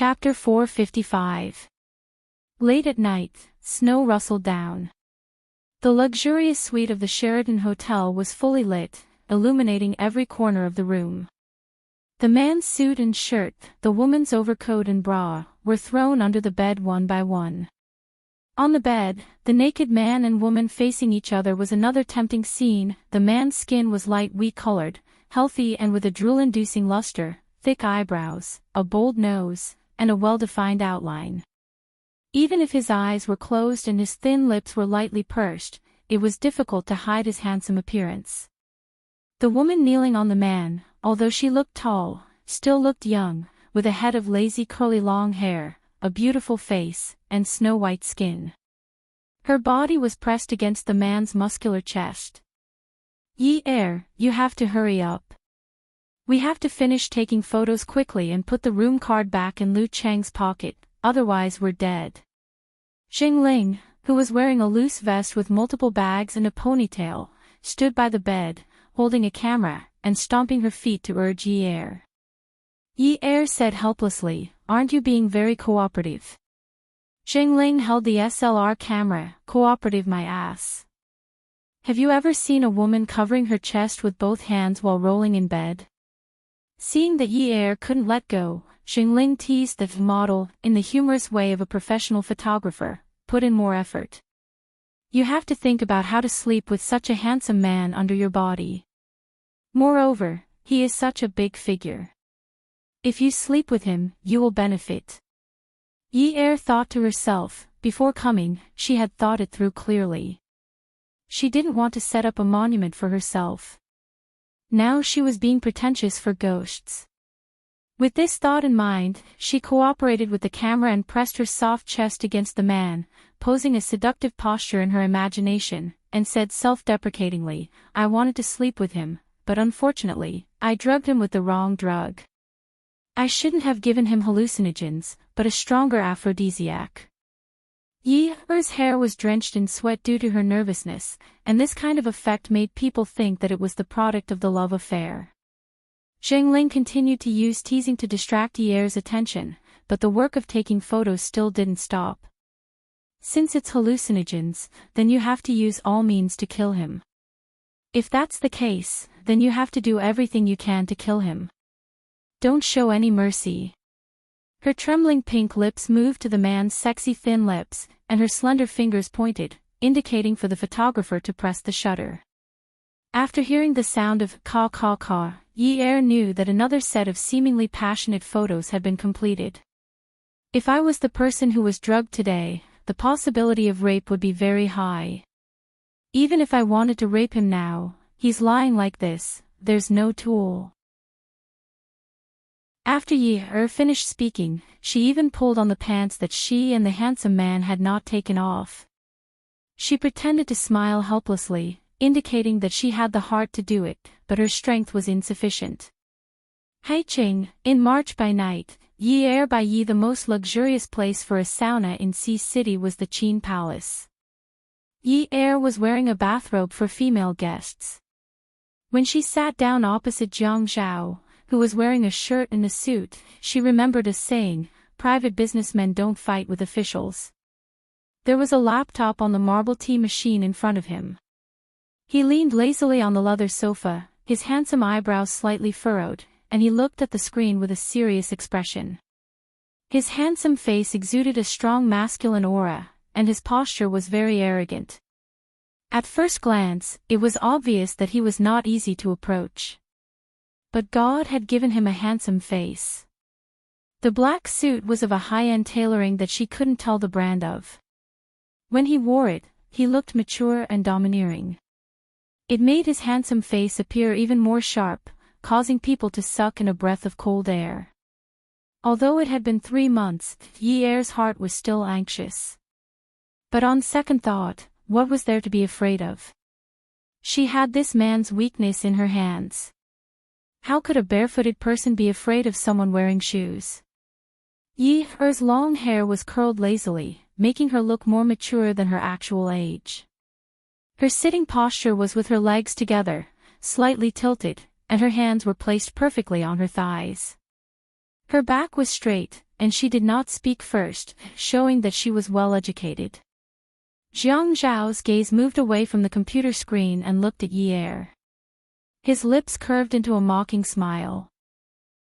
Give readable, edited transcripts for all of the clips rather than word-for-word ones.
Chapter 455. Late at night, snow rustled down. The luxurious suite of the Sheraton Hotel was fully lit, illuminating every corner of the room. The man's suit and shirt, the woman's overcoat and bra, were thrown under the bed one by one. On the bed, the naked man and woman facing each other was another tempting scene. The man's skin was light wheat-colored, healthy and with a drool-inducing luster, thick eyebrows, a bold nose, and a well-defined outline. Even if his eyes were closed and his thin lips were lightly pursed, it was difficult to hide his handsome appearance. The woman kneeling on the man, although she looked tall, still looked young, with a head of lazy curly long hair, a beautiful face, and snow-white skin. Her body was pressed against the man's muscular chest. "Ye heir, you have to hurry up. We have to finish taking photos quickly and put the room card back in Lu Cheng's pocket, otherwise we're dead." Xing Ling, who was wearing a loose vest with multiple bags and a ponytail, stood by the bed, holding a camera, and stomping her feet to urge Yi Er. Yi Er said helplessly, "Aren't you being very cooperative?" Xing Ling held the SLR camera. "Cooperative my ass. Have you ever seen a woman covering her chest with both hands while rolling in bed?" Seeing that Yi Er couldn't let go, Xing Ling teased the model, in the humorous way of a professional photographer, "Put in more effort. You have to think about how to sleep with such a handsome man under your body. Moreover, he is such a big figure. If you sleep with him, you will benefit." Yi Er thought to herself, before coming, she had thought it through clearly. She didn't want to set up a monument for herself. Now she was being pretentious for ghosts. With this thought in mind, she cooperated with the camera and pressed her soft chest against the man, posing a seductive posture in her imagination, and said self-deprecatingly, "I wanted to sleep with him, but unfortunately, I drugged him with the wrong drug. I shouldn't have given him hallucinogens, but a stronger aphrodisiac." Yi Er's hair was drenched in sweat due to her nervousness, and this kind of effect made people think that it was the product of the love affair. Xing Ling continued to use teasing to distract Yi Er's attention, but the work of taking photos still didn't stop. "Since it's hallucinogens, then you have to use all means to kill him. If that's the case, then you have to do everything you can to kill him. Don't show any mercy." Her trembling pink lips moved to the man's sexy thin lips, and her slender fingers pointed, indicating for the photographer to press the shutter. After hearing the sound of "caw caw caw," Yi Er knew that another set of seemingly passionate photos had been completed. "If I was the person who was drugged today, the possibility of rape would be very high. Even if I wanted to rape him now, he's lying like this, there's no tool." After Yi Er finished speaking, she even pulled on the pants that she and the handsome man had not taken off. She pretended to smile helplessly, indicating that she had the heart to do it, but her strength was insufficient. Haiqing, in March by night, Yi Er by Yi. The most luxurious place for a sauna in Sea City was the Qin Palace. Yi Er was wearing a bathrobe for female guests. When she sat down opposite Jiang Zhao, who was wearing a shirt and a suit, she remembered a saying, "Private businessmen don't fight with officials." There was a laptop on the marble tea machine in front of him. He leaned lazily on the leather sofa, his handsome eyebrows slightly furrowed, and he looked at the screen with a serious expression. His handsome face exuded a strong masculine aura, and his posture was very arrogant. At first glance, it was obvious that he was not easy to approach. But God had given him a handsome face. The black suit was of a high-end tailoring that she couldn't tell the brand of. When he wore it, he looked mature and domineering. It made his handsome face appear even more sharp, causing people to suck in a breath of cold air. Although it had been 3 months, Yi Er's heart was still anxious. But on second thought, what was there to be afraid of? She had this man's weakness in her hands. How could a barefooted person be afraid of someone wearing shoes? Yi Er's long hair was curled lazily, making her look more mature than her actual age. Her sitting posture was with her legs together, slightly tilted, and her hands were placed perfectly on her thighs. Her back was straight, and she did not speak first, showing that she was well educated. Jiang Zhao's gaze moved away from the computer screen and looked at Yi Er. His lips curved into a mocking smile.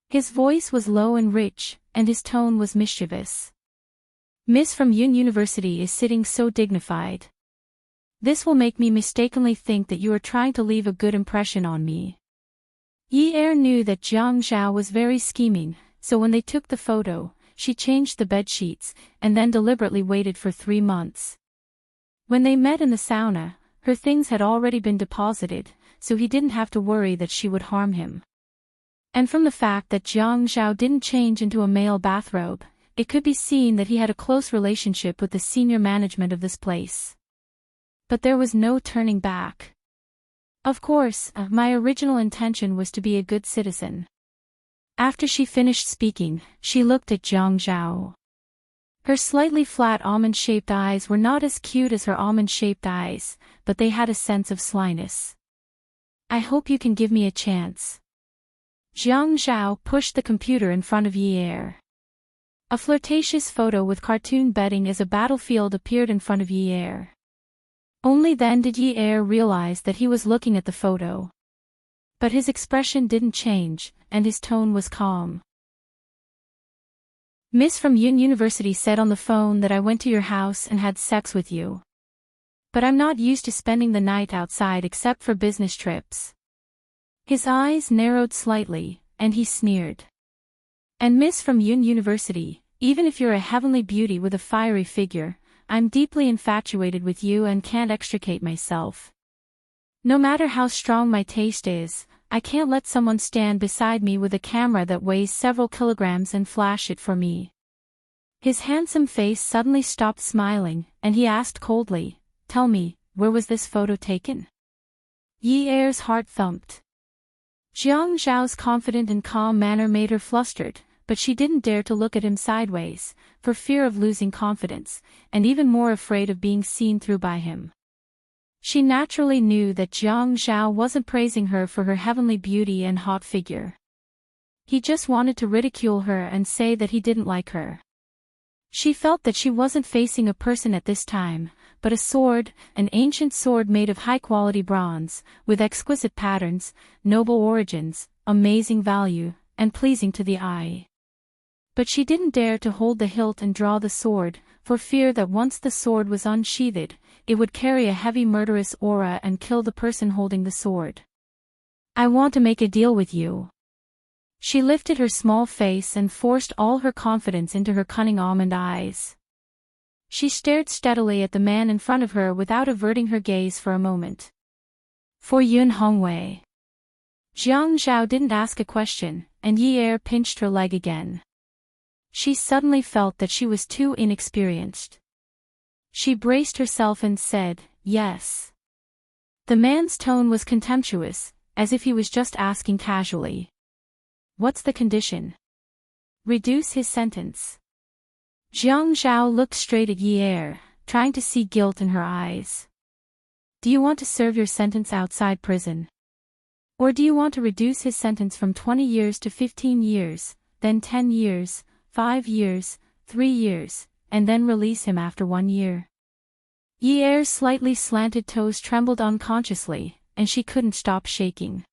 His voice was low and rich, and his tone was mischievous. Miss from Yun University is sitting so dignified. This will make me mistakenly think that you are trying to leave a good impression on me. Yi Er knew that Jiang Zhao was very scheming, so when they took the photo, she changed the bedsheets, and then deliberately waited for 3 months. When they met in the sauna, her things had already been deposited, so he didn't have to worry that she would harm him. And from the fact that Jiang Zhao didn't change into a male bathrobe, it could be seen that he had a close relationship with the senior management of this place. But there was no turning back. Of course, my original intention was to be a good citizen. After she finished speaking, she looked at Jiang Zhao. Her slightly flat almond-shaped eyes were not as cute as her almond-shaped eyes, but they had a sense of slyness. I hope you can give me a chance. Jiang Zhao pushed the computer in front of Yi Er. A flirtatious photo with cartoon bedding as a battlefield appeared in front of Yi Er. Only then did Yi Er realize that he was looking at the photo. But his expression didn't change, and his tone was calm. Miss from Yun University said on the phone that I went to your house and had sex with you. But I'm not used to spending the night outside except for business trips. His eyes narrowed slightly, and he sneered. And Miss from Yun University, even if you're a heavenly beauty with a fiery figure, I'm deeply infatuated with you and can't extricate myself. No matter how strong my taste is, I can't let someone stand beside me with a camera that weighs several kilograms and flash it for me. His handsome face suddenly stopped smiling, and he asked coldly, Tell me, where was this photo taken? Yi Er's heart thumped. Jiang Zhao's confident and calm manner made her flustered, but she didn't dare to look at him sideways, for fear of losing confidence, and even more afraid of being seen through by him. She naturally knew that Jiang Zhao wasn't praising her for her heavenly beauty and hot figure. He just wanted to ridicule her and say that he didn't like her. She felt that she wasn't facing a person at this time, but a sword, an ancient sword made of high-quality bronze, with exquisite patterns, noble origins, amazing value, and pleasing to the eye. But she didn't dare to hold the hilt and draw the sword, for fear that once the sword was unsheathed, it would carry a heavy murderous aura and kill the person holding the sword. I want to make a deal with you. She lifted her small face and forced all her confidence into her cunning almond eyes. She stared steadily at the man in front of her without averting her gaze for a moment. For Yun Hongwei. Jiang Zhao didn't ask a question, and Yi Er pinched her leg again. She suddenly felt that she was too inexperienced. She braced herself and said, Yes. The man's tone was contemptuous, as if he was just asking casually. What's the condition? Reduce his sentence. Jiang Zhao looked straight at Yi Er, trying to see guilt in her eyes. Do you want to serve your sentence outside prison? Or do you want to reduce his sentence from 20 years to 15 years, then 10 years, 5 years, 3 years, and then release him after 1 year? Yi Er's slightly slanted toes trembled unconsciously, and she couldn't stop shaking.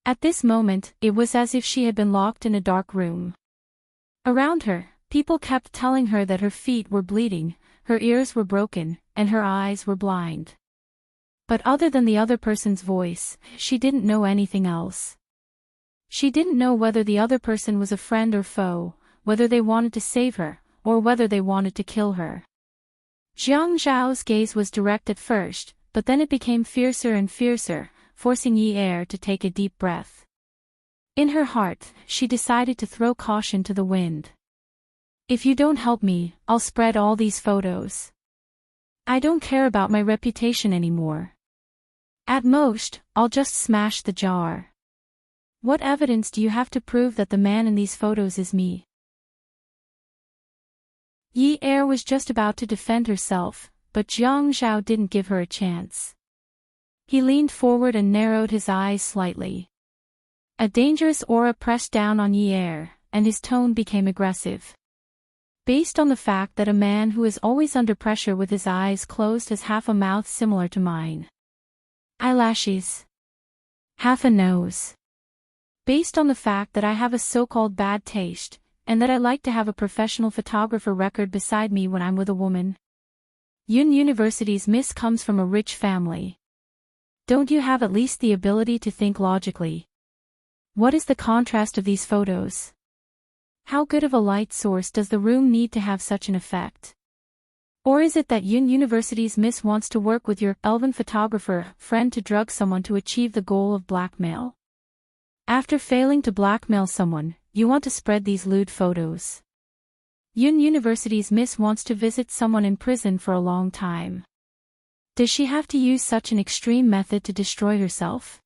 At this moment, it was as if she had been locked in a dark room. Around her, people kept telling her that her feet were bleeding, her ears were broken, and her eyes were blind. But other than the other person's voice, she didn't know anything else. She didn't know whether the other person was a friend or foe, whether they wanted to save her, or whether they wanted to kill her. Jiang Zhao's gaze was direct at first, but then it became fiercer and fiercer, forcing Yi Er to take a deep breath. In her heart, she decided to throw caution to the wind. If you don't help me, I'll spread all these photos. I don't care about my reputation anymore. At most, I'll just smash the jar. What evidence do you have to prove that the man in these photos is me? Yi Er was just about to defend herself, but Jiang Zhao didn't give her a chance. He leaned forward and narrowed his eyes slightly. A dangerous aura pressed down on Yi Er, and his tone became aggressive. Based on the fact that a man who is always under pressure with his eyes closed has half a mouth similar to mine. Eyelashes. Half a nose. Based on the fact that I have a so-called bad taste, and that I like to have a professional photographer record beside me when I'm with a woman. University's Miss comes from a rich family. Don't you have at least the ability to think logically? What is the contrast of these photos? How good of a light source does the room need to have such an effect? Or is it that University's Miss wants to work with your elven photographer friend to drug someone to achieve the goal of blackmail? After failing to blackmail someone, you want to spread these lewd photos. University's Miss wants to visit someone in prison for a long time. Does she have to use such an extreme method to destroy herself?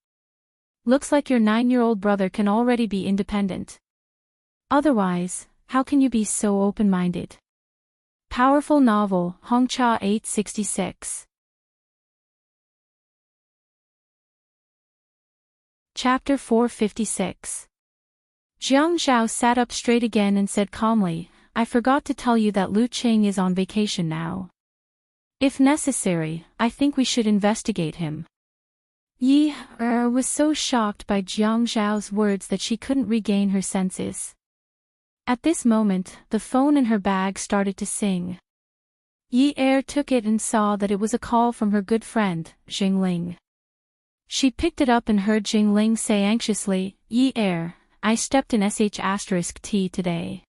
Looks like your 9-year-old brother can already be independent. Otherwise, how can you be so open-minded? Powerful novel, Hongcha 866. Chapter 456. Jiang Zhao sat up straight again and said calmly, I forgot to tell you that Lu Qing is on vacation now. If necessary, I think we should investigate him. Yi was so shocked by Jiang Zhao's words that she couldn't regain her senses. At this moment, the phone in her bag started to sing. Yi took it and saw that it was a call from her good friend, Jingling. She picked it up and heard Jingling say anxiously, Yi I stepped in sh*t today.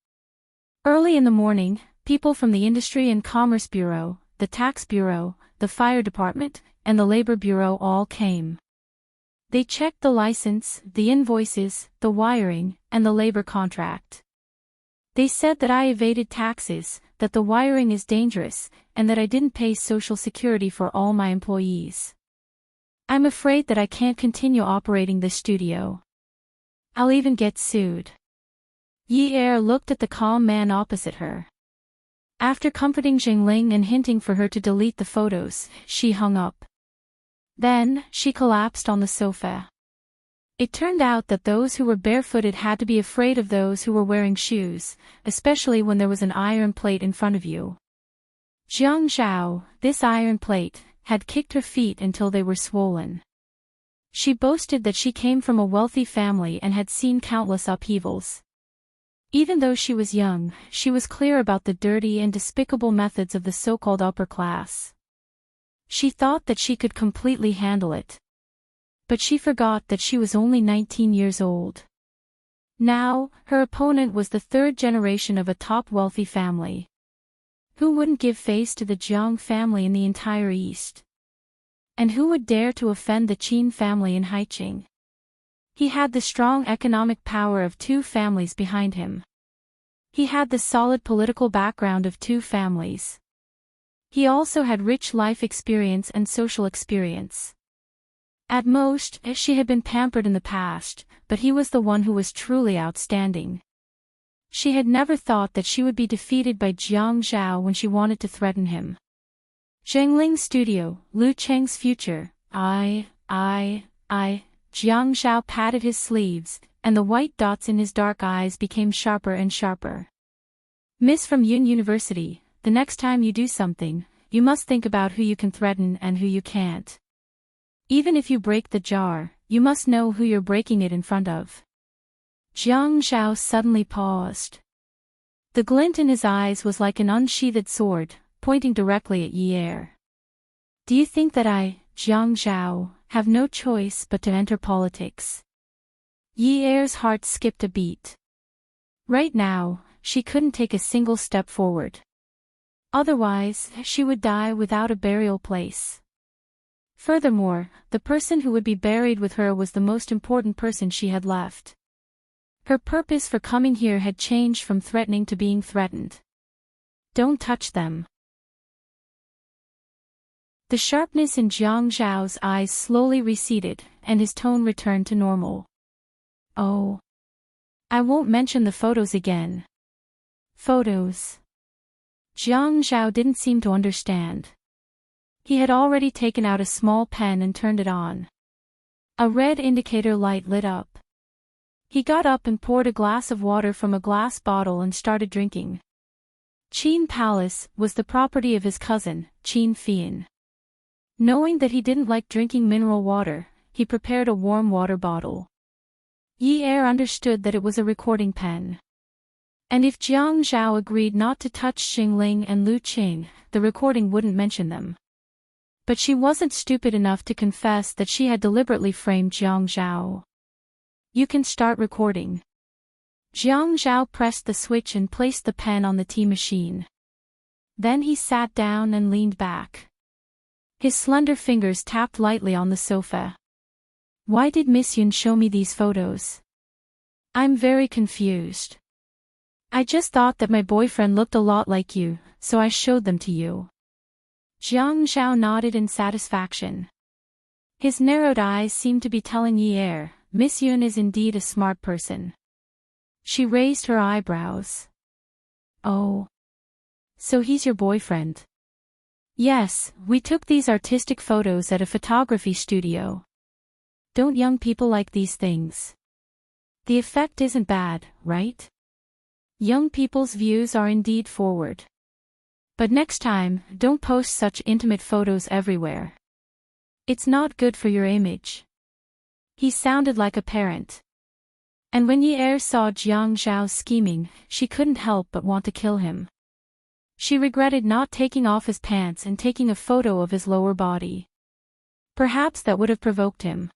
Early in the morning, people from the Industry and Commerce Bureau, the Tax Bureau, the Fire Department, and the Labor Bureau all came. They checked the license, the invoices, the wiring, and the labor contract. They said that I evaded taxes, that the wiring is dangerous, and that I didn't pay Social Security for all my employees. I'm afraid that I can't continue operating this studio. I'll even get sued. Yi looked at the calm man opposite her. After comforting Jingling and hinting for her to delete the photos, she hung up. Then, she collapsed on the sofa. It turned out that those who were barefooted had to be afraid of those who were wearing shoes, especially when there was an iron plate in front of you. Jiang Zhao, this iron plate, had kicked her feet until they were swollen. She boasted that she came from a wealthy family and had seen countless upheavals. Even though she was young, she was clear about the dirty and despicable methods of the so-called upper class. She thought that she could completely handle it. But she forgot that she was only 19 years old. Now, her opponent was the third generation of a top wealthy family. Who wouldn't give face to the Jiang family in the entire East? And who would dare to offend the Qin family in Haiqing? He had the strong economic power of two families behind him. He had the solid political background of two families. He also had rich life experience and social experience. At most, she had been pampered in the past, but he was the one who was truly outstanding. She had never thought that she would be defeated by Jiang Zhao when she wanted to threaten him. Zhengling's studio, Lu Cheng's future, Jiang Zhao patted his sleeves, and the white dots in his dark eyes became sharper and sharper. Miss from University, the next time you do something, you must think about who you can threaten and who you can't. Even if you break the jar, you must know who you're breaking it in front of. Jiang Zhao suddenly paused. The glint in his eyes was like an unsheathed sword, pointing directly at Yi. Do you think that I, Jiang Zhao, have no choice but to enter politics? Yi's heart skipped a beat. Right now, she couldn't take a single step forward. Otherwise, she would die without a burial place. Furthermore, the person who would be buried with her was the most important person she had left. Her purpose for coming here had changed from threatening to being threatened. Don't touch them. The sharpness in Jiang Zhao's eyes slowly receded, and his tone returned to normal. Oh. I won't mention the photos again. Photos. Jiang Zhao didn't seem to understand. He had already taken out a small pen and turned it on. A red indicator light lit up. He got up and poured a glass of water from a glass bottle and started drinking. Qin Palace was the property of his cousin, Qin Fian. Knowing that he didn't like drinking mineral water, he prepared a warm water bottle. Yi Er understood that it was a recording pen. And if Jiang Zhao agreed not to touch Xing Ling and Lu Qing, the recording wouldn't mention them. But she wasn't stupid enough to confess that she had deliberately framed Jiang Zhao. You can start recording. Jiang Zhao pressed the switch and placed the pen on the tea machine. Then he sat down and leaned back. His slender fingers tapped lightly on the sofa. Why did Miss Yun show me these photos? I'm very confused. I just thought that my boyfriend looked a lot like you, so I showed them to you. Jiang Zhao nodded in satisfaction. His narrowed eyes seemed to be telling Yi Er, Miss Yun is indeed a smart person. She raised her eyebrows. Oh. So he's your boyfriend? Yes, we took these artistic photos at a photography studio. Don't young people like these things? The effect isn't bad, right? Young people's views are indeed forward. But next time, don't post such intimate photos everywhere. It's not good for your image. He sounded like a parent. And when Yi Er saw Jiang Zhao scheming, she couldn't help but want to kill him. She regretted not taking off his pants and taking a photo of his lower body. Perhaps that would have provoked him.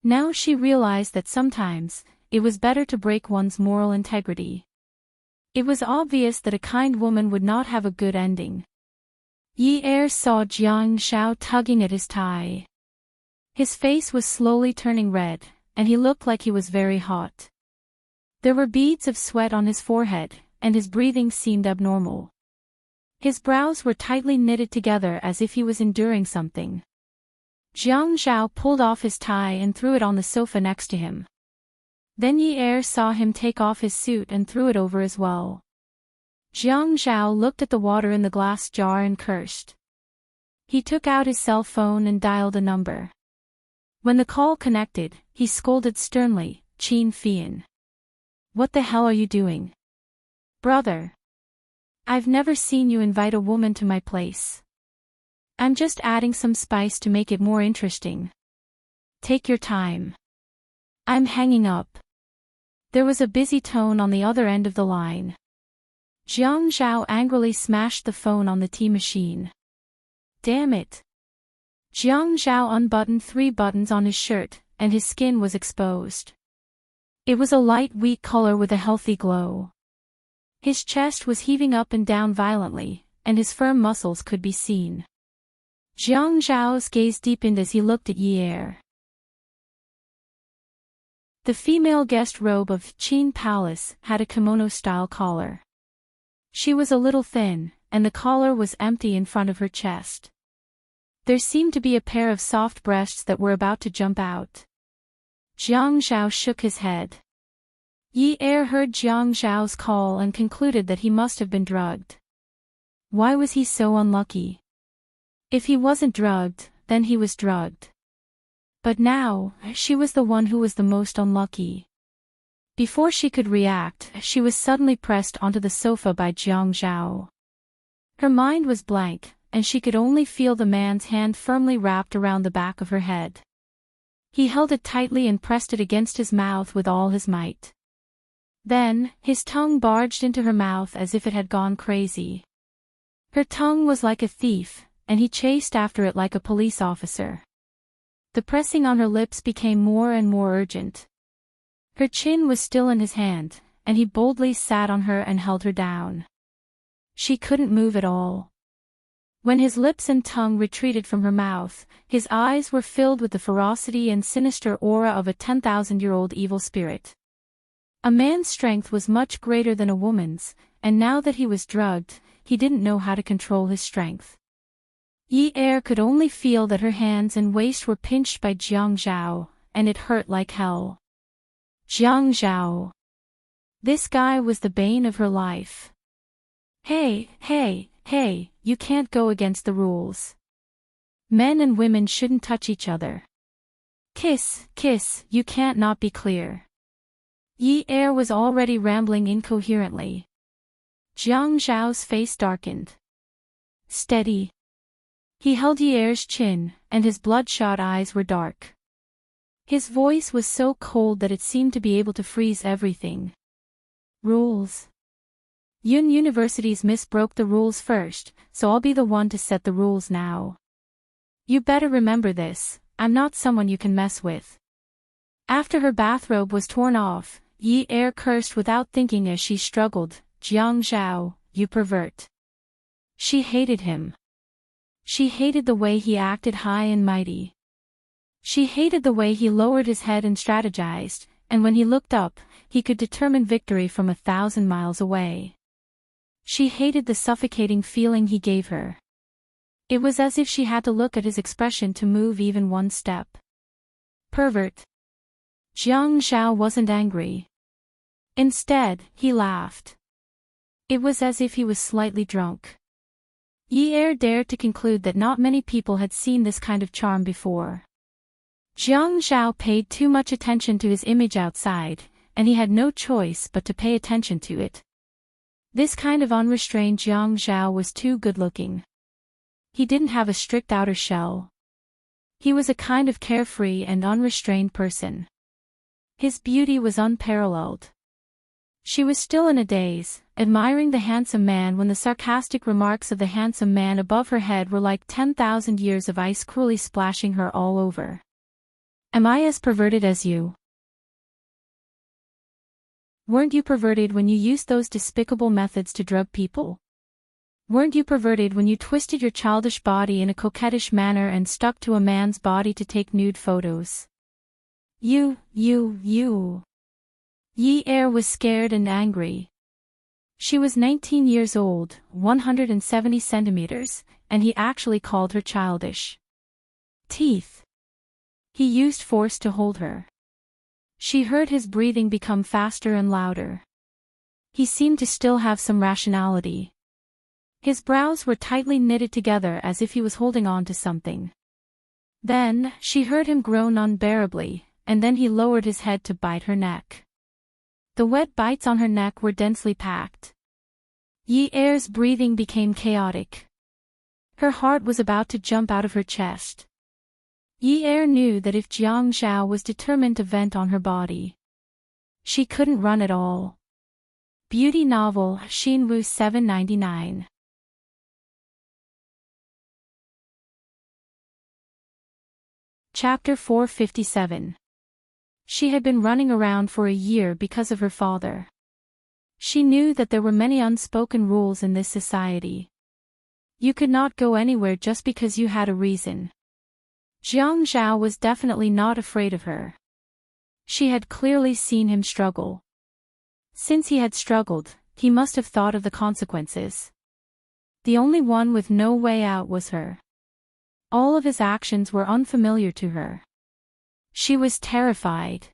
Now she realized that sometimes, it was better to break one's moral integrity. It was obvious that a kind woman would not have a good ending. Yi Er saw Jiang Zhao tugging at his tie. His face was slowly turning red, and he looked like he was very hot. There were beads of sweat on his forehead, and his breathing seemed abnormal. His brows were tightly knitted together as if he was enduring something. Jiang Zhao pulled off his tie and threw it on the sofa next to him. Then Yi Er saw him take off his suit and threw it over as well. Jiang Zhao looked at the water in the glass jar and cursed. He took out his cell phone and dialed a number. When the call connected, he scolded sternly, Qin Fian. What the hell are you doing? Brother. I've never seen you invite a woman to my place. I'm just adding some spice to make it more interesting. Take your time. I'm hanging up. There was a busy tone on the other end of the line. Jiang Zhao angrily smashed the phone on the tea machine. Damn it. Jiang Zhao unbuttoned 3 buttons on his shirt, and his skin was exposed. It was a light wheat color with a healthy glow. His chest was heaving up and down violently, and his firm muscles could be seen. Jiang Zhao's gaze deepened as he looked at Yi Er. The female guest robe of Qin Palace had a kimono-style collar. She was a little thin, and the collar was empty in front of her chest. There seemed to be a pair of soft breasts that were about to jump out. Jiang Zhao shook his head. Yi Er heard Jiang Zhao's call and concluded that he must have been drugged. Why was he so unlucky? If he wasn't drugged, then he was drugged. But now, she was the one who was the most unlucky. Before she could react, she was suddenly pressed onto the sofa by Jiang Zhao. Her mind was blank, and she could only feel the man's hand firmly wrapped around the back of her head. He held it tightly and pressed it against his mouth with all his might. Then, his tongue barged into her mouth as if it had gone crazy. Her tongue was like a thief, and he chased after it like a police officer. The pressing on her lips became more and more urgent. Her chin was still in his hand, and he boldly sat on her and held her down. She couldn't move at all. When his lips and tongue retreated from her mouth, his eyes were filled with the ferocity and sinister aura of a 10,000-year-old evil spirit. A man's strength was much greater than a woman's, and now that he was drugged, he didn't know how to control his strength. Yi Er could only feel that her hands and waist were pinched by Jiang Zhao, and it hurt like hell. Jiang Zhao. This guy was the bane of her life. Hey, you can't go against the rules. Men and women shouldn't touch each other. Kiss, you can't not be clear. Yi Er was already rambling incoherently. Jiang Zhao's face darkened. Steady. He held Yi Er's chin, and his bloodshot eyes were dark. His voice was so cold that it seemed to be able to freeze everything. Rules. Yun University's miss broke the rules first, so I'll be the one to set the rules now. You better remember this, I'm not someone you can mess with. After her bathrobe was torn off, Yi Er cursed without thinking as she struggled, Jiang Zhao, you pervert. She hated him. She hated the way he acted high and mighty. She hated the way he lowered his head and strategized, and when he looked up, he could determine victory from 1,000 miles away. She hated the suffocating feeling he gave her. It was as if she had to look at his expression to move even one step. Pervert. Jiang Zhao wasn't angry. Instead, he laughed. It was as if he was slightly drunk. Yi Er dared to conclude that not many people had seen this kind of charm before. Jiang Zhao paid too much attention to his image outside, and he had no choice but to pay attention to it. This kind of unrestrained Jiang Zhao was too good-looking. He didn't have a strict outer shell. He was a kind of carefree and unrestrained person. His beauty was unparalleled. She was still in a daze, admiring the handsome man when the sarcastic remarks of the handsome man above her head were like 10,000 years of ice cruelly splashing her all over. Am I as perverted as you? Weren't you perverted when you used those despicable methods to drug people? Weren't you perverted when you twisted your childish body in a coquettish manner and stuck to a man's body to take nude photos? You. Yi Er was scared and angry. She was 19 years old, 170 centimeters, and he actually called her childish. Teeth. He used force to hold her. She heard his breathing become faster and louder. He seemed to still have some rationality. His brows were tightly knitted together as if he was holding on to something. Then, she heard him groan unbearably, and then he lowered his head to bite her neck. The wet bites on her neck were densely packed. Yi Er's breathing became chaotic. Her heart was about to jump out of her chest. Yi Er knew that if Jiang Zhao was determined to vent on her body, she couldn't run at all. Beauty novel, Xinwu 799. Chapter 457. She had been running around for a year because of her father. She knew that there were many unspoken rules in this society. You could not go anywhere just because you had a reason. Jiang Zhao was definitely not afraid of her. She had clearly seen him struggle. Since he had struggled, he must have thought of the consequences. The only one with no way out was her. All of his actions were unfamiliar to her. She was terrified.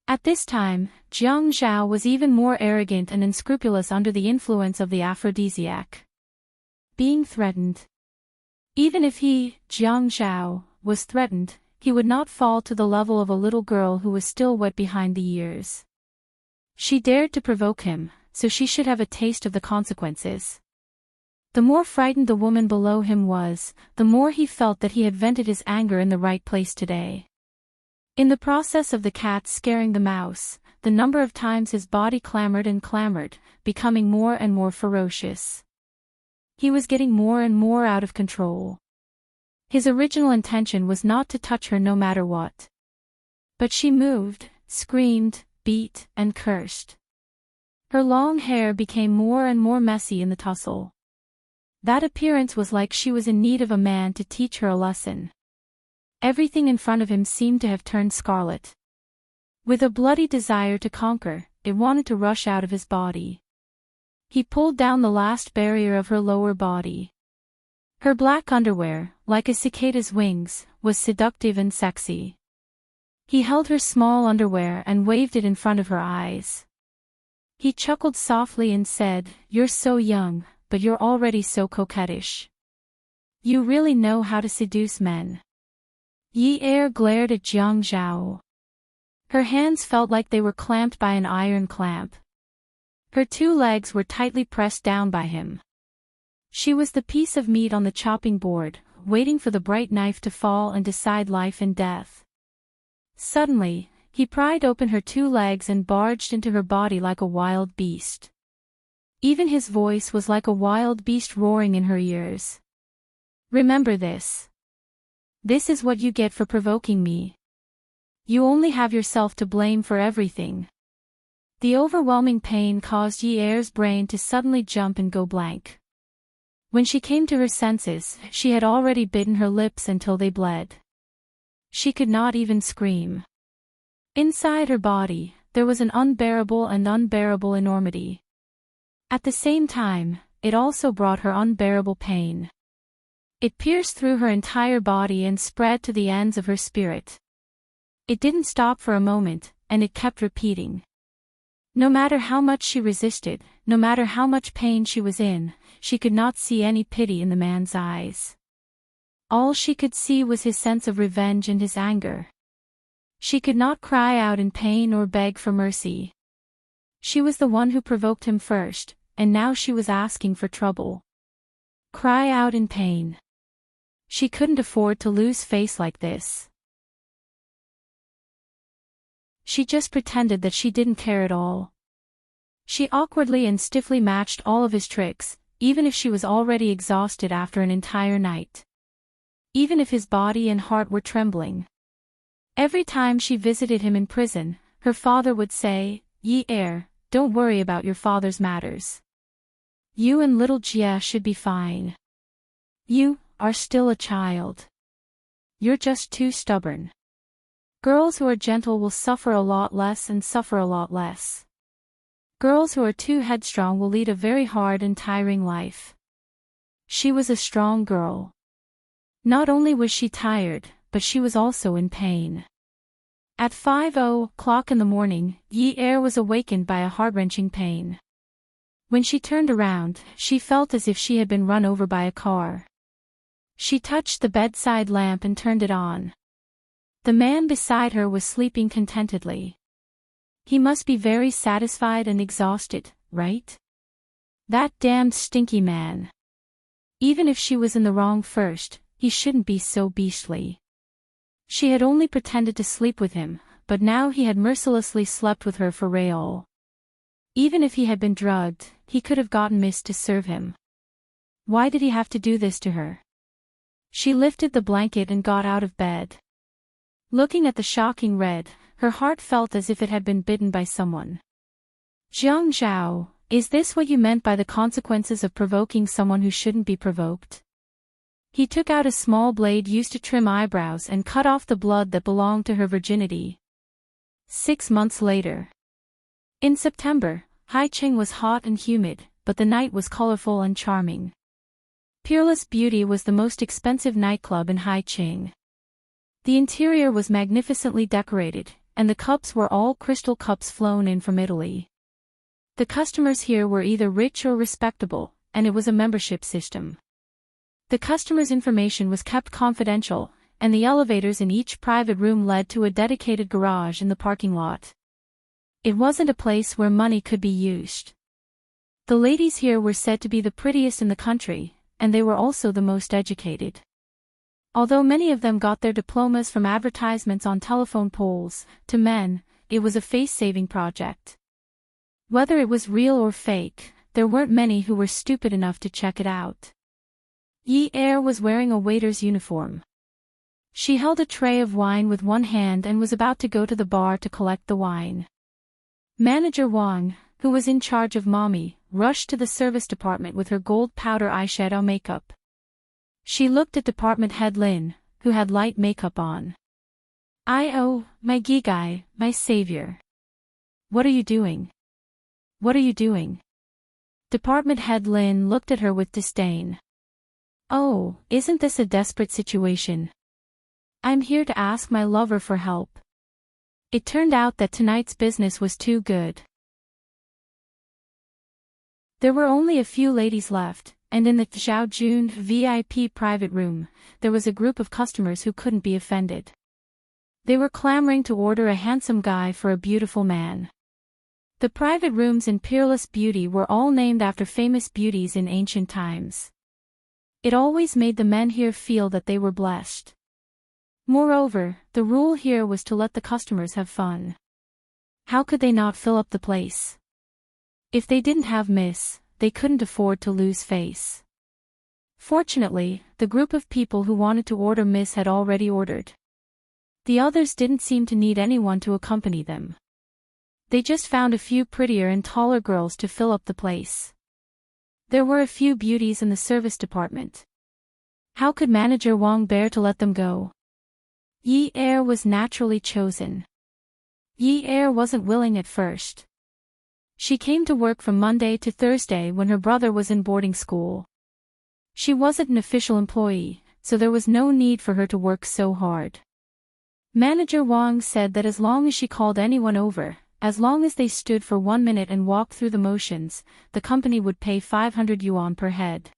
At this time, Jiang Zhao was even more arrogant and unscrupulous under the influence of the aphrodisiac. Being threatened. Even if he, Jiang Zhao, was threatened, he would not fall to the level of a little girl who was still wet behind the ears. She dared to provoke him, so she should have a taste of the consequences. The more frightened the woman below him was, the more he felt that he had vented his anger in the right place today. In the process of the cat scaring the mouse, the number of times his body clamored and clamored, becoming more and more ferocious. He was getting more and more out of control. His original intention was not to touch her no matter what. But she moved, screamed, beat, and cursed. Her long hair became more and more messy in the tussle. That appearance was like she was in need of a man to teach her a lesson. Everything in front of him seemed to have turned scarlet. With a bloody desire to conquer, it wanted to rush out of his body. He pulled down the last barrier of her lower body. Her black underwear, like a cicada's wings, was seductive and sexy. He held her small underwear and waved it in front of her eyes. He chuckled softly and said, "You're so young, but you're already so coquettish. You really know how to seduce men." Yi Er glared at Jiang Zhao. Her hands felt like they were clamped by an iron clamp. Her 2 legs were tightly pressed down by him. She was the piece of meat on the chopping board, waiting for the bright knife to fall and decide life and death. Suddenly, he pried open her 2 legs and barged into her body like a wild beast. Even his voice was like a wild beast roaring in her ears. "Remember this. This is what you get for provoking me. You only have yourself to blame for everything." The overwhelming pain caused Yi Er's brain to suddenly jump and go blank. When she came to her senses, she had already bitten her lips until they bled. She could not even scream. Inside her body, there was an unbearable enormity. At the same time, it also brought her unbearable pain. It pierced through her entire body and spread to the ends of her spirit. It didn't stop for a moment, and it kept repeating. No matter how much she resisted, no matter how much pain she was in, she could not see any pity in the man's eyes. All she could see was his sense of revenge and his anger. She could not cry out in pain or beg for mercy. She was the one who provoked him first, and now she was asking for trouble. Cry out in pain. She couldn't afford to lose face like this. She just pretended that she didn't care at all. She awkwardly and stiffly matched all of his tricks, even if she was already exhausted after an entire night. Even if his body and heart were trembling. Every time she visited him in prison, her father would say, "Yi Er, don't worry about your father's matters. You and little Jia should be fine. You are still a child. You're just too stubborn. Girls who are gentle will suffer a lot less and suffer a lot less. Girls who are too headstrong will lead a very hard and tiring life." She was a strong girl. Not only was she tired, but she was also in pain. At 5:00 in the morning, Yi Er was awakened by a heart-wrenching pain. When she turned around, she felt as if she had been run over by a car. She touched the bedside lamp and turned it on. The man beside her was sleeping contentedly. He must be very satisfied and exhausted, right? That damned stinky man. Even if she was in the wrong first, he shouldn't be so beastly. She had only pretended to sleep with him, but now he had mercilessly slept with her for real. Even if he had been drugged, he could have gotten mist to serve him. Why did he have to do this to her? She lifted the blanket and got out of bed. Looking at the shocking red, her heart felt as if it had been bitten by someone. "Jiang Zhao, is this what you meant by the consequences of provoking someone who shouldn't be provoked?" He took out a small blade used to trim eyebrows and cut off the blood that belonged to her virginity. 6 months later. In September, Haicheng was hot and humid, but the night was colorful and charming. Peerless Beauty was the most expensive nightclub in Haicheng. The interior was magnificently decorated, and the cups were all crystal cups flown in from Italy. The customers here were either rich or respectable, and it was a membership system. The customers' information was kept confidential, and the elevators in each private room led to a dedicated garage in the parking lot. It wasn't a place where money could be used. The ladies here were said to be the prettiest in the country, and they were also the most educated. Although many of them got their diplomas from advertisements on telephone poles, to men, it was a face-saving project. Whether it was real or fake, there weren't many who were stupid enough to check it out. Yi Er was wearing a waiter's uniform. She held a tray of wine with one hand and was about to go to the bar to collect the wine. Manager Wang, who was in charge of Mommy, rushed to the service department with her gold powder eyeshadow makeup. She looked at department head Lin, who had light makeup on. "Oh, my Gigai, my savior. What are you doing? What are you doing?" Department head Lin looked at her with disdain. "Oh, isn't this a desperate situation? I'm here to ask my lover for help." It turned out that tonight's business was too good. There were only a few ladies left, and in the Zhaojun VIP private room, there was a group of customers who couldn't be offended. They were clamoring to order a handsome guy for a beautiful man. The private rooms in Peerless Beauty were all named after famous beauties in ancient times. It always made the men here feel that they were blessed. Moreover, the rule here was to let the customers have fun. How could they not fill up the place? If they didn't have Miss, they couldn't afford to lose face. Fortunately, the group of people who wanted to order Miss had already ordered. The others didn't seem to need anyone to accompany them. They just found a few prettier and taller girls to fill up the place. There were a few beauties in the service department. How could Manager Wang bear to let them go? Yi Er was naturally chosen. Yi Er wasn't willing at first. She came to work from Monday to Thursday when her brother was in boarding school. She wasn't an official employee, so there was no need for her to work so hard. Manager Wang said that as long as she called anyone over, as long as they stood for 1 minute and walked through the motions, the company would pay 500 yuan per head.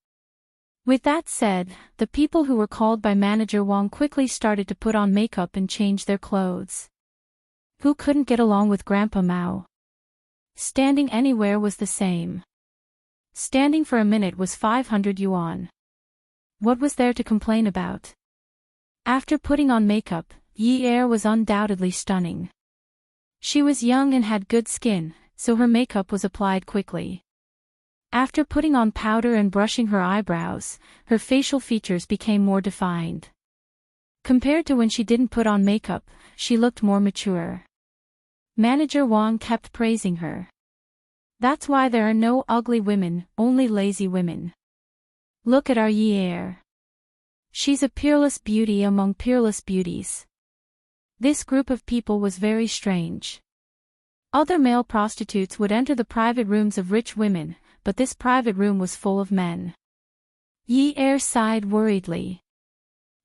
With that said, the people who were called by Manager Wang quickly started to put on makeup and change their clothes. Who couldn't get along with Grandpa Mao? Standing anywhere was the same. Standing for a minute was 500 yuan. What was there to complain about? After putting on makeup, Yi Er was undoubtedly stunning. She was young and had good skin, so her makeup was applied quickly. After putting on powder and brushing her eyebrows, her facial features became more defined. Compared to when she didn't put on makeup, she looked more mature. Manager Wang kept praising her. That's why there are no ugly women, only lazy women. Look at our Yi Er. She's a peerless beauty among peerless beauties. This group of people was very strange. Other male prostitutes would enter the private rooms of rich women, but this private room was full of men. Yi Er sighed worriedly.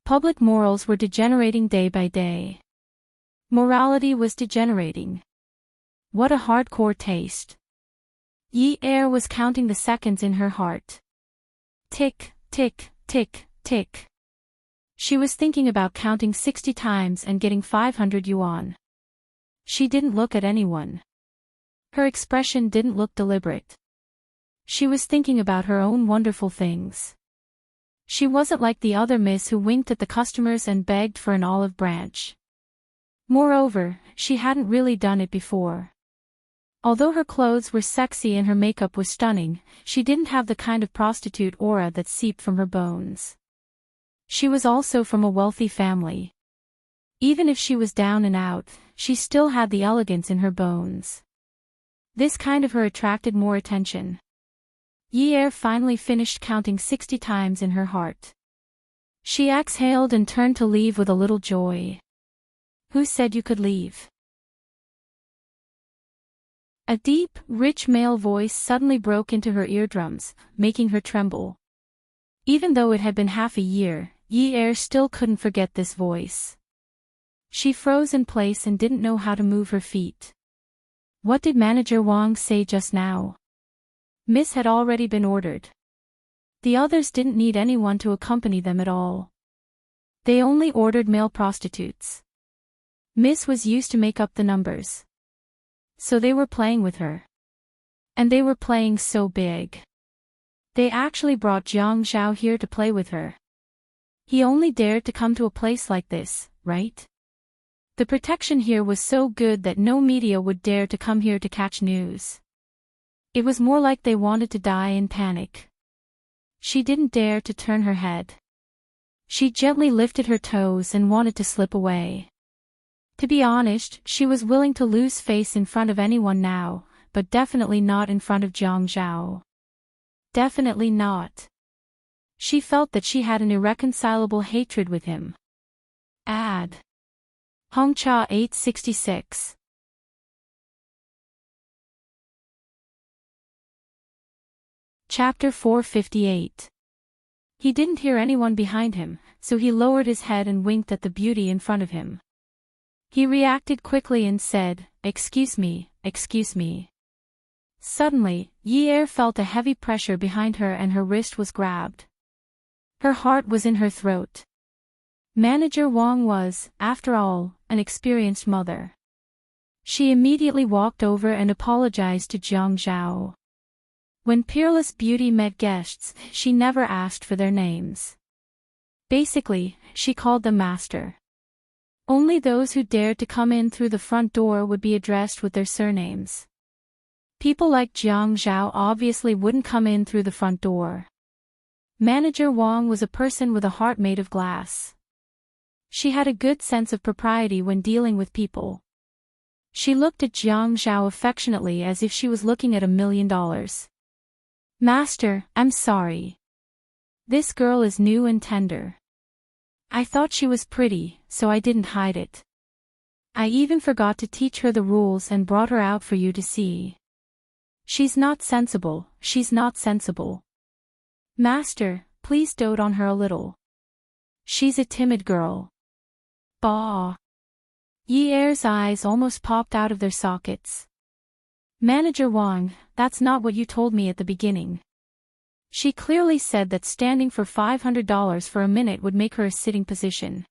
Public morals were degenerating day by day. Morality was degenerating. What a hardcore taste. Yi Er was counting the seconds in her heart. Tick, tick, tick, tick. She was thinking about counting 60 times and getting 500 yuan. She didn't look at anyone. Her expression didn't look deliberate. She was thinking about her own wonderful things. She wasn't like the other miss who winked at the customers and begged for an olive branch. Moreover, she hadn't really done it before. Although her clothes were sexy and her makeup was stunning, she didn't have the kind of prostitute aura that seeped from her bones. She was also from a wealthy family. Even if she was down and out, she still had the elegance in her bones. This kind of her attracted more attention. Yi Er finally finished counting 60 times in her heart. She exhaled and turned to leave with a little joy. Who said you could leave? A deep, rich male voice suddenly broke into her eardrums, making her tremble. Even though it had been half a year, Yi Er still couldn't forget this voice. She froze in place and didn't know how to move her feet. What did Manager Wang say just now? Miss had already been ordered. The others didn't need anyone to accompany them at all. They only ordered male prostitutes. Miss was used to make up the numbers. So they were playing with her. And they were playing so big. They actually brought Jiang Zhao here to play with her. He only dared to come to a place like this, right? The protection here was so good that no media would dare to come here to catch news. It was more like they wanted to die in panic. She didn't dare to turn her head. She gently lifted her toes and wanted to slip away. To be honest, she was willing to lose face in front of anyone now, but definitely not in front of Jiang Zhao. Definitely not. She felt that she had an irreconcilable hatred with him. Ad. Hongcha 866. Chapter 458. He didn't hear anyone behind him, so he lowered his head and winked at the beauty in front of him. He reacted quickly and said, "Excuse me, excuse me." Suddenly, Yi Er felt a heavy pressure behind her and her wrist was grabbed. Her heart was in her throat. Manager Wang was, after all, an experienced mother. She immediately walked over and apologized to Jiang Zhao. When Peerless Beauty met guests, she never asked for their names. Basically, she called them master. Only those who dared to come in through the front door would be addressed with their surnames. People like Jiang Zhao obviously wouldn't come in through the front door. Manager Wang was a person with a heart made of glass. She had a good sense of propriety when dealing with people. She looked at Jiang Zhao affectionately as if she was looking at $1 million. Master, I'm sorry. This girl is new and tender. I thought she was pretty, so I didn't hide it. I even forgot to teach her the rules and brought her out for you to see. She's not sensible, she's not sensible. Master, please dote on her a little. She's a timid girl. Bah. Yi Er's eyes almost popped out of their sockets. Manager Wang, that's not what you told me at the beginning. She clearly said that standing for $500 for a minute would make her a sitting position.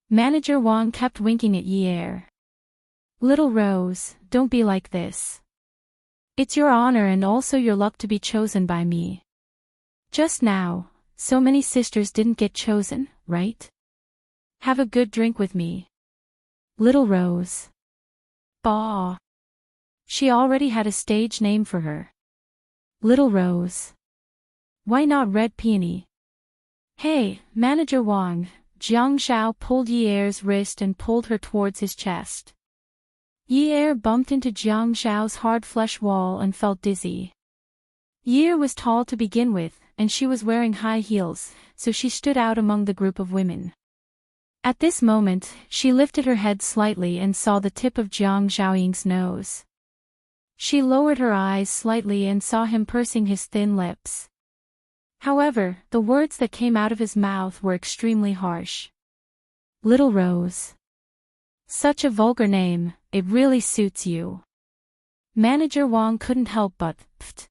Manager Wang kept winking at Yi Er. Little Rose, don't be like this. It's your honor and also your luck to be chosen by me. Just now, so many sisters didn't get chosen, right? Have a good drink with me. Little Rose. Bah. She already had a stage name for her. Little Rose. Why not Red Peony? Hey, Manager Wang. Jiang Zhao pulled Yi Er's wrist and pulled her towards his chest. Yi Er bumped into Jiang Zhao's hard flesh wall and felt dizzy. Yi Er was tall to begin with, and she was wearing high heels, so she stood out among the group of women. At this moment, she lifted her head slightly and saw the tip of Jiang Zhaoying's nose. She lowered her eyes slightly and saw him pursing his thin lips. However, the words that came out of his mouth were extremely harsh. Little Rose. Such a vulgar name, it really suits you. Manager Wang couldn't help but, pfft.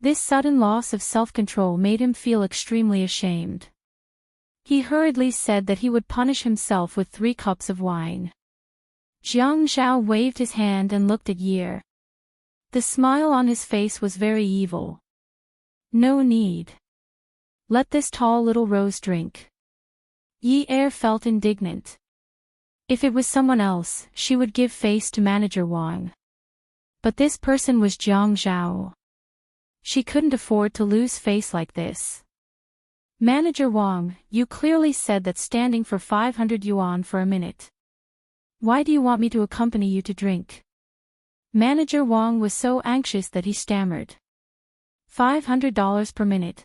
This sudden loss of self-control made him feel extremely ashamed. He hurriedly said that he would punish himself with 3 cups of wine. Jiang Zhao waved his hand and looked at Yi Er. The smile on his face was very evil. No need. Let this tall little Rose drink. Yi Er felt indignant. If it was someone else, she would give face to Manager Wang. But this person was Jiang Zhao. She couldn't afford to lose face like this. Manager Wang, you clearly said that standing for 500 yuan for a minute. Why do you want me to accompany you to drink? Manager Wang was so anxious that he stammered. $500 per minute.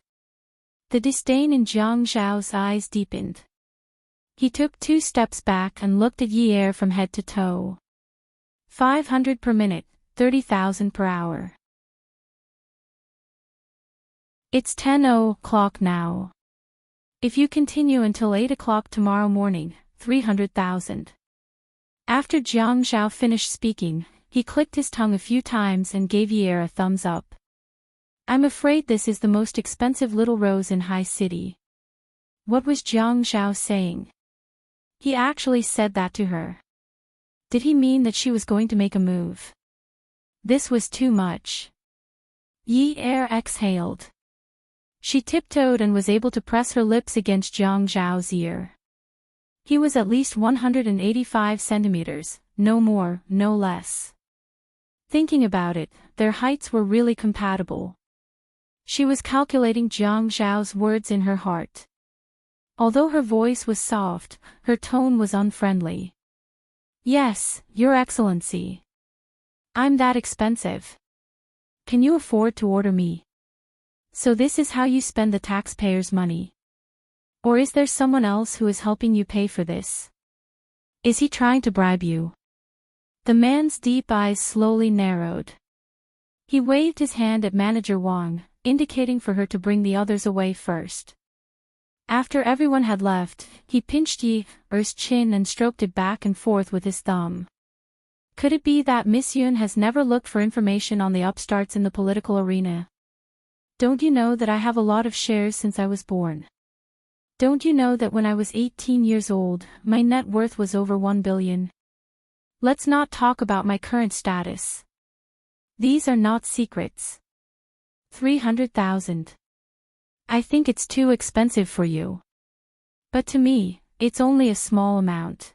The disdain in Jiang Zhao's eyes deepened. He took 2 steps back and looked at Yi Er from head to toe. 500 per minute, 30,000 per hour. It's 10:00 now. If you continue until 8 o'clock tomorrow morning, 300,000. After Jiang Zhao finished speaking, he clicked his tongue a few times and gave Yi Er a thumbs up. I'm afraid this is the most expensive Little Rose in High City. What was Jiang Zhao saying? He actually said that to her. Did he mean that she was going to make a move? This was too much. Yi Er exhaled. She tiptoed and was able to press her lips against Jiang Zhao's ear. He was at least 185 centimeters, no more, no less. Thinking about it, their heights were really compatible. She was calculating Jiang Zhao's words in her heart. Although her voice was soft, her tone was unfriendly. Yes, Your Excellency. I'm that expensive. Can you afford to order me? So this is how you spend the taxpayers' money? Or is there someone else who is helping you pay for this? Is he trying to bribe you? The man's deep eyes slowly narrowed. He waved his hand at Manager Wang, indicating for her to bring the others away first. After everyone had left, he pinched Yi Er's chin and stroked it back and forth with his thumb. Could it be that Miss Yun has never looked for information on the upstarts in the political arena? Don't you know that I have a lot of shares since I was born? Don't you know that when I was 18 years old, my net worth was over 1 billion? Let's not talk about my current status. These are not secrets. 300,000. I think it's too expensive for you. But to me, it's only a small amount.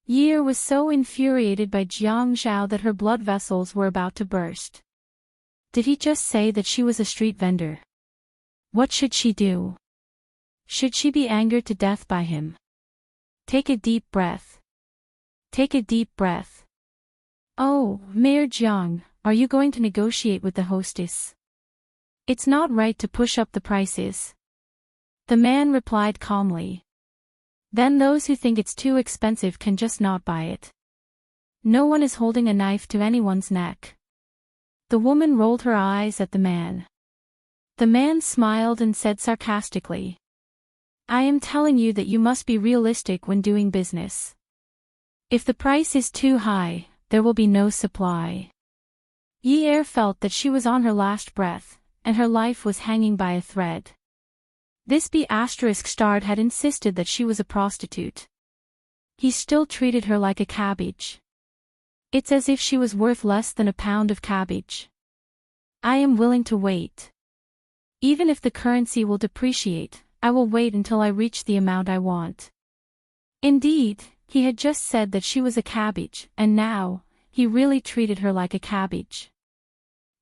Yi was so infuriated by Jiang Zhao that her blood vessels were about to burst. Did he just say that she was a street vendor? What should she do? Should she be angered to death by him? Take a deep breath. Take a deep breath. Oh, Mayor Jiang, are you going to negotiate with the hostess? It's not right to push up the prices. The man replied calmly. Then those who think it's too expensive can just not buy it. No one is holding a knife to anyone's neck. The woman rolled her eyes at the man. The man smiled and said sarcastically, I am telling you that you must be realistic when doing business. If the price is too high, there will be no supply. Yi felt that she was on her last breath, and her life was hanging by a thread. This B***** had insisted that she was a prostitute. He still treated her like a cabbage. It's as if she was worth less than a pound of cabbage. I am willing to wait. Even if the currency will depreciate, I will wait until I reach the amount I want. Indeed, he had just said that she was a cabbage, and now, he really treated her like a cabbage.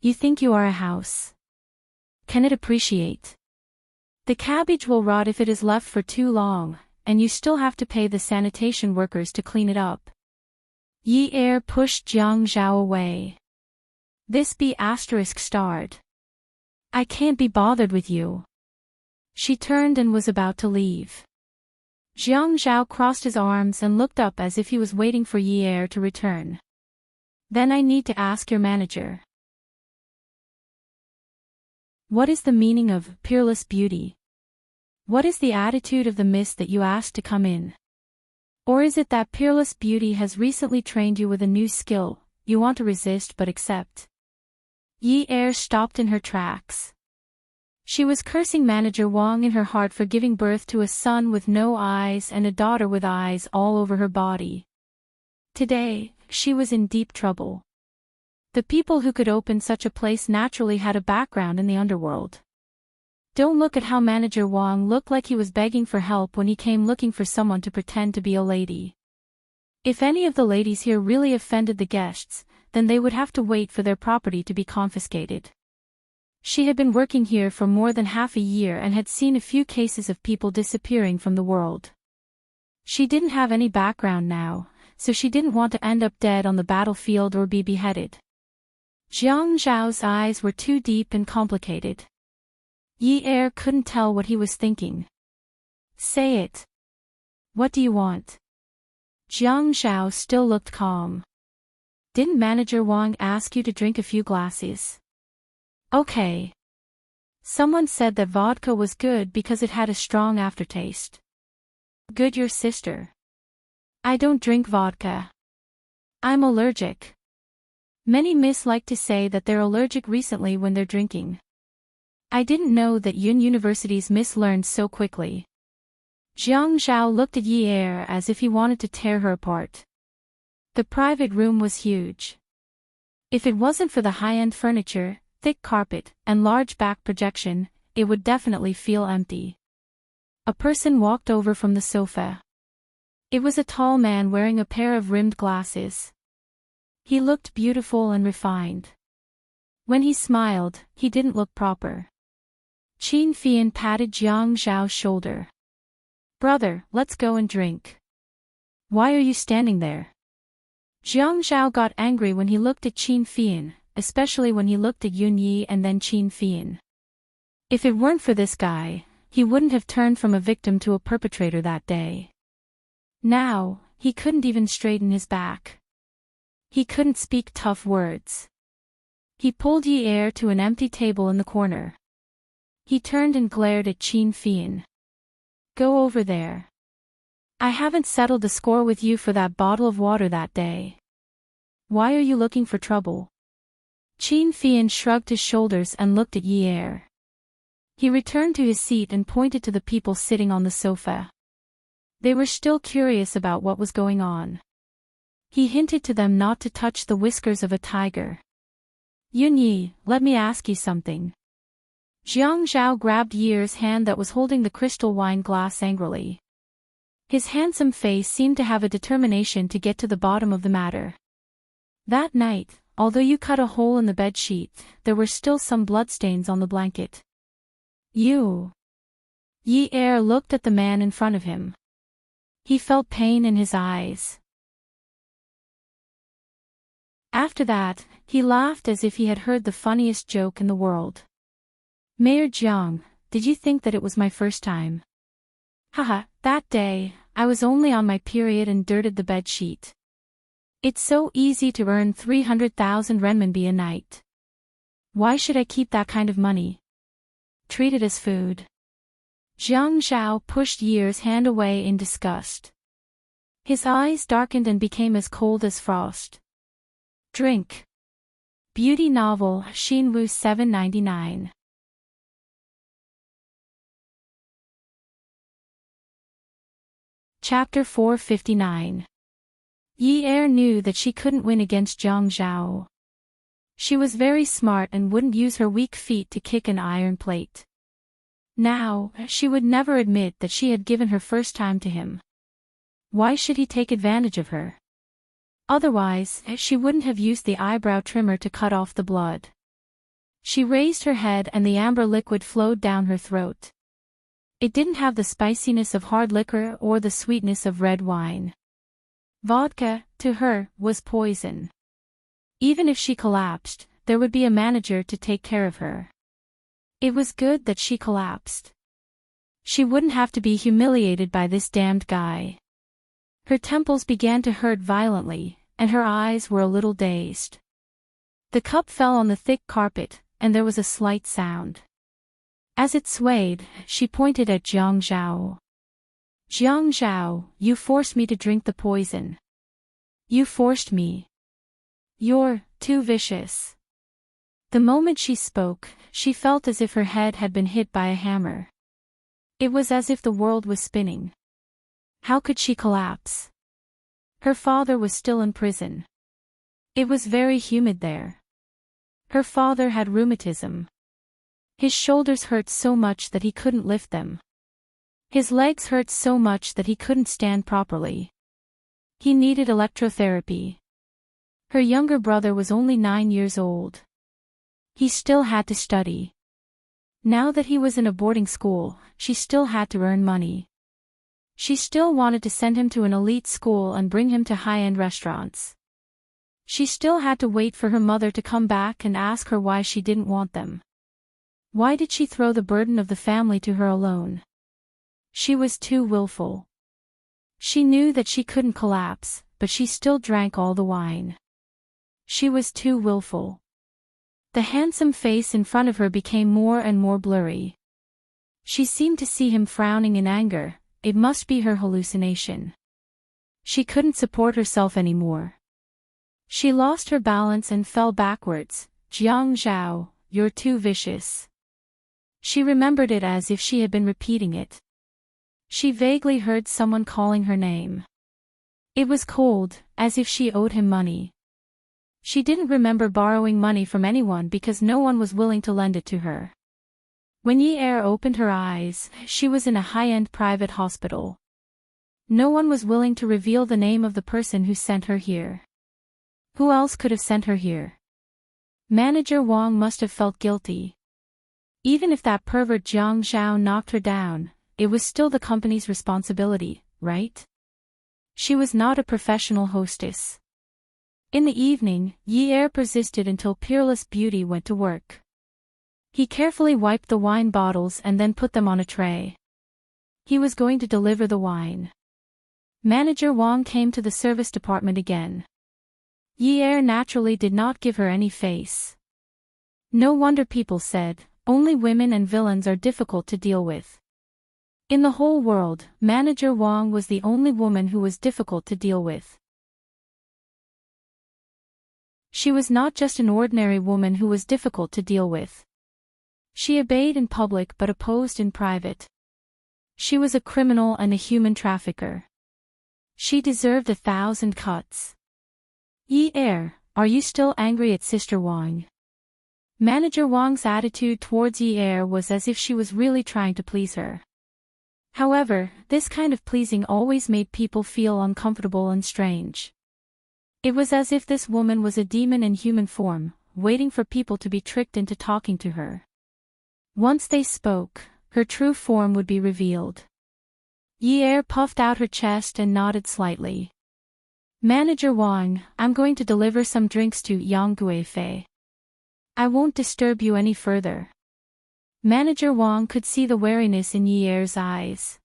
You think you are a house? Can it appreciate? The cabbage will rot if it is left for too long, and you still have to pay the sanitation workers to clean it up. Yi pushed Jiang Zhao away. This B*****. I can't be bothered with you. She turned and was about to leave. Jiang Zhao crossed his arms and looked up as if he was waiting for Yi to return. Then I need to ask your manager. What is the meaning of peerless beauty? What is the attitude of the miss that you asked to come in? Or is it that peerless beauty has recently trained you with a new skill, you want to resist but accept? Yi stopped in her tracks. She was cursing Manager Wang in her heart for giving birth to a son with no eyes and a daughter with eyes all over her body. Today, she was in deep trouble. The people who could open such a place naturally had a background in the underworld. Don't look at how Manager Wang looked like he was begging for help when he came looking for someone to pretend to be a lady. If any of the ladies here really offended the guests, then they would have to wait for their property to be confiscated. She had been working here for more than half a year and had seen a few cases of people disappearing from the world. She didn't have any background now, so she didn't want to end up dead on the battlefield or be beheaded. Jiang Zhao's eyes were too deep and complicated. Yi couldn't tell what he was thinking. Say it. What do you want? Jiang Zhao still looked calm. Didn't Manager Wang ask you to drink a few glasses? Okay. Someone said that vodka was good because it had a strong aftertaste. Good, your sister. I don't drink vodka. I'm allergic. Many miss like to say that they're allergic recently when they're drinking. I didn't know that Yun University's miss learned so quickly. Jiang Zhao looked at Yi as if he wanted to tear her apart. The private room was huge. If it wasn't for the high-end furniture, thick carpet, and large back projection, it would definitely feel empty. A person walked over from the sofa. It was a tall man wearing a pair of rimmed glasses. He looked beautiful and refined. When he smiled, he didn't look proper. Qin Fian patted Jiang Zhao's shoulder. Brother, let's go and drink. Why are you standing there? Jiang Zhao got angry when he looked at Qin Fian, especially when he looked at Yun Yi and then Qin Fian. If it weren't for this guy, he wouldn't have turned from a victim to a perpetrator that day. Now, he couldn't even straighten his back. He couldn't speak tough words. He pulled Yi to an empty table in the corner. He turned and glared at Qin Fian. Go over there. I haven't settled the score with you for that bottle of water that day. Why are you looking for trouble? Qin Fian shrugged his shoulders and looked at Yi. He returned to his seat and pointed to the people sitting on the sofa. They were still curious about what was going on. He hinted to them not to touch the whiskers of a tiger. Yunyi, let me ask you something. Jiang Zhao grabbed Yi's hand that was holding the crystal wine glass angrily. His handsome face seemed to have a determination to get to the bottom of the matter. That night, although you cut a hole in the bedsheet, there were still some bloodstains on the blanket. You. Yi looked at the man in front of him. He felt pain in his eyes. After that, he laughed as if he had heard the funniest joke in the world. Mayor Jiang, did you think that it was my first time? Haha, that day, I was only on my period and dirted the bedsheet. It's so easy to earn 300,000 renminbi a night. Why should I keep that kind of money? Treat it as food. Jiang Zhao pushed Yi's hand away in disgust. His eyes darkened and became as cold as frost. Drink. Beauty novel, Xinwu 799. Chapter 459. Yi knew that she couldn't win against Jiang Zhao. She was very smart and wouldn't use her weak feet to kick an iron plate. Now, she would never admit that she had given her first time to him. Why should he take advantage of her? Otherwise, she wouldn't have used the eyebrow trimmer to cut off the blood. She raised her head and the amber liquid flowed down her throat. It didn't have the spiciness of hard liquor or the sweetness of red wine. Vodka, to her, was poison. Even if she collapsed, there would be a manager to take care of her. It was good that she collapsed. She wouldn't have to be humiliated by this damned guy. Her temples began to hurt violently, and her eyes were a little dazed. The cup fell on the thick carpet, and there was a slight sound. As it swayed, she pointed at Jiang Zhao. Jiang Zhao, you forced me to drink the poison. You forced me. You're too vicious. The moment she spoke, she felt as if her head had been hit by a hammer. It was as if the world was spinning. How could she collapse? Her father was still in prison. It was very humid there. Her father had rheumatism. His shoulders hurt so much that he couldn't lift them. His legs hurt so much that he couldn't stand properly. He needed electrotherapy. Her younger brother was only 9 years old. He still had to study. Now that he was in a boarding school, she still had to earn money. She still wanted to send him to an elite school and bring him to high-end restaurants. She still had to wait for her mother to come back and ask her why she didn't want them. Why did she throw the burden of the family to her alone? She was too willful. She knew that she couldn't collapse, but she still drank all the wine. She was too willful. The handsome face in front of her became more and more blurry. She seemed to see him frowning in anger. It must be her hallucination. She couldn't support herself anymore. She lost her balance and fell backwards. Jiang Zhao, you're too vicious. She remembered it as if she had been repeating it. She vaguely heard someone calling her name. It was cold, as if she owed him money. She didn't remember borrowing money from anyone because no one was willing to lend it to her. When Yi opened her eyes, she was in a high-end private hospital. No one was willing to reveal the name of the person who sent her here. Who else could have sent her here? Manager Wang must have felt guilty. Even if that pervert Jiang Zhao knocked her down, it was still the company's responsibility, right? She was not a professional hostess. In the evening, Yi persisted until Peerless Beauty went to work. He carefully wiped the wine bottles and then put them on a tray. He was going to deliver the wine. Manager Wang came to the service department again. Yi naturally did not give her any face. No wonder people said, only women and villains are difficult to deal with. In the whole world, Manager Wang was the only woman who was difficult to deal with. She was not just an ordinary woman who was difficult to deal with. She obeyed in public but opposed in private. She was a criminal and a human trafficker. She deserved 1,000 cuts. Yi Er, are you still angry at Sister Wang? Manager Wang's attitude towards Yi Er was as if she was really trying to please her. However, this kind of pleasing always made people feel uncomfortable and strange. It was as if this woman was a demon in human form, waiting for people to be tricked into talking to her. Once they spoke, her true form would be revealed. Yi Er puffed out her chest and nodded slightly. Manager Wang, I'm going to deliver some drinks to Yang Guifei. I won't disturb you any further. Manager Wang could see the wariness in Yi Er's eyes.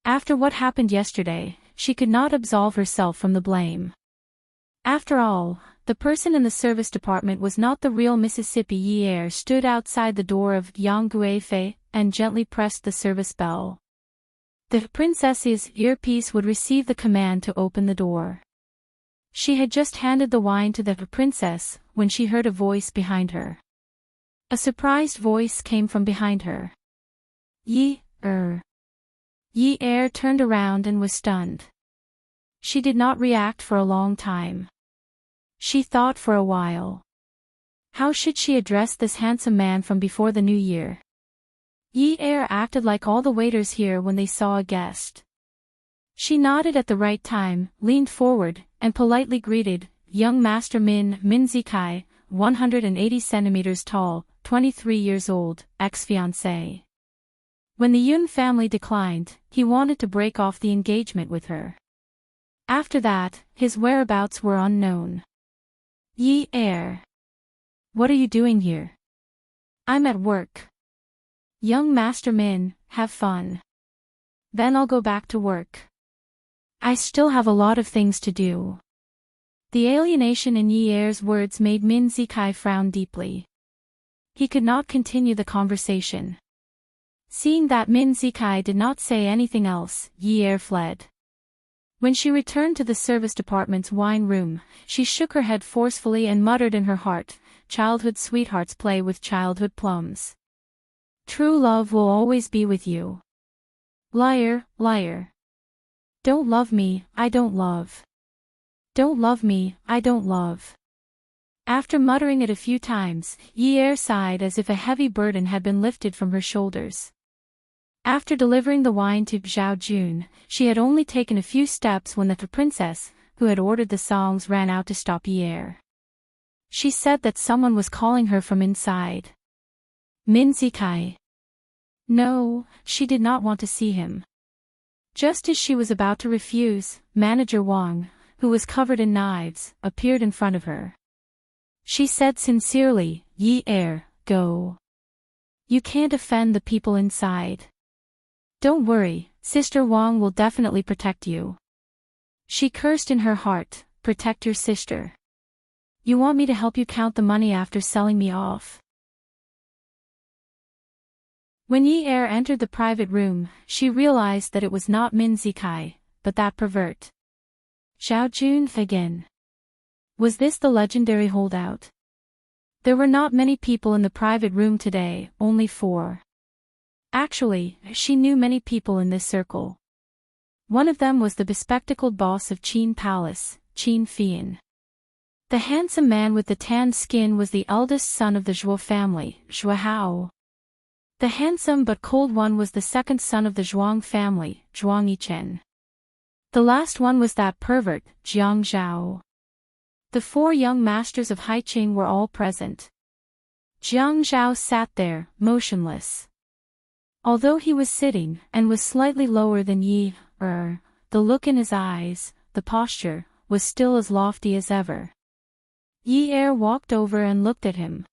After what happened yesterday, she could not absolve herself from the blame. After all, the person in the service department was not the real Mississippi. Yi Er stood outside the door of Yang Guifei and gently pressed the service bell. The princess's earpiece would receive the command to open the door. She had just handed the wine to the princess when she heard a voice behind her. A surprised voice came from behind her. Yi Er. Yi Er turned around and was stunned. She did not react for a long time. She thought for a while. How should she address this handsome man from before the new year? Yi Er acted like all the waiters here when they saw a guest. She nodded at the right time, leaned forward, and politely greeted, young Master Min Zikai, 180 centimeters tall, 23 years old, ex-fiancé. When the Yun family declined, he wanted to break off the engagement with her. After that, his whereabouts were unknown. Yi Er. What are you doing here? I'm at work. Young Master Min, have fun. Then I'll go back to work. I still have a lot of things to do. The alienation in Yi Er's words made Min Zikai frown deeply. He could not continue the conversation. Seeing that Min Zikai did not say anything else, Yi Er fled. When she returned to the service department's wine room, she shook her head forcefully and muttered in her heart, childhood sweethearts play with childhood plums. True love will always be with you. Liar, liar. Don't love me, I don't love. Don't love me, I don't love. After muttering it a few times, Yi Er sighed as if a heavy burden had been lifted from her shoulders. After delivering the wine to Zhao Jun, she had only taken a few steps when the princess, who had ordered the songs, ran out to stop Yi Er. She said that someone was calling her from inside. Min Zikai. No, she did not want to see him. Just as she was about to refuse, Manager Wang, who was covered in knives, appeared in front of her. She said sincerely, Yi Er, go. You can't offend the people inside. Don't worry, Sister Wang will definitely protect you. She cursed in her heart, protect your sister. You want me to help you count the money after selling me off? When Yi Er entered the private room, she realized that it was not Min Zikai, but that pervert. Zhao Jun again. Was this the legendary holdout? There were not many people in the private room today, only 4. Actually, she knew many people in this circle. One of them was the bespectacled boss of Qin Palace, Qin Fian. The handsome man with the tanned skin was the eldest son of the Zhuo family, Zhuo Hao. The handsome but cold one was the second son of the Zhuang family, Zhuang Yichen. The last one was that pervert, Jiang Zhao. The 4 young masters of Haiqing were all present. Jiang Zhao sat there, motionless. Although he was sitting, and was slightly lower than Yi Er, the look in his eyes, the posture, was still as lofty as ever. Yi Er walked over and looked at him.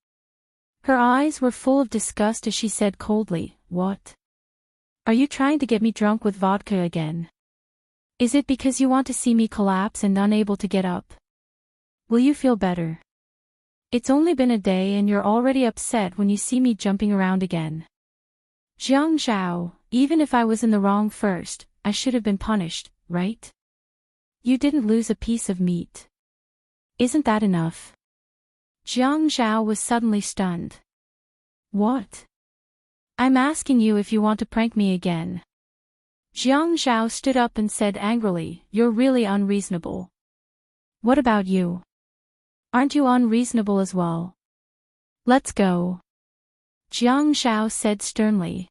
Her eyes were full of disgust as she said coldly, What? Are you trying to get me drunk with vodka again? Is it because you want to see me collapse and unable to get up? Will you feel better? It's only been a day and you're already upset when you see me jumping around again. Jiang Zhao, even if I was in the wrong first, I should have been punished, right? You didn't lose a piece of meat. Isn't that enough? Jiang Zhao was suddenly stunned. What? I'm asking you if you want to prank me again. Jiang Zhao stood up and said angrily, You're really unreasonable. What about you? Aren't you unreasonable as well? Let's go. Jiang Zhao said sternly.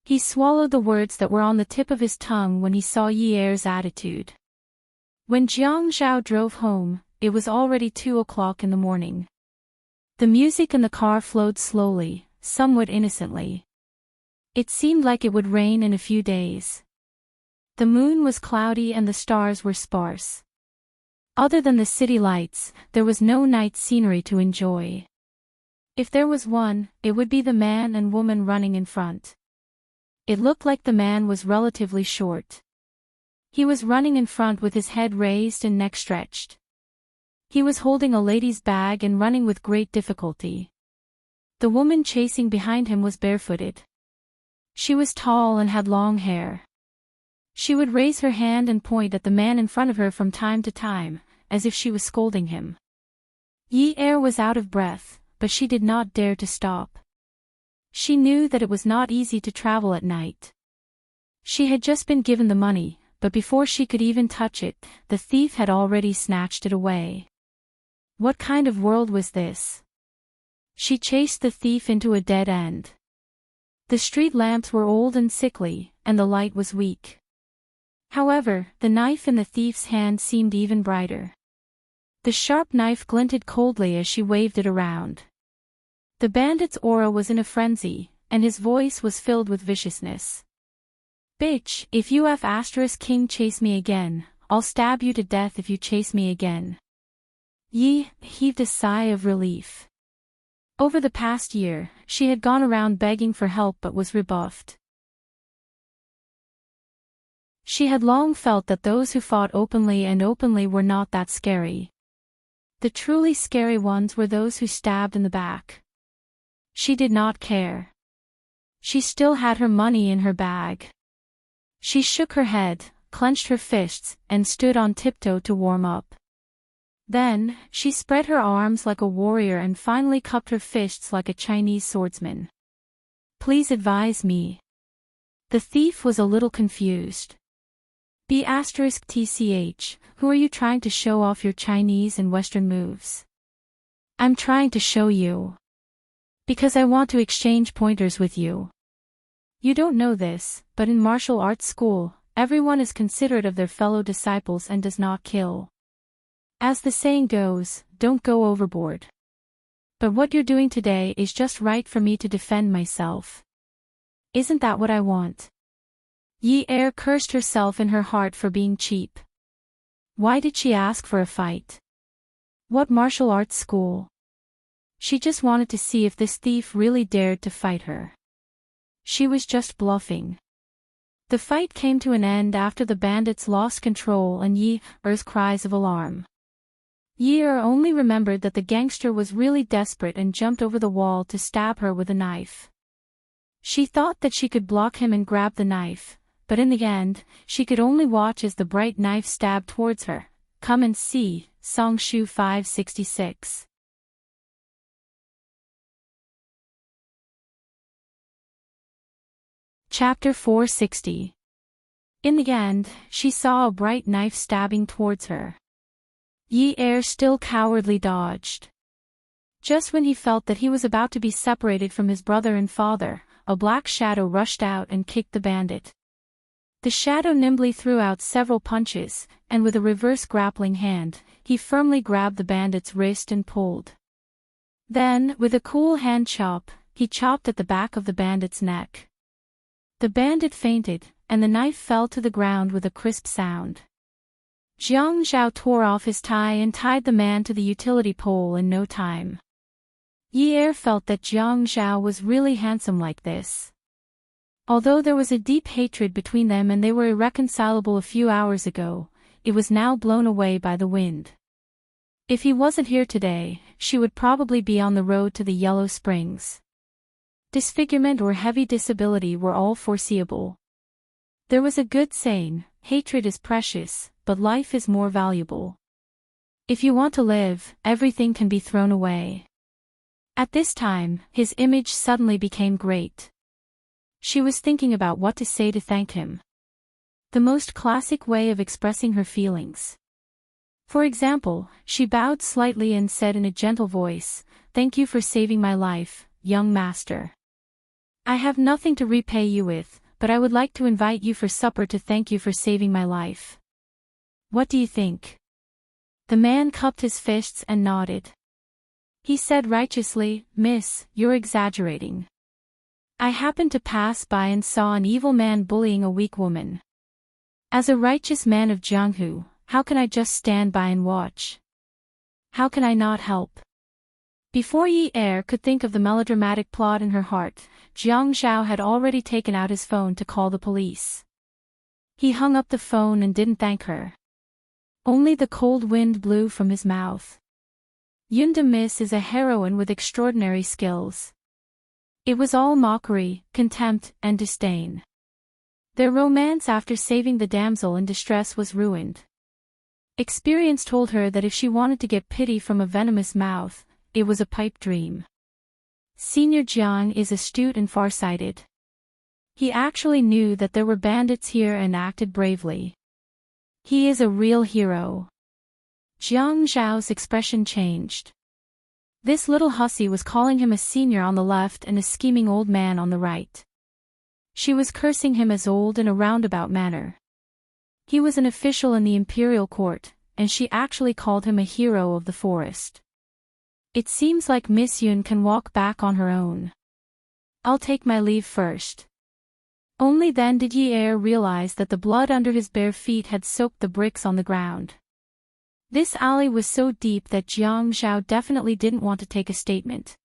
He swallowed the words that were on the tip of his tongue when he saw Yi Er's attitude. When Jiang Zhao drove home, it was already 2 o'clock in the morning. The music in the car flowed slowly, somewhat innocently. It seemed like it would rain in a few days. The moon was cloudy and the stars were sparse. Other than the city lights, there was no night scenery to enjoy. If there was one, it would be the man and woman running in front. It looked like the man was relatively short. He was running in front with his head raised and neck stretched. He was holding a lady's bag and running with great difficulty. The woman chasing behind him was barefooted. She was tall and had long hair. She would raise her hand and point at the man in front of her from time to time, as if she was scolding him. Yi Er was out of breath, but she did not dare to stop. She knew that it was not easy to travel at night. She had just been given the money, but before she could even touch it, the thief had already snatched it away. What kind of world was this? She chased the thief into a dead end. The street lamps were old and sickly, and the light was weak. However, the knife in the thief's hand seemed even brighter. The sharp knife glinted coldly as she waved it around. The bandit's aura was in a frenzy, and his voice was filled with viciousness. Bitch, if you King chase me again, I'll stab you to death if you chase me again. Yi heaved a sigh of relief. Over the past year, she had gone around begging for help but was rebuffed. She had long felt that those who fought openly were not that scary. The truly scary ones were those who stabbed in the back. She did not care. She still had her money in her bag. She shook her head, clenched her fists, and stood on tiptoe to warm up. Then, she spread her arms like a warrior and finally cupped her fists like a Chinese swordsman. Please advise me. The thief was a little confused. B*TCH, who are you trying to show off your Chinese and Western moves? I'm trying to show you. Because I want to exchange pointers with you. You don't know this, but in martial arts school, everyone is considerate of their fellow disciples and does not kill. As the saying goes, don't go overboard. But what you're doing today is just right for me to defend myself. Isn't that what I want? Yi Er cursed herself in her heart for being cheap. Why did she ask for a fight? What martial arts school? She just wanted to see if this thief really dared to fight her. She was just bluffing. The fight came to an end after the bandits lost control and Yi Er's cries of alarm. Yi Er only remembered that the gangster was really desperate and jumped over the wall to stab her with a knife. She thought that she could block him and grab the knife, but in the end, she could only watch as the bright knife stabbed towards her. Come and see, Songshu 566. Chapter 460. In the end, she saw a bright knife stabbing towards her. Yi Er still cowardly dodged. Just when he felt that he was about to be separated from his brother and father, a black shadow rushed out and kicked the bandit. The shadow nimbly threw out several punches, and with a reverse grappling hand, he firmly grabbed the bandit's wrist and pulled. Then, with a cool hand chop, he chopped at the back of the bandit's neck. The bandit fainted, and the knife fell to the ground with a crisp sound. Jiang Zhao tore off his tie and tied the man to the utility pole in no time. Yi Er felt that Jiang Zhao was really handsome like this. Although there was a deep hatred between them and they were irreconcilable a few hours ago, it was now blown away by the wind. If he wasn't here today, she would probably be on the road to the Yellow Springs. Disfigurement or heavy disability were all foreseeable. There was a good saying, hatred is precious, but life is more valuable. If you want to live, everything can be thrown away. At this time, his image suddenly became great. She was thinking about what to say to thank him. The most classic way of expressing her feelings. For example, she bowed slightly and said in a gentle voice, "Thank you for saving my life, young master. I have nothing to repay you with, but I would like to invite you for supper to thank you for saving my life. What do you think?" The man cupped his fists and nodded. He said righteously, "Miss, you're exaggerating. I happened to pass by and saw an evil man bullying a weak woman. As a righteous man of Jianghu, how can I just stand by and watch? How can I not help?" Before Yi Er could think of the melodramatic plot in her heart, Jiang Zhao had already taken out his phone to call the police. He hung up the phone and didn't thank her. Only the cold wind blew from his mouth. Yunda Miss is a heroine with extraordinary skills. It was all mockery, contempt, and disdain. Their romance after saving the damsel in distress was ruined. Experience told her that if she wanted to get pity from a venomous mouth, it was a pipe dream. Senior Jiang is astute and farsighted. He actually knew that there were bandits here and acted bravely. He is a real hero. Jiang Zhao's expression changed. This little hussy was calling him a senior on the left and a scheming old man on the right. She was cursing him as old in a roundabout manner. He was an official in the imperial court, and she actually called him a hero of the forest. It seems like Miss Yun can walk back on her own. I'll take my leave first. Only then did Yi Er realize that the blood under his bare feet had soaked the bricks on the ground. This alley was so deep that Jiang Zhao definitely didn't want to take a statement.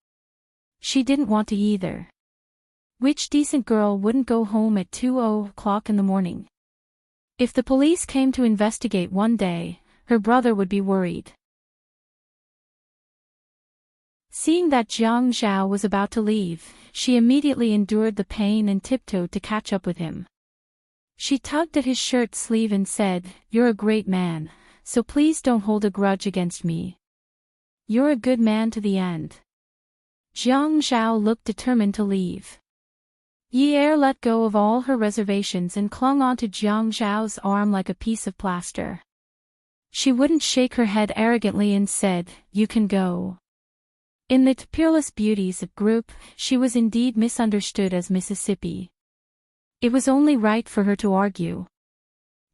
She didn't want to either. Which decent girl wouldn't go home at 2:00 in the morning? If the police came to investigate one day, her brother would be worried. Seeing that Jiang Zhao was about to leave, she immediately endured the pain and tiptoed to catch up with him. She tugged at his shirt sleeve and said, "You're a great man, so please don't hold a grudge against me. You're a good man to the end." Jiang Zhao looked determined to leave. Yi Er let go of all her reservations and clung onto Jiang Zhao's arm like a piece of plaster. She wouldn't shake her head arrogantly and said, "You can go." In the Peerless Beauties group, she was indeed misunderstood as Mississippi. It was only right for her to argue.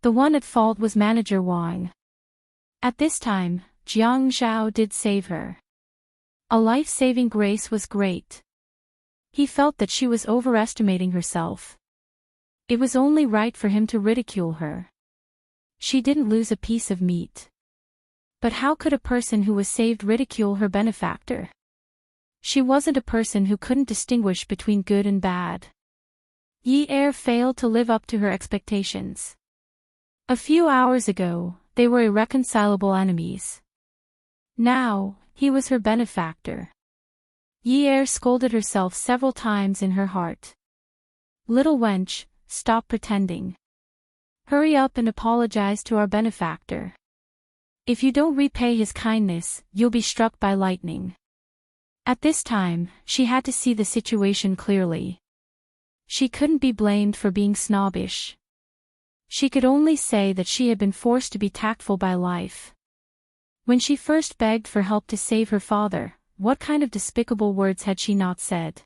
The one at fault was manager Wang. At this time, Jiang Zhao did save her. A life-saving grace was great. He felt that she was overestimating herself. It was only right for him to ridicule her. She didn't lose a piece of meat. But how could a person who was saved ridicule her benefactor? She wasn't a person who couldn't distinguish between good and bad. Yi Er failed to live up to her expectations. A few hours ago, they were irreconcilable enemies. Now, he was her benefactor. Yi Er scolded herself several times in her heart. "Little wench, stop pretending. Hurry up and apologize to our benefactor. If you don't repay his kindness, you'll be struck by lightning." At this time, she had to see the situation clearly. She couldn't be blamed for being snobbish. She could only say that she had been forced to be tactful by life. When she first begged for help to save her father, what kind of despicable words had she not said?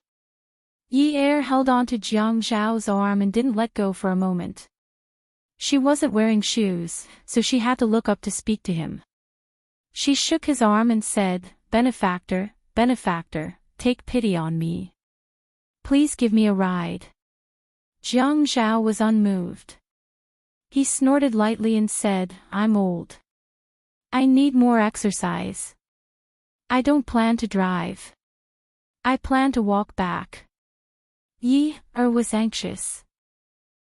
Yi Er held on to Jiang Zhao's arm and didn't let go for a moment. She wasn't wearing shoes, so she had to look up to speak to him. She shook his arm and said, "Benefactor, benefactor, take pity on me. Please give me a ride." Jiang Zhao was unmoved. He snorted lightly and said, "I'm old. I need more exercise. I don't plan to drive. I plan to walk back." Yi Er was anxious.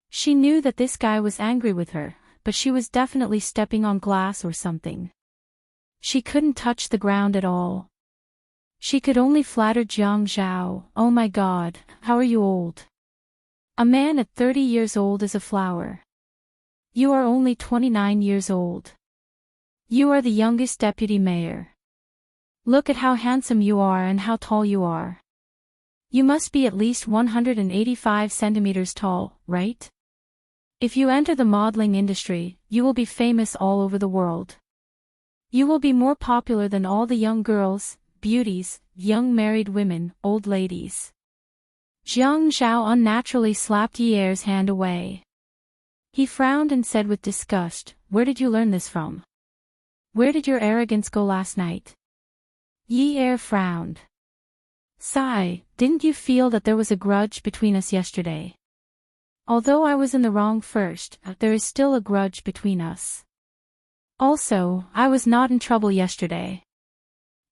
She knew that this guy was angry with her, but she was definitely stepping on glass or something. She couldn't touch the ground at all. She could only flatter Jiang Zhao, "Oh my God, how are you old? A man at 30 years old is a flower. You are only 29 years old. You are the youngest deputy mayor. Look at how handsome you are and how tall you are. You must be at least 185 centimeters tall, right? If you enter the modeling industry, you will be famous all over the world. You will be more popular than all the young girls, beauties, young married women, old ladies. Jiang Zhao unnaturally slapped Yi Er's hand away. He frowned and said with disgust, "Where did you learn this from? Where did your arrogance go last night?" Yi Er frowned. "Sigh, didn't you feel that there was a grudge between us yesterday? Although I was in the wrong first, there is still a grudge between us. Also, I was not in trouble yesterday."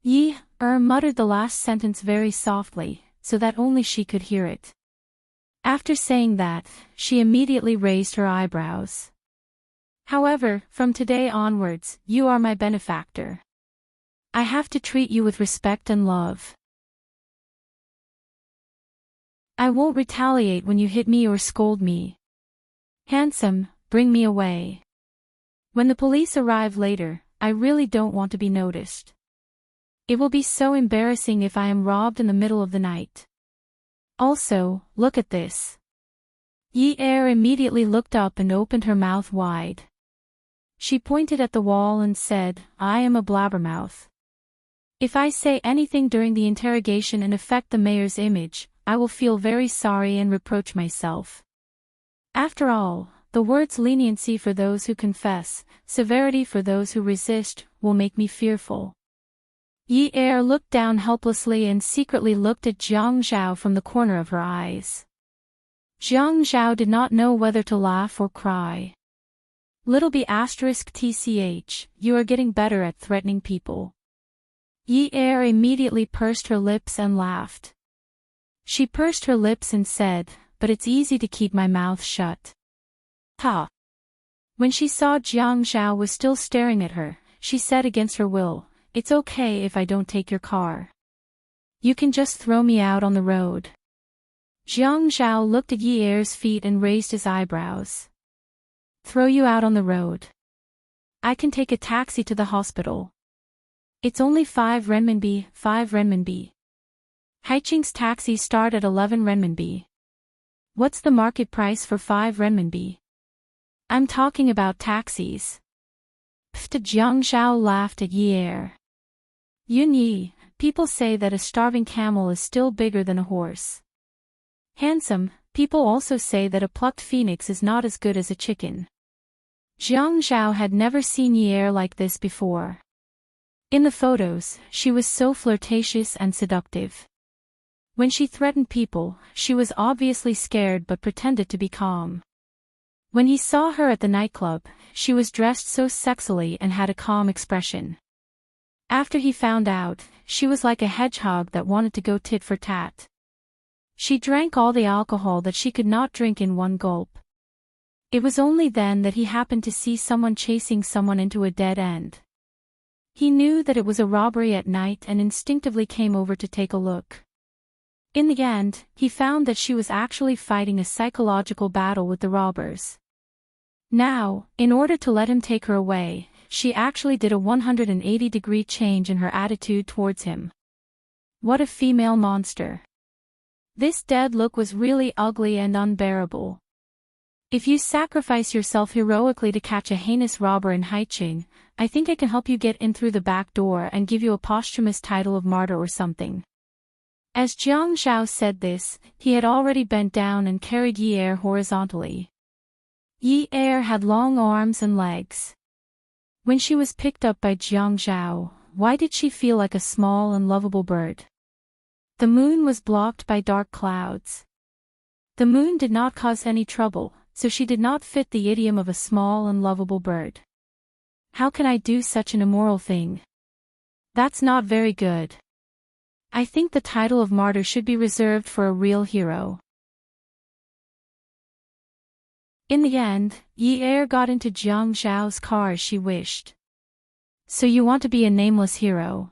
Yi Er muttered the last sentence very softly, so that only she could hear it. After saying that, she immediately raised her eyebrows. "However, from today onwards, you are my benefactor. I have to treat you with respect and love. I won't retaliate when you hit me or scold me. Handsome, bring me away. When the police arrive later, I really don't want to be noticed. It will be so embarrassing if I am robbed in the middle of the night. Also, look at this." Yi Er immediately looked up and opened her mouth wide. She pointed at the wall and said, "I am a blabbermouth. If I say anything during the interrogation and affect the mayor's image, I will feel very sorry and reproach myself. After all, the words leniency for those who confess, severity for those who resist, will make me fearful." Yi Er looked down helplessly and secretly looked at Jiang Zhao from the corner of her eyes. Jiang Zhao did not know whether to laugh or cry. Little b****, you are getting better at threatening people. Yi Er immediately pursed her lips and laughed. She pursed her lips and said, "But it's easy to keep my mouth shut." Ha! When she saw Jiang Zhao was still staring at her, she said against her will, "It's okay if I don't take your car. You can just throw me out on the road." Jiang Zhao looked at Yi Er's feet and raised his eyebrows. "Throw you out on the road? I can take a taxi to the hospital. It's only 5 renminbi, 5 renminbi. Haiqing's taxis start at 11 renminbi. What's the market price for 5 renminbi? I'm talking about taxis." Jiang Zhao laughed at Yi Er. "Yun Yi, people say that a starving camel is still bigger than a horse. Handsome, people also say that a plucked phoenix is not as good as a chicken." Jiang Zhao had never seen Yi Er like this before. In the photos, she was so flirtatious and seductive. When she threatened people, she was obviously scared but pretended to be calm. When he saw her at the nightclub, she was dressed so sexily and had a calm expression. After he found out, she was like a hedgehog that wanted to go tit for tat. She drank all the alcohol that she could not drink in one gulp. It was only then that he happened to see someone chasing someone into a dead end. He knew that it was a robbery at night and instinctively came over to take a look. In the end, he found that she was actually fighting a psychological battle with the robbers. Now, in order to let him take her away, she actually did a 180-degree change in her attitude towards him. What a female monster. This dead look was really ugly and unbearable. If you sacrifice yourself heroically to catch a heinous robber in Haiqing, I think I can help you get in through the back door and give you a posthumous title of martyr or something. As Jiang Zhao said this, he had already bent down and carried Yi Er horizontally. Yi Er had long arms and legs. When she was picked up by Jiang Zhao, why did she feel like a small and lovable bird? The moon was blocked by dark clouds. The moon did not cause any trouble, so she did not fit the idiom of a small and lovable bird. How can I do such an immoral thing? That's not very good. I think the title of martyr should be reserved for a real hero. In the end, Yi Er got into Jiang Zhao's car as she wished. So you want to be a nameless hero?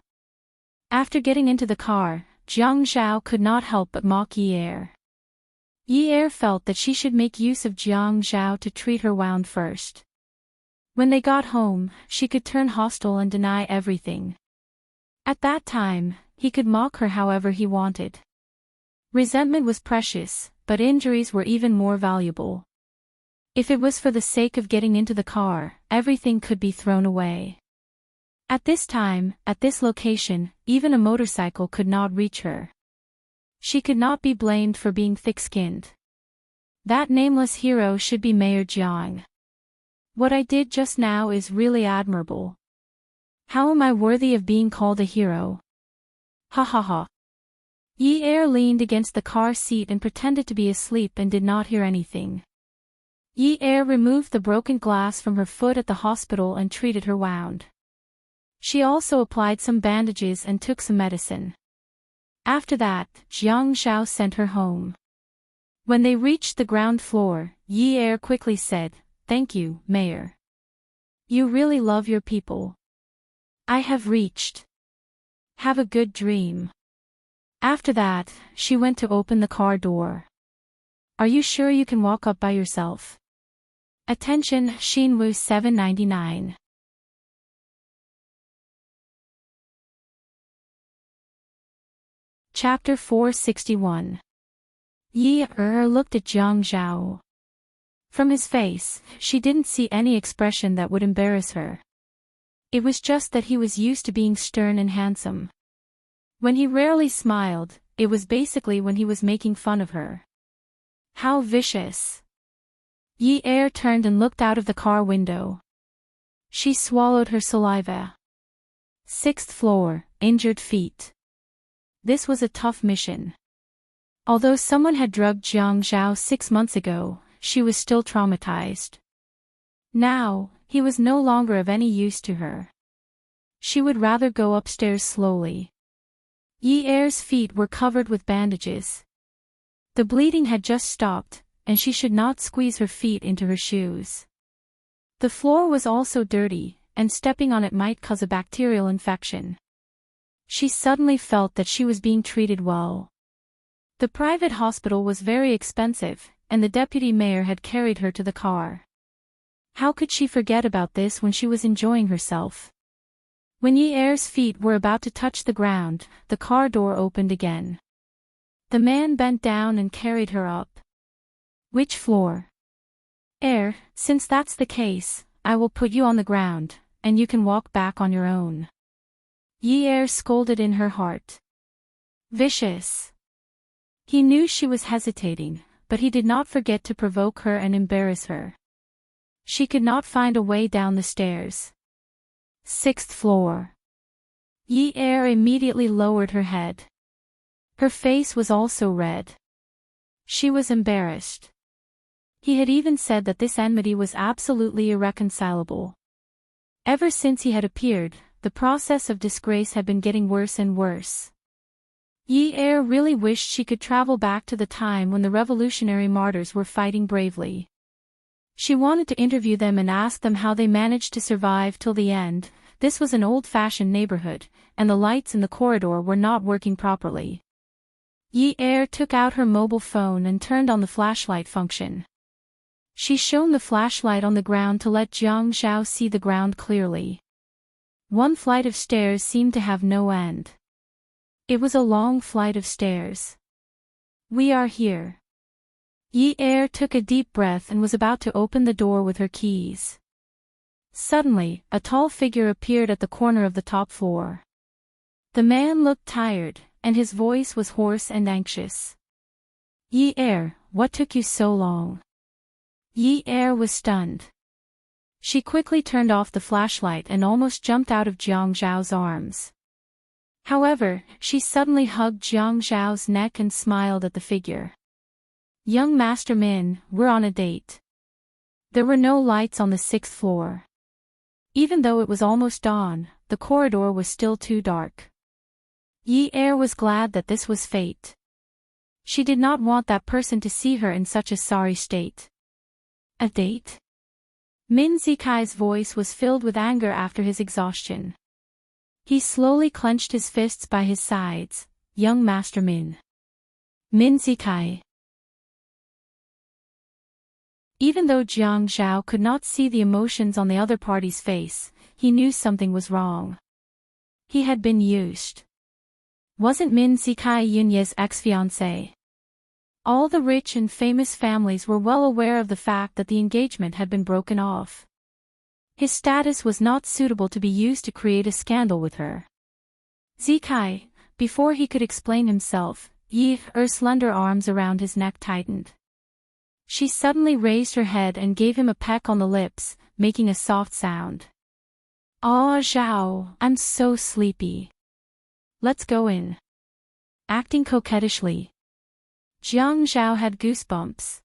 After getting into the car, Jiang Zhao could not help but mock Yi Er. Yi Er felt that she should make use of Jiang Zhao to treat her wound first. When they got home, she could turn hostile and deny everything. At that time, he could mock her however he wanted. Resentment was precious, but injuries were even more valuable. If it was for the sake of getting into the car, everything could be thrown away. At this time, at this location, even a motorcycle could not reach her. She could not be blamed for being thick-skinned. That nameless hero should be Mayor Jiang. What I did just now is really admirable. How am I worthy of being called a hero? Ha ha ha. Yi Er leaned against the car seat and pretended to be asleep and did not hear anything. Yi Er removed the broken glass from her foot at the hospital and treated her wound. She also applied some bandages and took some medicine. After that, Jiang Zhao sent her home. When they reached the ground floor, Yi Er quickly said, "Thank you, Mayor. You really love your people. I have reached. Have a good dream." After that, she went to open the car door. "Are you sure you can walk up by yourself?" Attention, Xinwu 799. Chapter 461. Yi Er looked at Jiang Zhao. From his face, she didn't see any expression that would embarrass her. It was just that he was used to being stern and handsome. When he rarely smiled, it was basically when he was making fun of her. How vicious. Yi Er turned and looked out of the car window. She swallowed her saliva. 6th floor, injured feet. This was a tough mission. Although someone had drugged Jiang Zhao 6 months ago, she was still traumatized. Now, he was no longer of any use to her. She would rather go upstairs slowly. Yi Er's feet were covered with bandages. The bleeding had just stopped, and she should not squeeze her feet into her shoes. The floor was also dirty, and stepping on it might cause a bacterial infection. She suddenly felt that she was being treated well. The private hospital was very expensive, and the deputy mayor had carried her to the car. How could she forget about this when she was enjoying herself? When Yi Er's feet were about to touch the ground, the car door opened again. The man bent down and carried her up. "Which floor?" "Er, since that's the case, I will put you on the ground, and you can walk back on your own." Yi Er scolded in her heart. Vicious. He knew she was hesitating, but he did not forget to provoke her and embarrass her. She could not find a way down the stairs. 6th floor. Yi Er immediately lowered her head. Her face was also red. She was embarrassed. He had even said that this enmity was absolutely irreconcilable. Ever since he had appeared, the process of disgrace had been getting worse and worse. Yi Er really wished she could travel back to the time when the revolutionary martyrs were fighting bravely. She wanted to interview them and ask them how they managed to survive till the end. This was an old-fashioned neighborhood, and the lights in the corridor were not working properly. Yi Er took out her mobile phone and turned on the flashlight function. She shone the flashlight on the ground to let Jiang Zhao see the ground clearly. One flight of stairs seemed to have no end. It was a long flight of stairs. "We are here." Yi Er took a deep breath and was about to open the door with her keys. Suddenly, a tall figure appeared at the corner of the top floor. The man looked tired, and his voice was hoarse and anxious. "Yi Er, what took you so long?" Yi Er was stunned. She quickly turned off the flashlight and almost jumped out of Jiang Zhao's arms. However, she suddenly hugged Jiang Zhao's neck and smiled at the figure. "Young Master Min, we're on a date." There were no lights on the 6th floor. Even though it was almost dawn, the corridor was still too dark. Yi Er was glad that this was fate. She did not want that person to see her in such a sorry state. A date? Min Zikai's voice was filled with anger after his exhaustion. He slowly clenched his fists by his sides. "Young Master Min." Min Zikai. Even though Jiang Zhao could not see the emotions on the other party's face, he knew something was wrong. He had been used. Wasn't Min Zikai Yunye's ex-fiancée? All the rich and famous families were well aware of the fact that the engagement had been broken off. His status was not suitable to be used to create a scandal with her. Zikai, before he could explain himself, Yi-er's slender arms around his neck tightened. She suddenly raised her head and gave him a peck on the lips, making a soft sound. "Ah, Zhao, I'm so sleepy. Let's go in." Acting coquettishly. Jiang Zhao had goosebumps.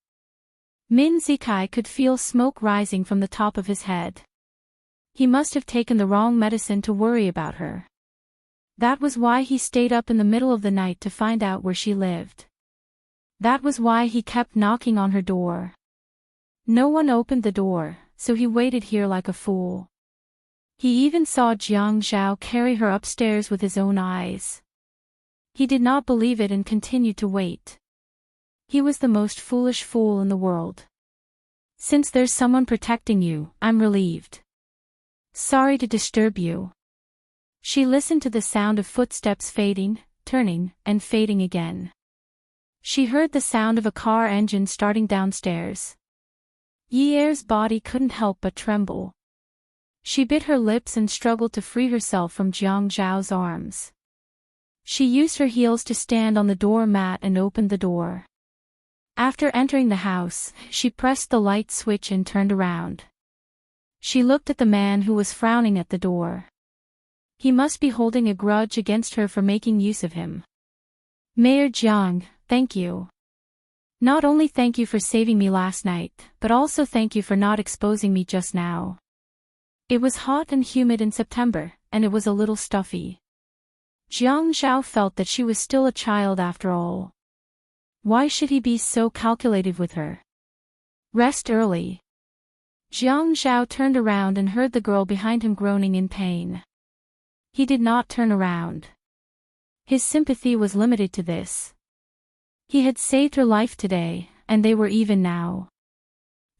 Min Zikai could feel smoke rising from the top of his head. He must have taken the wrong medicine to worry about her. That was why he stayed up in the middle of the night to find out where she lived. That was why he kept knocking on her door. No one opened the door, so he waited here like a fool. He even saw Jiang Zhao carry her upstairs with his own eyes. He did not believe it and continued to wait. He was the most foolish fool in the world. "Since there's someone protecting you, I'm relieved. Sorry to disturb you." She listened to the sound of footsteps fading, turning, and fading again. She heard the sound of a car engine starting downstairs. Yi-er's body couldn't help but tremble. She bit her lips and struggled to free herself from Jiang Zhao's arms. She used her heels to stand on the door mat and opened the door. After entering the house, she pressed the light switch and turned around. She looked at the man who was frowning at the door. He must be holding a grudge against her for making use of him. "Mayor Jiang, thank you. Not only thank you for saving me last night, but also thank you for not exposing me just now." It was hot and humid in September, and it was a little stuffy. Jiang Zhao felt that she was still a child after all. Why should he be so calculative with her? Rest early. Jiang Zhao turned around and heard the girl behind him groaning in pain. He did not turn around. His sympathy was limited to this. He had saved her life today, and they were even now.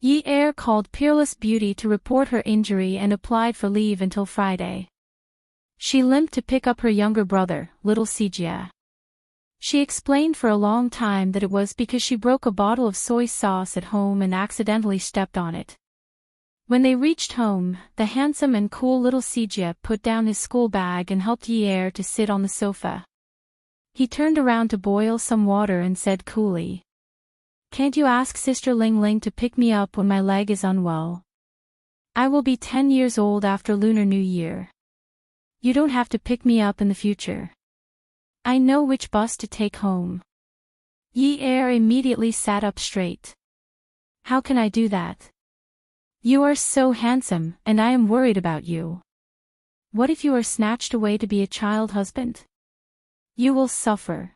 Yi-er called Peerless Beauty to report her injury and applied for leave until Friday. She limped to pick up her younger brother, little Sijia. She explained for a long time that it was because she broke a bottle of soy sauce at home and accidentally stepped on it. When they reached home, the handsome and cool little Sijia put down his school bag and helped Yi-er to sit on the sofa. He turned around to boil some water and said coolly, "Can't you ask Sister Ling Ling to pick me up when my leg is unwell? I will be 10 years old after Lunar New Year. You don't have to pick me up in the future. I know which bus to take home." Yi-er immediately sat up straight. "How can I do that? You are so handsome, and I am worried about you. What if you are snatched away to be a child husband? You will suffer."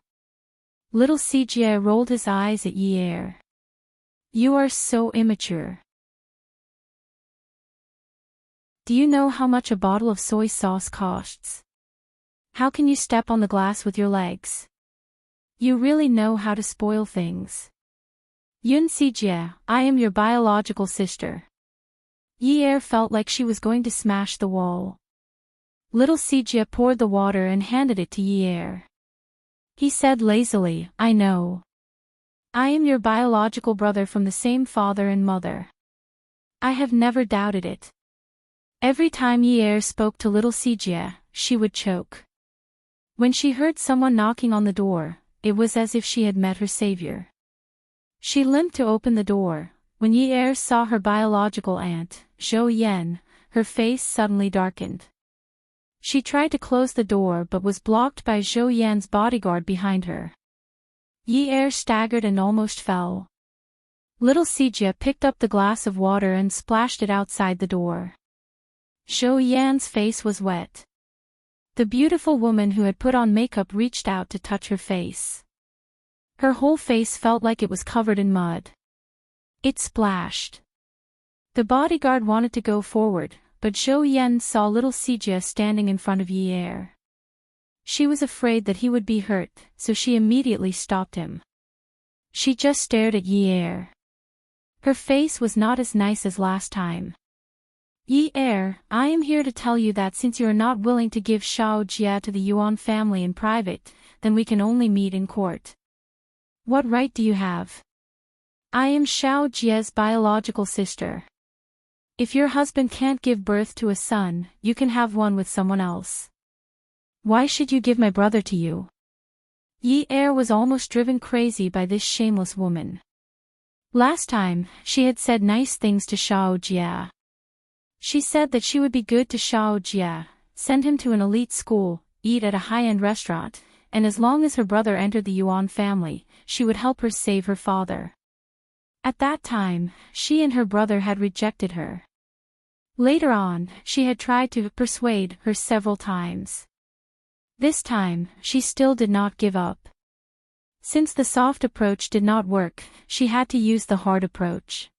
Little Sijie rolled his eyes at Yi-er. "You are so immature. Do you know how much a bottle of soy sauce costs? How can you step on the glass with your legs? You really know how to spoil things." "Yun Sijie, I am your biological sister." Yi-er felt like she was going to smash the wall. Little Sijie poured the water and handed it to Yi-er. He said lazily, "I know. I am your biological brother from the same father and mother. I have never doubted it." Every time Yi-er spoke to little Sijie, she would choke. When she heard someone knocking on the door, it was as if she had met her savior. She limped to open the door. When Yi-er saw her biological aunt, Zhou Yan, her face suddenly darkened. She tried to close the door but was blocked by Zhou Yan's bodyguard behind her. Yi-er staggered and almost fell. Little Sijia picked up the glass of water and splashed it outside the door. Zhou Yan's face was wet. The beautiful woman who had put on makeup reached out to touch her face. Her whole face felt like it was covered in mud. It splashed. The bodyguard wanted to go forward, but Zhou Yan saw little Sijia standing in front of Yi-er. She was afraid that he would be hurt, so she immediately stopped him. She just stared at Yi-er. Her face was not as nice as last time. "Yi-er, I am here to tell you that since you are not willing to give Shao Jia to the Yuan family in private, then we can only meet in court." "What right do you have?" "I am Shao Jia's biological sister. If your husband can't give birth to a son, you can have one with someone else. Why should you give my brother to you? Yi Er was almost driven crazy by this shameless woman. Last time, she had said nice things to Xiao Jia. She said that she would be good to Xiao Jia, send him to an elite school, eat at a high-end restaurant, and as long as her brother entered the Yuan family, she would help her save her father. At that time, she and her brother had rejected her. Later on, she had tried to persuade her several times. This time, she still did not give up. Since the soft approach did not work, she had to use the hard approach.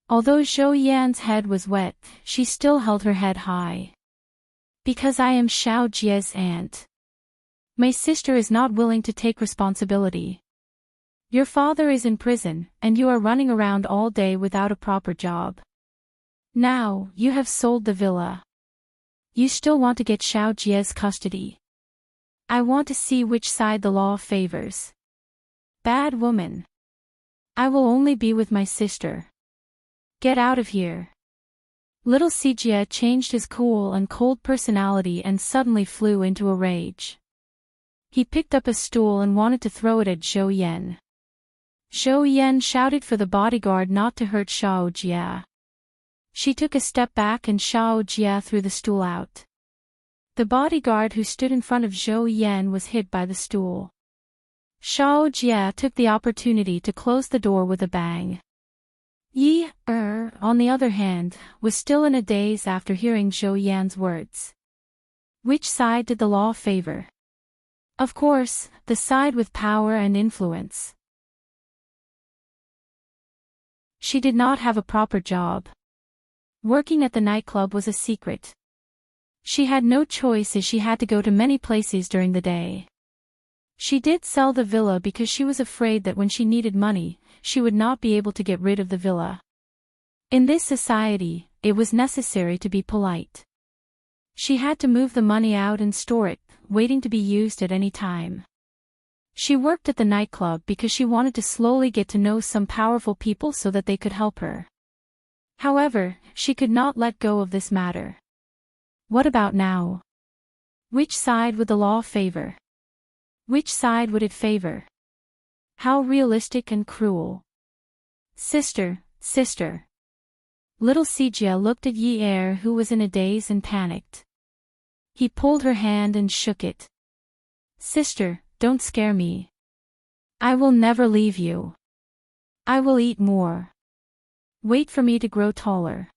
Although Zhou Yan's head was wet, she still held her head high. Because I am Xiao Jia's aunt. My sister is not willing to take responsibility. Your father is in prison, and you are running around all day without a proper job. Now, you have sold the villa. You still want to get Xiao Jia's custody. I want to see which side the law favors. Bad woman. I will only be with my sister. Get out of here. Little Sijia changed his cool and cold personality and suddenly flew into a rage. He picked up a stool and wanted to throw it at Zhou Yan. Zhou Yan shouted for the bodyguard not to hurt Xiao Jia. She took a step back and Xiao Jia threw the stool out. The bodyguard who stood in front of Zhou Yan was hit by the stool. Xiao Jia took the opportunity to close the door with a bang. Yi Er, on the other hand, was still in a daze after hearing Zhou Yan's words. Which side did the law favor? Of course, the side with power and influence. She did not have a proper job. Working at the nightclub was a secret. She had no choice as she had to go to many places during the day. She did sell the villa because she was afraid that when she needed money, she would not be able to get rid of the villa. In this society, it was necessary to be polite. She had to move the money out and store it, waiting to be used at any time. She worked at the nightclub because she wanted to slowly get to know some powerful people so that they could help her. However, she could not let go of this matter. What about now? Which side would the law favor? Which side would it favor? How realistic and cruel. Sister, sister. Little Sijia looked at Yi Er, who was in a daze and panicked. He pulled her hand and shook it. Sister, don't scare me. I will never leave you. I will eat more. Wait for me to grow taller.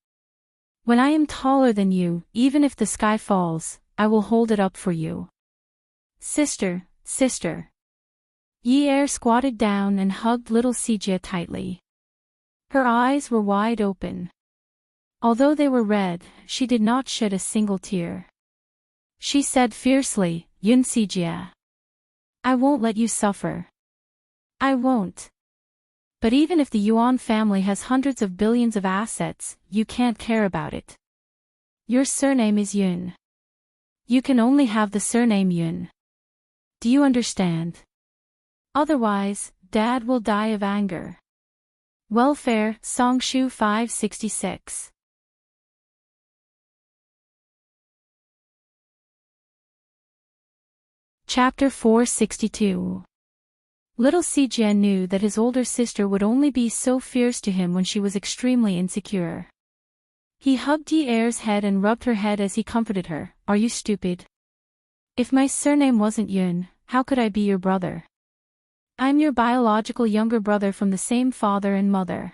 When I am taller than you, even if the sky falls, I will hold it up for you. Sister, sister. Yi Er squatted down and hugged little Sijia tightly. Her eyes were wide open. Although they were red, she did not shed a single tear. She said fiercely, Yun Sijia. I won't let you suffer. I won't. But even if the Yuan family has hundreds of billions of assets, you can't care about it. Your surname is Yun. You can only have the surname Yun. Do you understand? Otherwise, Dad will die of anger. Welfare, Songshu 566. Chapter 462. Little Sijia knew that his older sister would only be so fierce to him when she was extremely insecure. He hugged Yi Er's head and rubbed her head as he comforted her. Are you stupid? If my surname wasn't Yun, how could I be your brother? I'm your biological younger brother from the same father and mother.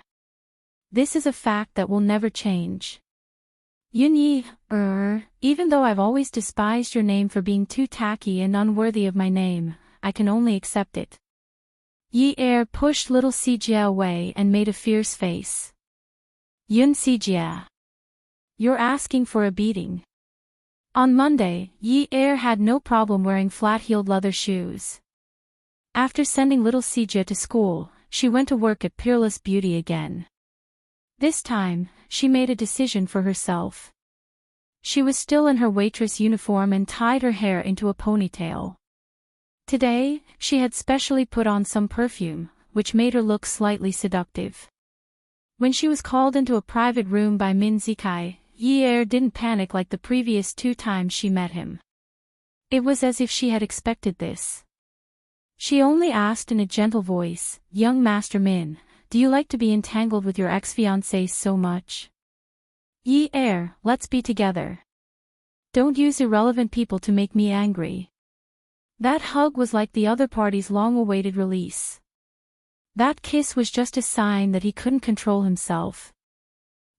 This is a fact that will never change. Yun Yi Er, even though I've always despised your name for being too tacky and unworthy of my name, I can only accept it. Yi Er pushed little Sijia away and made a fierce face. Yun Sijia. You're asking for a beating. On Monday, Yi Er had no problem wearing flat-heeled leather shoes. After sending little Sijia to school, she went to work at Peerless Beauty again. This time, she made a decision for herself. She was still in her waitress uniform and tied her hair into a ponytail. Today, she had specially put on some perfume, which made her look slightly seductive. When she was called into a private room by Min Zikai, Yi didn't panic like the previous 2 times she met him. It was as if she had expected this. She only asked in a gentle voice, "Young Master Min, do you like to be entangled with your ex-fiancé so much? Yi, let's be together. Don't use irrelevant people to make me angry." That hug was like the other party's long-awaited release. That kiss was just a sign that he couldn't control himself.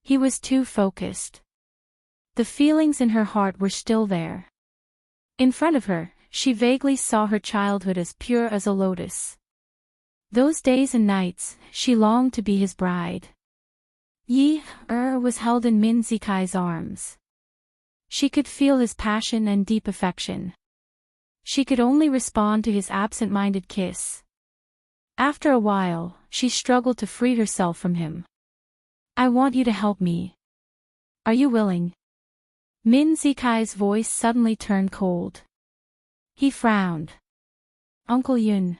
He was too focused. The feelings in her heart were still there. In front of her, she vaguely saw her childhood as pure as a lotus. Those days and nights, she longed to be his bride. Yi was held in Min Zikai's arms. She could feel his passion and deep affection. She could only respond to his absent-minded kiss. After a while, she struggled to free herself from him. "I want you to help me. Are you willing?" Min Zikai's voice suddenly turned cold. He frowned. "Uncle Yun."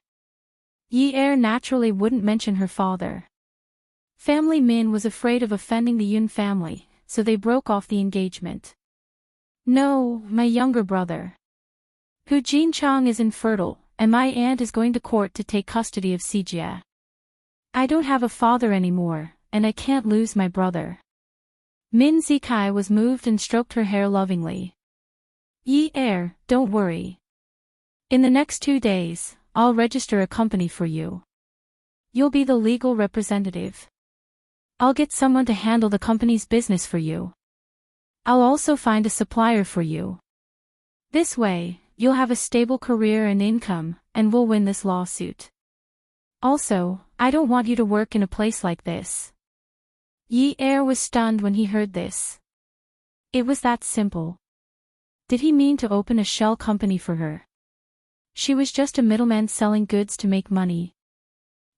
Yi naturally wouldn't mention her father. Family Min was afraid of offending the Yun family, so they broke off the engagement. "No, my younger brother. Hu Jinchang is infertile, and my aunt is going to court to take custody of Sijia. I don't have a father anymore, and I can't lose my brother." Min Zikai was moved and stroked her hair lovingly. "Yi, don't worry. In the next 2 days, I'll register a company for you. You'll be the legal representative. I'll get someone to handle the company's business for you. I'll also find a supplier for you. This way, you'll have a stable career and income, and we'll win this lawsuit. Also, I don't want you to work in a place like this." Yi was stunned when he heard this. It was that simple. Did he mean to open a shell company for her? She was just a middleman selling goods to make money.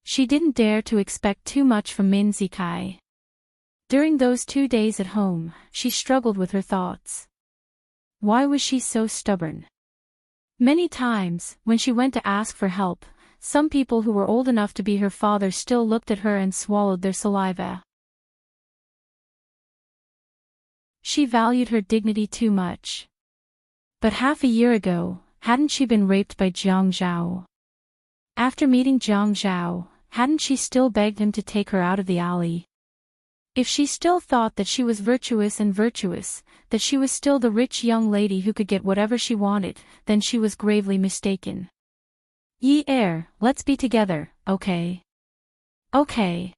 She didn't dare to expect too much from Min Zikai. During those 2 days at home, she struggled with her thoughts. Why was she so stubborn? Many times, when she went to ask for help, some people who were old enough to be her father still looked at her and swallowed their saliva. She valued her dignity too much. But half a year ago, hadn't she been raped by Jiang Zhao? After meeting Jiang Zhao, hadn't she still begged him to take her out of the alley? If she still thought that she was virtuous, that she was still the rich young lady who could get whatever she wanted, then she was gravely mistaken. "Yi, let's be together, okay?" "Okay."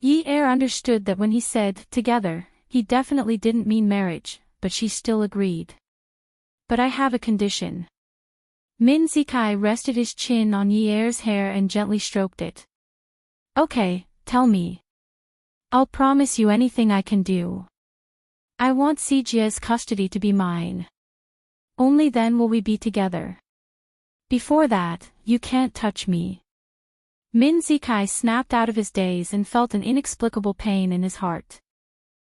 Yi understood that when he said, "together," he definitely didn't mean marriage, but she still agreed. "But I have a condition." Min Zikai rested his chin on Yi's hair and gently stroked it. "Okay, tell me." "I'll promise you anything I can do. I want Sijia's custody to be mine. Only then will we be together. Before that, you can't touch me." Min Zikai snapped out of his daze and felt an inexplicable pain in his heart.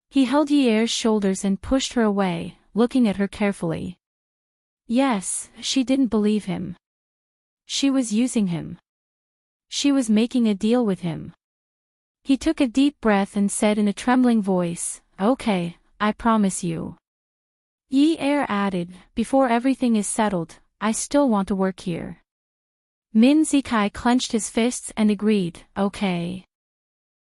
He held Yi's shoulders and pushed her away, looking at her carefully. Yes, she didn't believe him. She was using him. She was making a deal with him. He took a deep breath and said in a trembling voice, "Okay, I promise you." Yi added, "Before everything is settled, I still want to work here." Min Zikai clenched his fists and agreed, "Okay."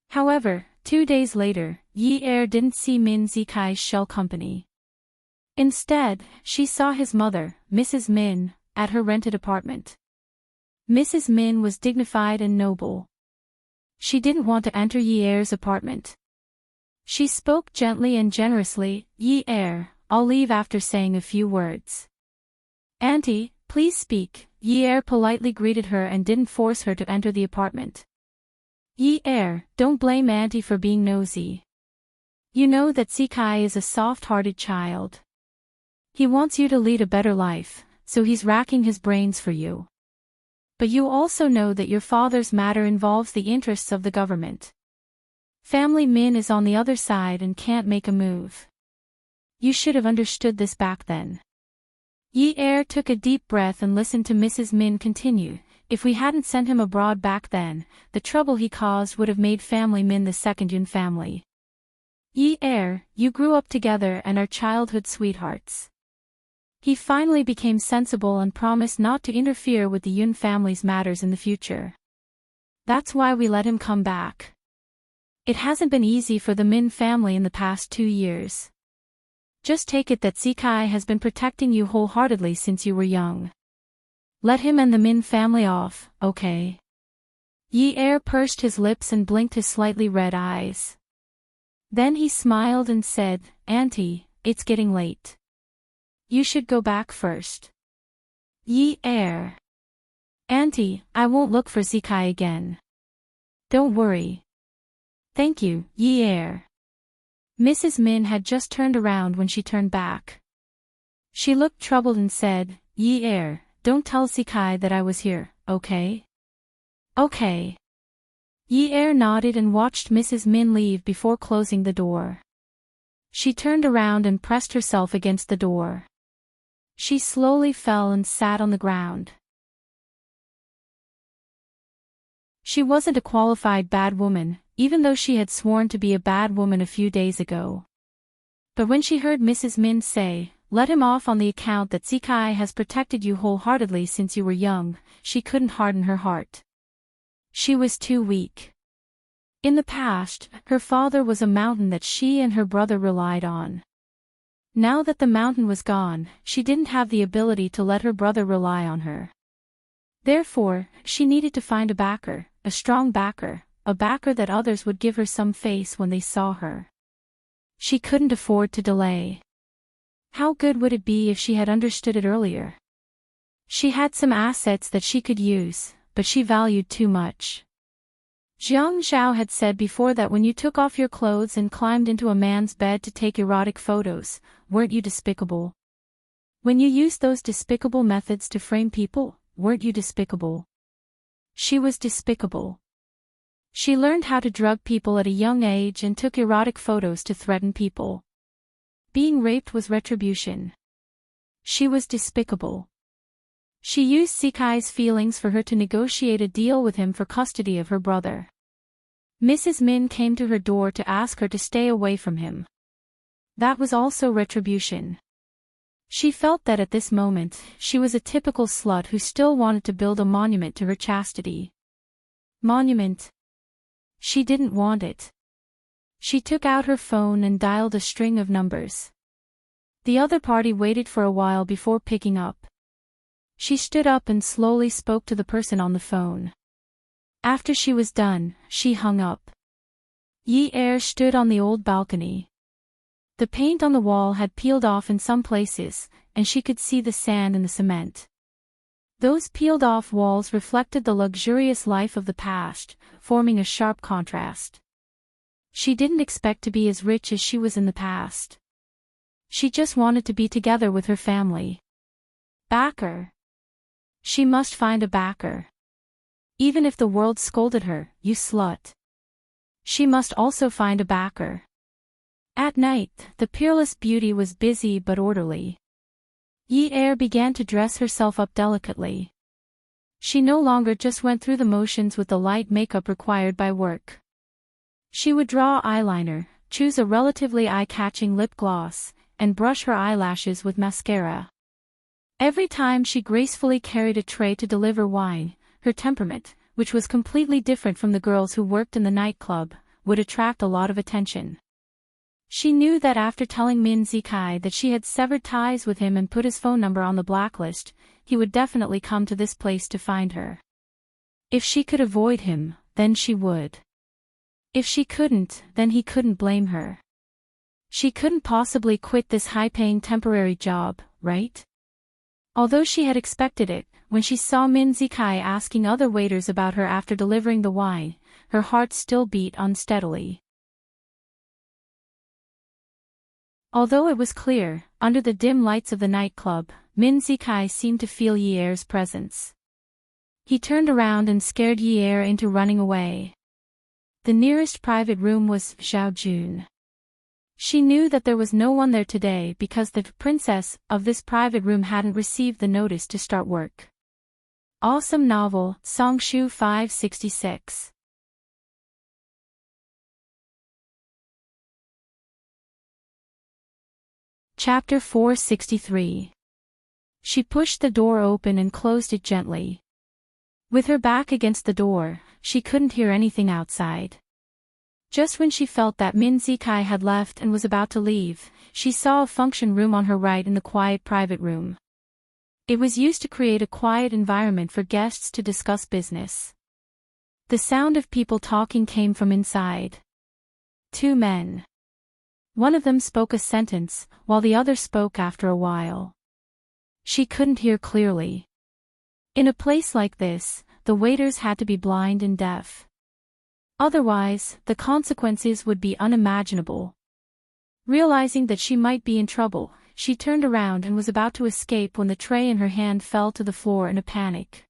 However, 2 days later, Yi didn't see Min Zikai's shell company. Instead, she saw his mother, Mrs. Min, at her rented apartment. Mrs. Min was dignified and noble. She didn't want to enter Yi's apartment. She spoke gently and generously, "Yi, I'll leave after saying a few words." "Auntie, please speak." Yi politely greeted her and didn't force her to enter the apartment. "Yi, don't blame Auntie for being nosy. You know that Zikai is a soft-hearted child. He wants you to lead a better life, so he's racking his brains for you. But you also know that your father's matter involves the interests of the government. Family Min is on the other side and can't make a move. You should have understood this back then." Yi took a deep breath and listened to Mrs. Min continue, If we hadn't sent him abroad back then, the trouble he caused would have made family Min the second Yun family. Ye heir, you grew up together and are childhood sweethearts. He finally became sensible and promised not to interfere with the Yun family's matters in the future. That's why we let him come back. It hasn't been easy for the Min family in the past 2 years. Just take it that Zikai has been protecting you wholeheartedly since you were young. Let him and the Min family off, okay? Ye heir pursed his lips and blinked his slightly red eyes. Then he smiled and said, Auntie, it's getting late. You should go back first. Ye heir. Auntie, I won't look for Zikai again. Don't worry. Thank you, ye heir. Mrs. Min had just turned around when she turned back. She looked troubled and said, Ye heir, don't tell Zikai that I was here, okay? Okay. Ye heir nodded and watched Mrs. Min leave before closing the door. She turned around and pressed herself against the door. She slowly fell and sat on the ground. She wasn't a qualified bad woman, even though she had sworn to be a bad woman a few days ago. But when she heard Mrs. Min say, let him off on the account that Zikai has protected you wholeheartedly since you were young, she couldn't harden her heart. She was too weak. In the past, her father was a mountain that she and her brother relied on. Now that the mountain was gone, she didn't have the ability to let her brother rely on her. Therefore, she needed to find a backer, a strong backer, a backer that others would give her some face when they saw her. She couldn't afford to delay. How good would it be if she had understood it earlier? She had some assets that she could use, but she valued too much. Jiang Zhao had said before that when you took off your clothes and climbed into a man's bed to take erotic photos, weren't you despicable? When you used those despicable methods to frame people, weren't you despicable? She was despicable. She learned how to drug people at a young age and took erotic photos to threaten people. Being raped was retribution. She was despicable. She used Zikai's feelings for her to negotiate a deal with him for custody of her brother. Mrs. Min came to her door to ask her to stay away from him. That was also retribution. She felt that at this moment, she was a typical slut who still wanted to build a monument to her chastity. Monument. She didn't want it. She took out her phone and dialed a string of numbers. The other party waited for a while before picking up. She stood up and slowly spoke to the person on the phone. After she was done, she hung up. Ye heir stood on the old balcony. The paint on the wall had peeled off in some places, and she could see the sand in the cement. Those peeled-off walls reflected the luxurious life of the past, forming a sharp contrast. She didn't expect to be as rich as she was in the past. She just wanted to be together with her family. Backer. She must find a backer. Even if the world scolded her, you slut. She must also find a backer. At night, the peerless beauty was busy but orderly. Ye heir began to dress herself up delicately. She no longer just went through the motions with the light makeup required by work. She would draw eyeliner, choose a relatively eye-catching lip gloss, and brush her eyelashes with mascara. Every time she gracefully carried a tray to deliver wine, her temperament, which was completely different from the girls who worked in the nightclub, would attract a lot of attention. She knew that after telling Min Zikai that she had severed ties with him and put his phone number on the blacklist, he would definitely come to this place to find her. If she could avoid him, then she would. If she couldn't, then he couldn't blame her. She couldn't possibly quit this high-paying temporary job, right? Although she had expected it, when she saw Min Zikai asking other waiters about her after delivering the wine, her heart still beat unsteadily. Although it was clear, under the dim lights of the nightclub, Min Zikai seemed to feel Ye heir's presence. He turned around and scared Ye heir into running away. The nearest private room was Zhao Jun. She knew that there was no one there today because the princess of this private room hadn't received the notice to start work. Awesome novel, Songshu 566. Chapter 463. She pushed the door open and closed it gently. With her back against the door, she couldn't hear anything outside. Just when she felt that Min Zikai had left and was about to leave, she saw a function room on her right in the quiet private room. It was used to create a quiet environment for guests to discuss business. The sound of people talking came from inside. Two men. One of them spoke a sentence, while the other spoke after a while. She couldn't hear clearly. In a place like this, the waiters had to be blind and deaf. Otherwise, the consequences would be unimaginable. Realizing that she might be in trouble, she turned around and was about to escape when the tray in her hand fell to the floor in a panic.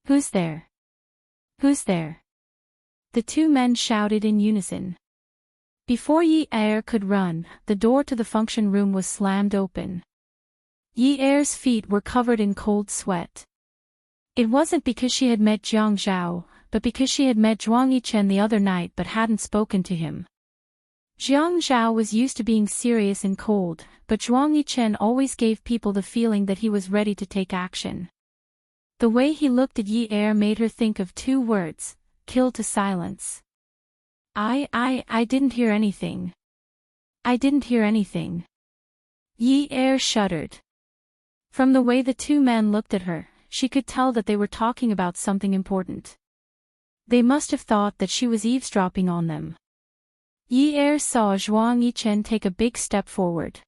"Who's there? Who's there?" The two men shouted in unison. Before Yi Er could run, the door to the function room was slammed open. Yi Er's feet were covered in cold sweat. It wasn't because she had met Jiang Zhao, but because she had met Zhuang Yichen the other night but hadn't spoken to him. Jiang Zhao was used to being serious and cold, but Zhuang Yichen always gave people the feeling that he was ready to take action. The way he looked at Yi Er made her think of two words: kill to silence. I didn't hear anything. I didn't hear anything. Yi Er shuddered. From the way the two men looked at her, she could tell that they were talking about something important. They must have thought that she was eavesdropping on them. Yi Er saw Zhuang Yichen take a big step forward.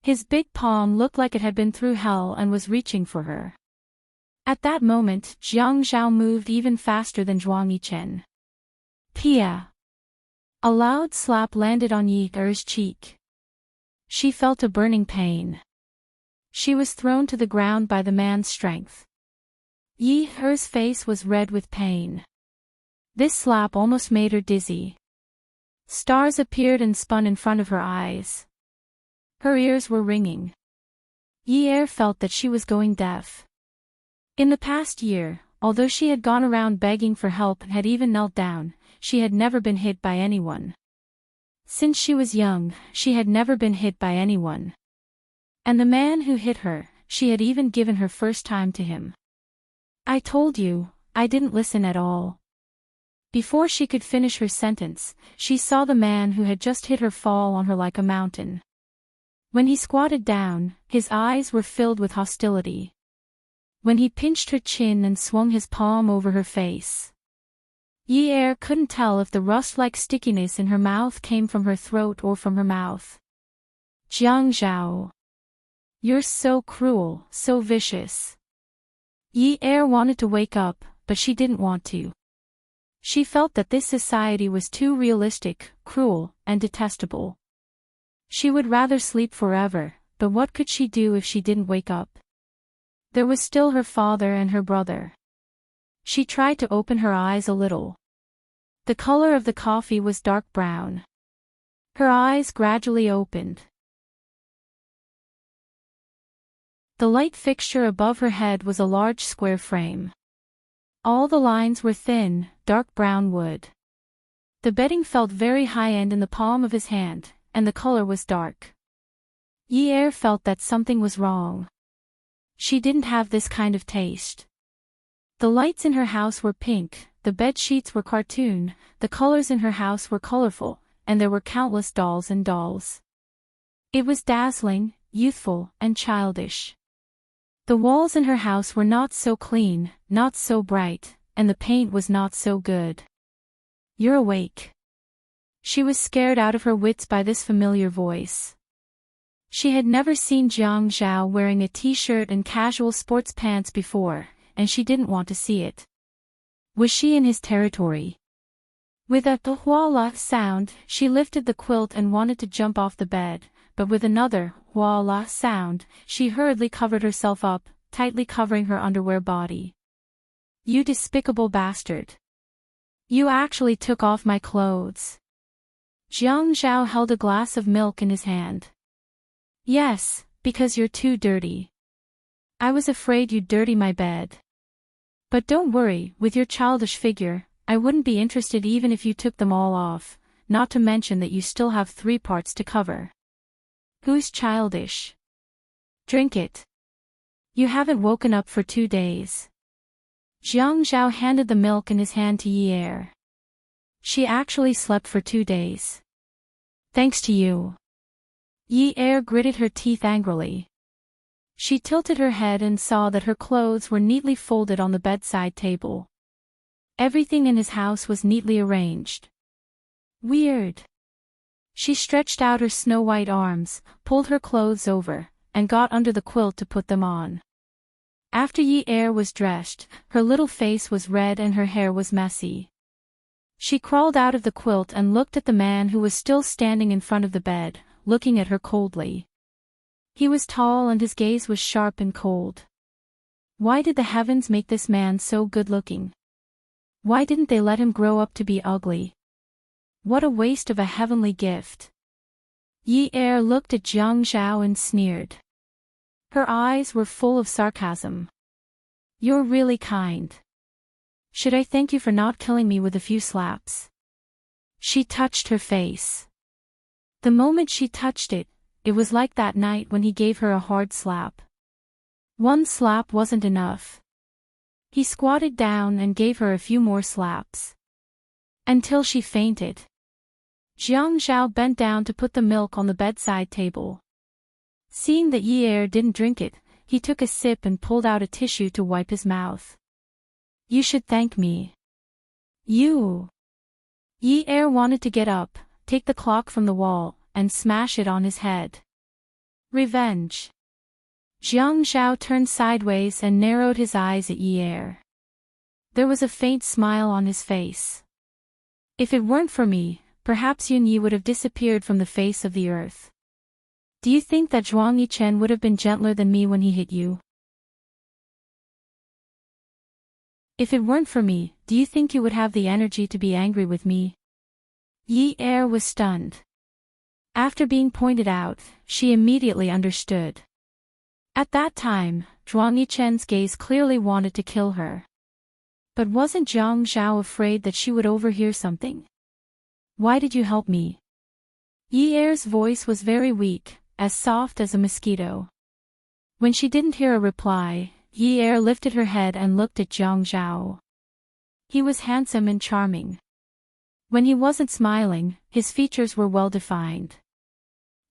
His big palm looked like it had been through hell and was reaching for her. At that moment, Jiang Zhao moved even faster than Zhuang Yichen. Pia! A loud slap landed on Yi Er's cheek. She felt a burning pain. She was thrown to the ground by the man's strength. Yi Er's face was red with pain. This slap almost made her dizzy. Stars appeared and spun in front of her eyes. Her ears were ringing. Yi Er felt that she was going deaf. In the past year, although she had gone around begging for help and had even knelt down, she had never been hit by anyone. Since she was young, she had never been hit by anyone. And the man who hit her, she had even given her first time to him. "I told you, I didn't listen at all." Before she could finish her sentence, she saw the man who had just hit her fall on her like a mountain. When he squatted down, his eyes were filled with hostility. When he pinched her chin and swung his palm over her face, Yi Er couldn't tell if the rust-like stickiness in her mouth came from her throat or from her mouth. "Jiang Zhao. You're so cruel, so vicious." Yi Er wanted to wake up, but she didn't want to. She felt that this society was too realistic, cruel, and detestable. She would rather sleep forever, but what could she do if she didn't wake up? There was still her father and her brother. She tried to open her eyes a little. The color of the coffee was dark brown. Her eyes gradually opened. The light fixture above her head was a large square frame. All the lines were thin, dark brown wood. The bedding felt very high-end in the palm of his hand, and the color was dark. Yi Er felt that something was wrong. She didn't have this kind of taste. The lights in her house were pink, the bed sheets were cartoon, the colors in her house were colorful, and there were countless dolls and dolls. It was dazzling, youthful, and childish. The walls in her house were not so clean, not so bright, and the paint was not so good. "You're awake." She was scared out of her wits by this familiar voice. She had never seen Jiang Zhao wearing a t-shirt and casual sports pants before, and she didn't want to see it. Was she in his territory? With a "hua-la" sound, she lifted the quilt and wanted to jump off the bed, but with another "hua-la" sound, she hurriedly covered herself up, tightly covering her underwear body. "You despicable bastard. You actually took off my clothes." Jiang Zhao held a glass of milk in his hand. "Yes, because you're too dirty. I was afraid you'd dirty my bed." But don't worry, with your childish figure, I wouldn't be interested even if you took them all off, not to mention that you still have 3 parts to cover. Who's childish? Drink it. You haven't woken up for 2 days. Jiang Zhao handed the milk in his hand to Yi Er. She actually slept for 2 days. Thanks to you. Yi Er gritted her teeth angrily. She tilted her head and saw that her clothes were neatly folded on the bedside table. Everything in his house was neatly arranged. Weird. She stretched out her snow-white arms, pulled her clothes over, and got under the quilt to put them on. After Yi Er was dressed, her little face was red and her hair was messy. She crawled out of the quilt and looked at the man who was still standing in front of the bed, looking at her coldly. He was tall and his gaze was sharp and cold. Why did the heavens make this man so good-looking? Why didn't they let him grow up to be ugly? What a waste of a heavenly gift. Yi Er looked at Jiang Zhao and sneered. Her eyes were full of sarcasm. You're really kind. Should I thank you for not killing me with a few slaps? She touched her face. The moment she touched it, it was like that night when he gave her a hard slap. One slap wasn't enough. He squatted down and gave her a few more slaps. Until she fainted. Jiang Zhao bent down to put the milk on the bedside table. Seeing that Yi Er didn't drink it, he took a sip and pulled out a tissue to wipe his mouth. You should thank me. You. Yi Er wanted to get up, take the clock from the wall, and smash it on his head. Revenge. Jiang Zhao turned sideways and narrowed his eyes at Yi Er. There was a faint smile on his face. If it weren't for me, perhaps Yun Yi would have disappeared from the face of the earth. Do you think that Zhuang Yichen would have been gentler than me when he hit you? If it weren't for me, do you think you would have the energy to be angry with me? Yi Er was stunned. After being pointed out, she immediately understood. At that time, Zhuang Yichen's gaze clearly wanted to kill her. But wasn't Jiang Zhao afraid that she would overhear something? Why did you help me? Yi Er's voice was very weak, as soft as a mosquito. When she didn't hear a reply, Yi Er lifted her head and looked at Jiang Zhao. He was handsome and charming. When he wasn't smiling, his features were well defined.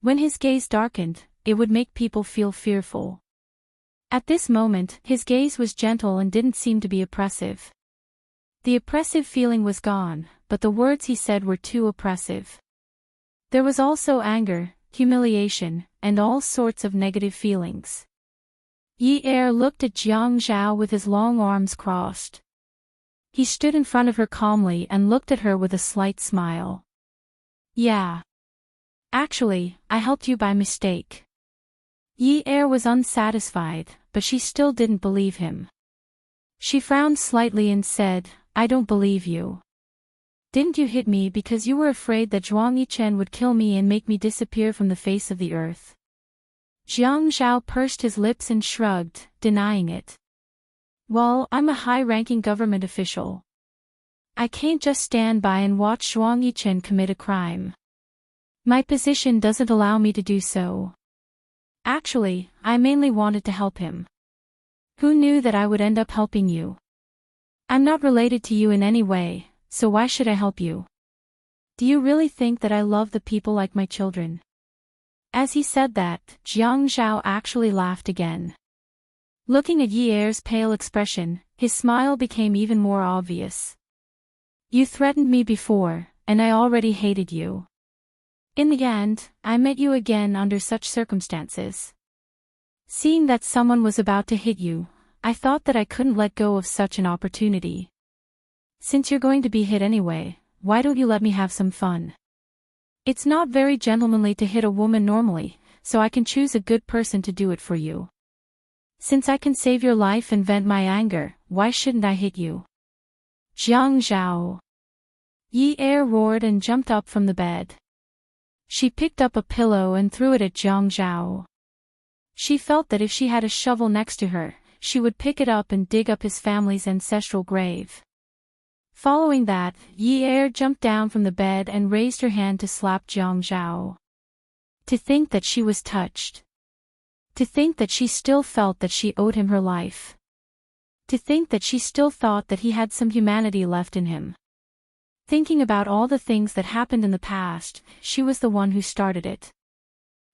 When his gaze darkened, it would make people feel fearful. At this moment, his gaze was gentle and didn't seem to be oppressive. The oppressive feeling was gone, but the words he said were too oppressive. There was also anger, humiliation, and all sorts of negative feelings. Yi Er looked at Jiang Zhao with his long arms crossed. He stood in front of her calmly and looked at her with a slight smile. Yeah. Actually, I helped you by mistake. Yi Er was unsatisfied, but she still didn't believe him. She frowned slightly and said, I don't believe you. Didn't you hit me because you were afraid that Zhuang Yichen would kill me and make me disappear from the face of the earth? Jiang Zhao pursed his lips and shrugged, denying it. Well, I'm a high-ranking government official. I can't just stand by and watch Zhuang Yichen commit a crime. My position doesn't allow me to do so. Actually, I mainly wanted to help him. Who knew that I would end up helping you? I'm not related to you in any way, so why should I help you? Do you really think that I love the people like my children? As he said that, Jiang Zhao actually laughed again. Looking at Yi Er's pale expression, his smile became even more obvious. You threatened me before, and I already hated you. In the end, I met you again under such circumstances. Seeing that someone was about to hit you, I thought that I couldn't let go of such an opportunity. Since you're going to be hit anyway, why don't you let me have some fun? It's not very gentlemanly to hit a woman normally, so I can choose a good person to do it for you. Since I can save your life and vent my anger, why shouldn't I hit you? Jiang Zhao. Yi Er roared and jumped up from the bed. She picked up a pillow and threw it at Jiang Zhao. She felt that if she had a shovel next to her, she would pick it up and dig up his family's ancestral grave. Following that, Yi Er jumped down from the bed and raised her hand to slap Jiang Zhao. To think that she was touched. To think that she still felt that she owed him her life. To think that she still thought that he had some humanity left in him. Thinking about all the things that happened in the past, she was the one who started it.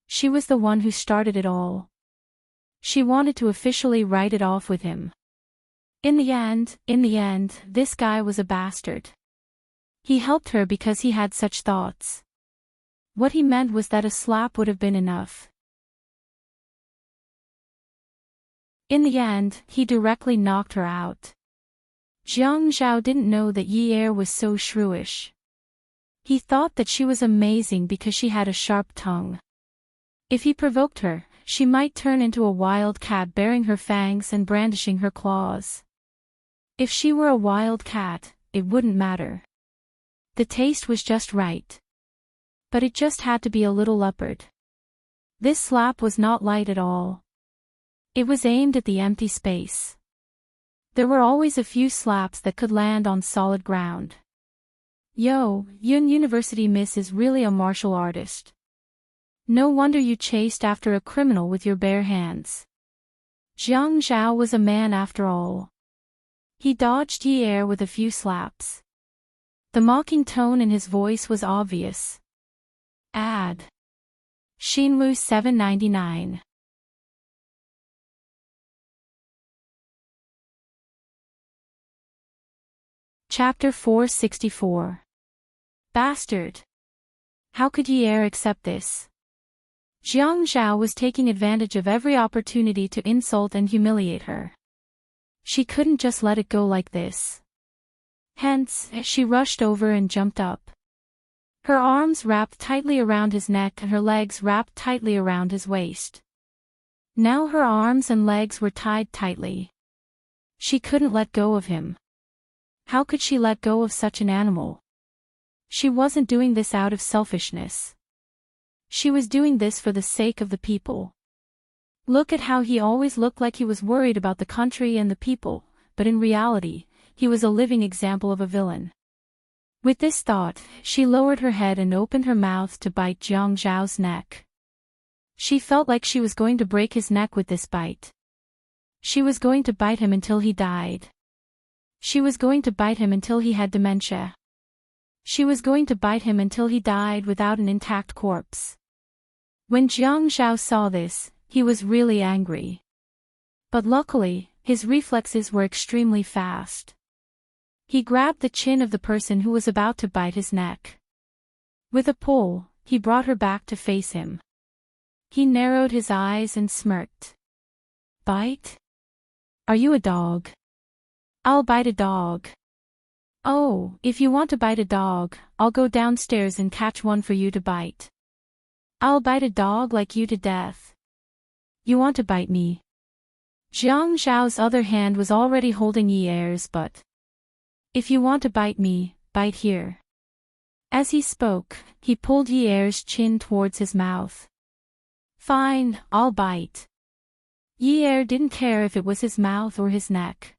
She was the one who started it all. She wanted to officially write it off with him. In the end, this guy was a bastard. He helped her because he had such thoughts. What he meant was that a slap would have been enough. In the end, he directly knocked her out. Jiang Zhao didn't know that Yi Er was so shrewish. He thought that she was amazing because she had a sharp tongue. If he provoked her, she might turn into a wild cat baring her fangs and brandishing her claws. If she were a wild cat, it wouldn't matter. The taste was just right. But it just had to be a little leopard. This slap was not light at all. It was aimed at the empty space. There were always a few slaps that could land on solid ground. Yo, Yun University Miss is really a martial artist. No wonder you chased after a criminal with your bare hands. Jiang Zhao was a man after all. He dodged Yi Er with a few slaps. The mocking tone in his voice was obvious. Ad. Shinwu 799. Chapter 464. Bastard. How could Yi Er accept this? Jiang Zhao was taking advantage of every opportunity to insult and humiliate her. She couldn't just let it go like this. Hence, she rushed over and jumped up. Her arms wrapped tightly around his neck and her legs wrapped tightly around his waist. Now her arms and legs were tied tightly. She couldn't let go of him. How could she let go of such an animal? She wasn't doing this out of selfishness. She was doing this for the sake of the people. Look at how he always looked like he was worried about the country and the people, but in reality, he was a living example of a villain. With this thought, she lowered her head and opened her mouth to bite Jiang Zhao's neck. She felt like she was going to break his neck with this bite. She was going to bite him until he died. She was going to bite him until he had dementia. She was going to bite him until he died without an intact corpse. When Jiang Zhao saw this, he was really angry. But luckily, his reflexes were extremely fast. He grabbed the chin of the person who was about to bite his neck. With a pull, he brought her back to face him. He narrowed his eyes and smirked. Bite? Are you a dog? I'll bite a dog. Oh, if you want to bite a dog, I'll go downstairs and catch one for you to bite. I'll bite a dog like you to death. You want to bite me? Jiang Zhao's other hand was already holding Yi Er's butt. If you want to bite me, bite here. As he spoke, he pulled Yi Er's chin towards his mouth. Fine, I'll bite. Yi Er didn't care if it was his mouth or his neck.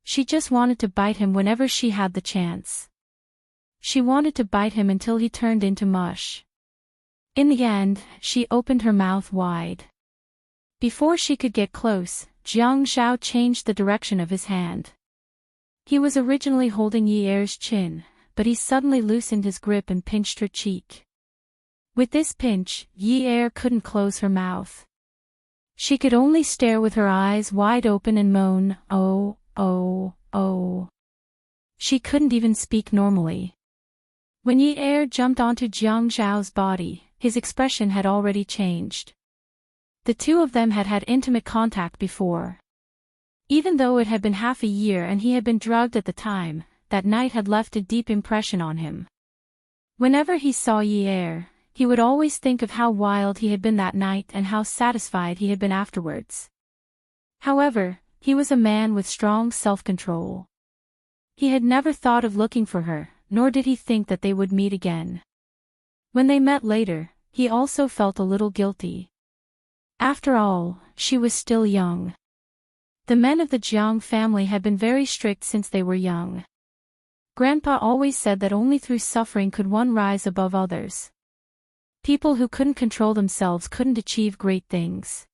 She just wanted to bite him whenever she had the chance. She wanted to bite him until he turned into mush. In the end, she opened her mouth wide. Before she could get close, Jiang Zhao changed the direction of his hand. He was originally holding Yi Er's chin, but he suddenly loosened his grip and pinched her cheek. With this pinch, Yi Er couldn't close her mouth. She could only stare with her eyes wide open and moan, oh, oh, oh. She couldn't even speak normally. When Yi Er jumped onto Jiang Zhao's body, his expression had already changed. The two of them had had intimate contact before. Even though it had been half a year and he had been drugged at the time, that night had left a deep impression on him. Whenever he saw Yi Er, he would always think of how wild he had been that night and how satisfied he had been afterwards. However, he was a man with strong self-control. He had never thought of looking for her, nor did he think that they would meet again. When they met later, he also felt a little guilty. After all, she was still young. The men of the Jiang family had been very strict since they were young. Grandpa always said that only through suffering could one rise above others. People who couldn't control themselves couldn't achieve great things.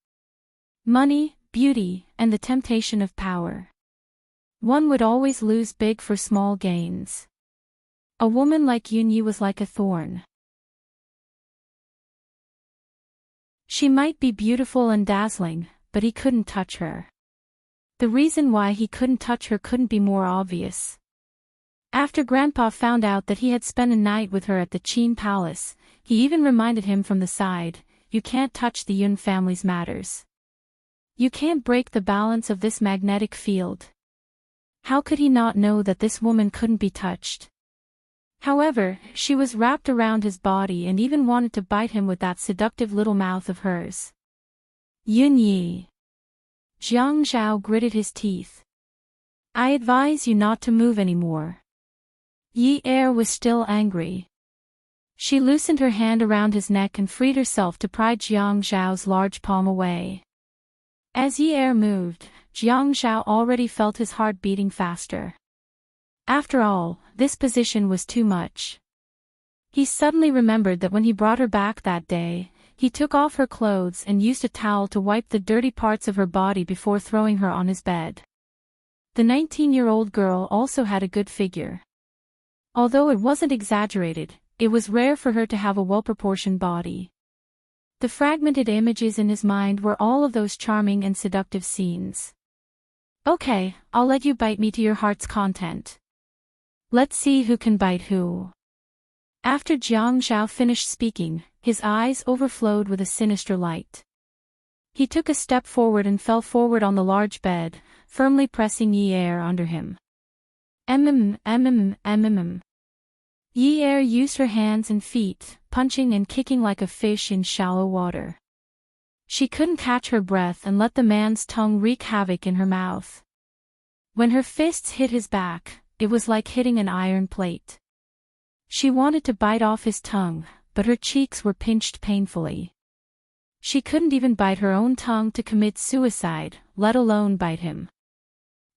Money, beauty, and the temptation of power. One would always lose big for small gains. A woman like Yunyi was like a thorn. She might be beautiful and dazzling, but he couldn't touch her. The reason why he couldn't touch her couldn't be more obvious. After Grandpa found out that he had spent a night with her at the Qin Palace, he even reminded him from the side, "You can't touch the Yun family's matters. You can't break the balance of this magnetic field." How could he not know that this woman couldn't be touched? However, she was wrapped around his body and even wanted to bite him with that seductive little mouth of hers. Yun Yi. Jiang Zhao gritted his teeth. "I advise you not to move anymore." Yi Er was still angry. She loosened her hand around his neck and freed herself to pry Jiang Zhao's large palm away. As Yi Er moved, Jiang Zhao already felt his heart beating faster. After all, this position was too much. He suddenly remembered that when he brought her back that day, he took off her clothes and used a towel to wipe the dirty parts of her body before throwing her on his bed. The 19-year-old girl also had a good figure. Although it wasn't exaggerated, it was rare for her to have a well-proportioned body. The fragmented images in his mind were all of those charming and seductive scenes. "Okay, I'll let you bite me to your heart's content. Let's see who can bite who." After Jiang Zhao finished speaking, his eyes overflowed with a sinister light. He took a step forward and fell forward on the large bed, firmly pressing Yi Er under him. Yi Er used her hands and feet, punching and kicking like a fish in shallow water. She couldn't catch her breath and let the man's tongue wreak havoc in her mouth. When her fists hit his back, it was like hitting an iron plate. She wanted to bite off his tongue, but her cheeks were pinched painfully. She couldn't even bite her own tongue to commit suicide, let alone bite him.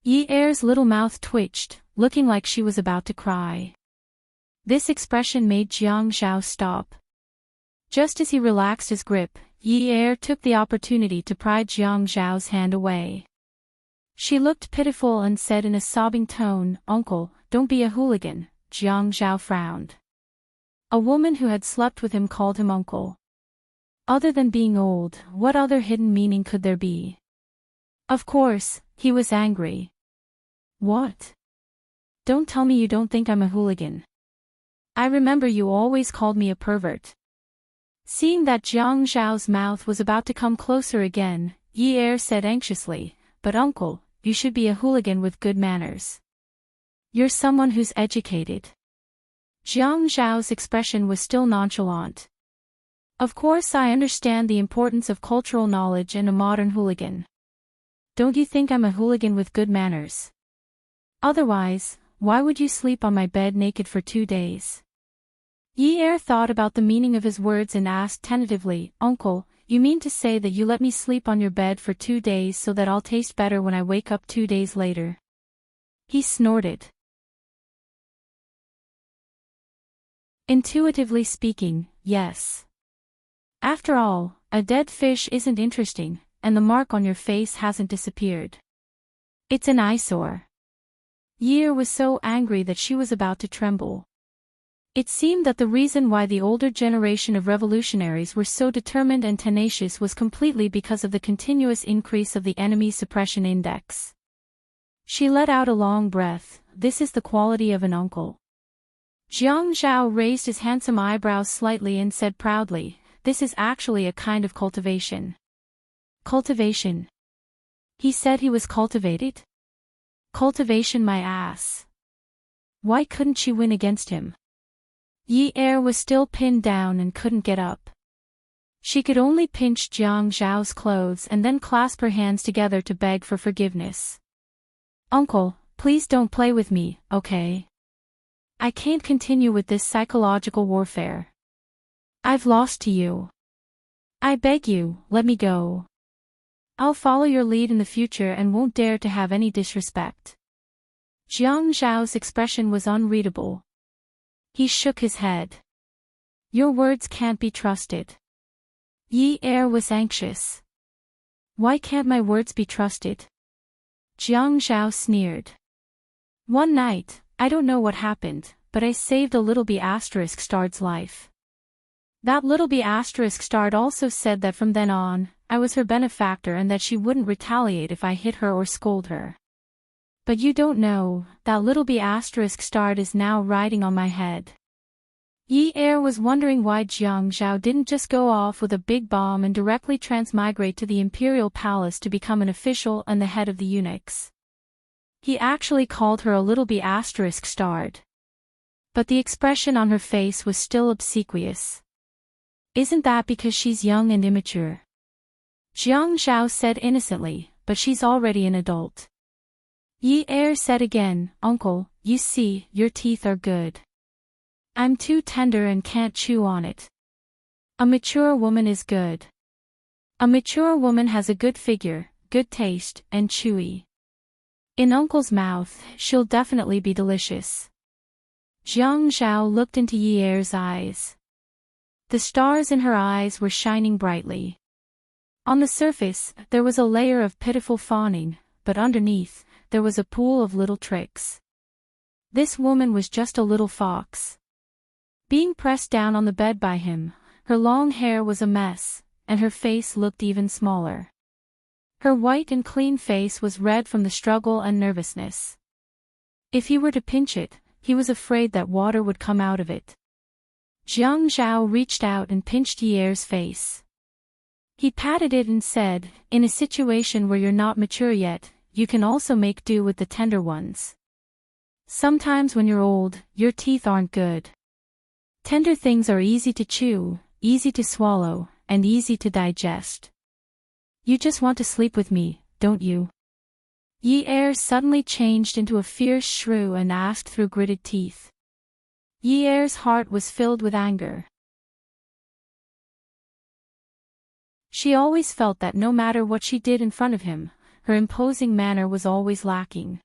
Yi Er's little mouth twitched, looking like she was about to cry. This expression made Jiang Zhao stop. Just as he relaxed his grip, Yi Er took the opportunity to pry Jiang Zhao's hand away. She looked pitiful and said in a sobbing tone, "Uncle, don't be a hooligan." Jiang Zhao frowned. A woman who had slept with him called him uncle. Other than being old, what other hidden meaning could there be? Of course, he was angry. "What? Don't tell me you don't think I'm a hooligan. I remember you always called me a pervert." Seeing that Jiang Zhao's mouth was about to come closer again, Yi Er said anxiously, "But uncle, you should be a hooligan with good manners. You're someone who's educated." Jiang Zhao's expression was still nonchalant. "Of course I understand the importance of cultural knowledge and a modern hooligan. Don't you think I'm a hooligan with good manners? Otherwise, why would you sleep on my bed naked for 2 days?" Yi Er thought about the meaning of his words and asked tentatively, "Uncle, you mean to say that you let me sleep on your bed for 2 days so that I'll taste better when I wake up 2 days later?" He snorted. Intuitively speaking, yes. After all, a dead fish isn't interesting, and the mark on your face hasn't disappeared. It's an eyesore. Yi Er was so angry that she was about to tremble. It seemed that the reason why the older generation of revolutionaries were so determined and tenacious was completely because of the continuous increase of the enemy suppression index. She let out a long breath. "This is the quality of an uncle." Jiang Zhao raised his handsome eyebrows slightly and said proudly, "This is actually a kind of cultivation." Cultivation? He said he was cultivated? Cultivation my ass. Why couldn't she win against him? Yi Er was still pinned down and couldn't get up. She could only pinch Jiang Zhao's clothes and then clasp her hands together to beg for forgiveness. "Uncle, please don't play with me, okay? I can't continue with this psychological warfare. I've lost to you. I beg you, let me go. I'll follow your lead in the future and won't dare to have any disrespect. Jiang Zhao's expression was unreadable. He shook his head. Your words can't be trusted. Yi Er was anxious. Why can't my words be trusted? Jiang Zhao sneered. One night, I don't know what happened, but I saved a little B***star's life. That little B***star also said that from then on, I was her benefactor and that she wouldn't retaliate if I hit her or scold her. But you don't know, that little B***star is now riding on my head. Yi Er was wondering why Jiang Zhao didn't just go off with a big bomb and directly transmigrate to the imperial palace to become an official and the head of the eunuchs. He actually called her a little B***starred. But the expression on her face was still obsequious. Isn't that because she's young and immature? Jiang Zhao said innocently, but she's already an adult. Yi Er said again, Uncle, you see, your teeth are good. I'm too tender and can't chew on it. A mature woman is good. A mature woman has a good figure, good taste, and chewy. In Uncle's mouth, she'll definitely be delicious. Jiang Zhao looked into Yi Er's eyes. The stars in her eyes were shining brightly. On the surface, there was a layer of pitiful fawning, but underneath, there was a pool of little tricks. This woman was just a little fox. Being pressed down on the bed by him, her long hair was a mess, and her face looked even smaller. Her white and clean face was red from the struggle and nervousness. If he were to pinch it, he was afraid that water would come out of it. Jiang Zhao reached out and pinched Yi Er's face. He patted it and said, in a situation where you're not mature yet, you can also make do with the tender ones. Sometimes when you're old, your teeth aren't good. Tender things are easy to chew, easy to swallow, and easy to digest. You just want to sleep with me, don't you? Yi Er suddenly changed into a fierce shrew and asked through gritted teeth. Yi Er's heart was filled with anger. She always felt that no matter what she did in front of him, her imposing manner was always lacking.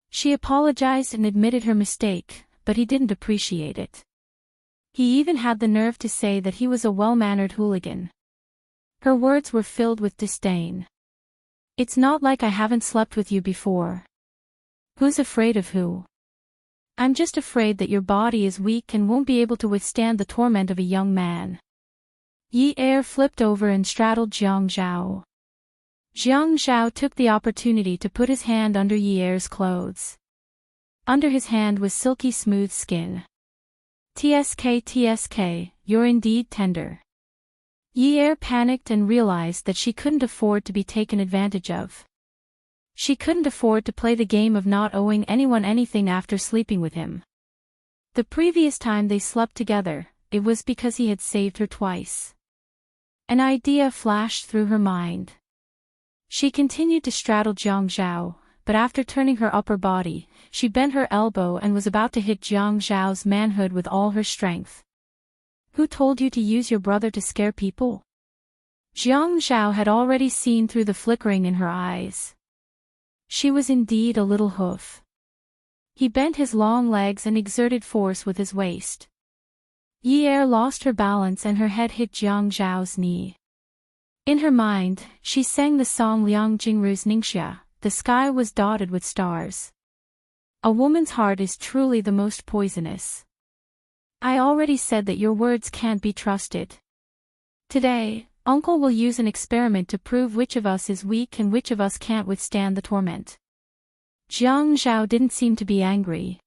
She apologized and admitted her mistake, but he didn't appreciate it. He even had the nerve to say that he was a well-mannered hooligan. Her words were filled with disdain. It's not like I haven't slept with you before. Who's afraid of who? I'm just afraid that your body is weak and won't be able to withstand the torment of a young man. Yi Er flipped over and straddled Jiang Zhao. Jiang Zhao took the opportunity to put his hand under Yi Er's clothes. Under his hand was silky smooth skin. TSK, you're indeed tender. Yi Er panicked and realized that she couldn't afford to be taken advantage of. She couldn't afford to play the game of not owing anyone anything after sleeping with him. The previous time they slept together, it was because he had saved her twice. An idea flashed through her mind. She continued to straddle Jiang Zhao, but after turning her upper body, she bent her elbow and was about to hit Jiang Zhao's manhood with all her strength. Who told you to use your brother to scare people? Jiang Zhao had already seen through the flickering in her eyes. She was indeed a little hoof. He bent his long legs and exerted force with his waist. Yi Er lost her balance and her head hit Jiang Zhao's knee. In her mind, she sang the song Liang Jingru's Ningxia, the sky was dotted with stars. A woman's heart is truly the most poisonous. I already said that your words can't be trusted. Today, Uncle will use an experiment to prove which of us is weak and which of us can't withstand the torment. Jiang Zhao didn't seem to be angry.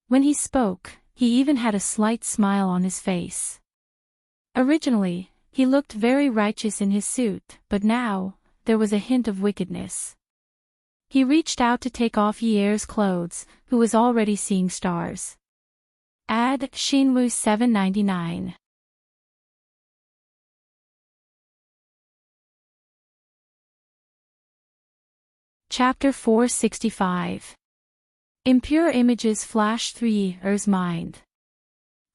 When he spoke, he even had a slight smile on his face. Originally, he looked very righteous in his suit, but now, there was a hint of wickedness. He reached out to take off Yi Er's clothes, who was already seeing stars. Ad Shinwu 799. Chapter 465. Impure images flashed through Yi Er's mind.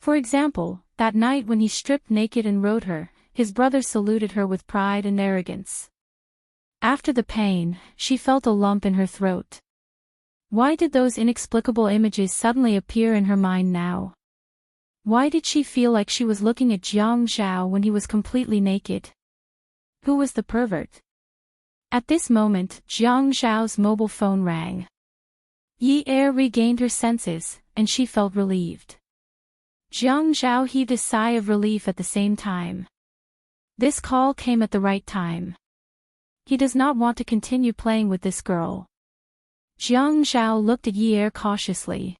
For example, that night when he stripped naked and rode her, his brother saluted her with pride and arrogance. After the pain, she felt a lump in her throat. Why did those inexplicable images suddenly appear in her mind now? Why did she feel like she was looking at Jiang Zhao when he was completely naked? Who was the pervert? At this moment, Jiang Zhao's mobile phone rang. Yi Er regained her senses, and she felt relieved. Jiang Zhao heaved a sigh of relief at the same time. This call came at the right time. He does not want to continue playing with this girl. Jiang Zhao looked at Yi Er cautiously.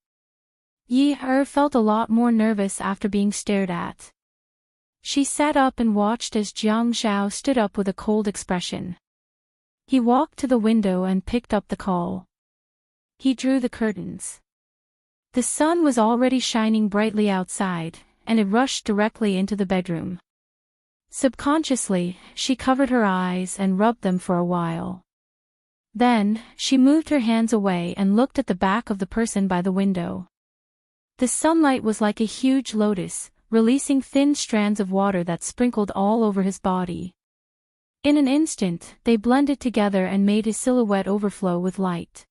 Yi Er felt a lot more nervous after being stared at. She sat up and watched as Jiang Zhao stood up with a cold expression. He walked to the window and picked up the call. He drew the curtains. The sun was already shining brightly outside, and it rushed directly into the bedroom. Subconsciously, she covered her eyes and rubbed them for a while. Then, she moved her hands away and looked at the back of the person by the window. The sunlight was like a huge lotus, releasing thin strands of water that sprinkled all over his body. In an instant, they blended together and made his silhouette overflow with light.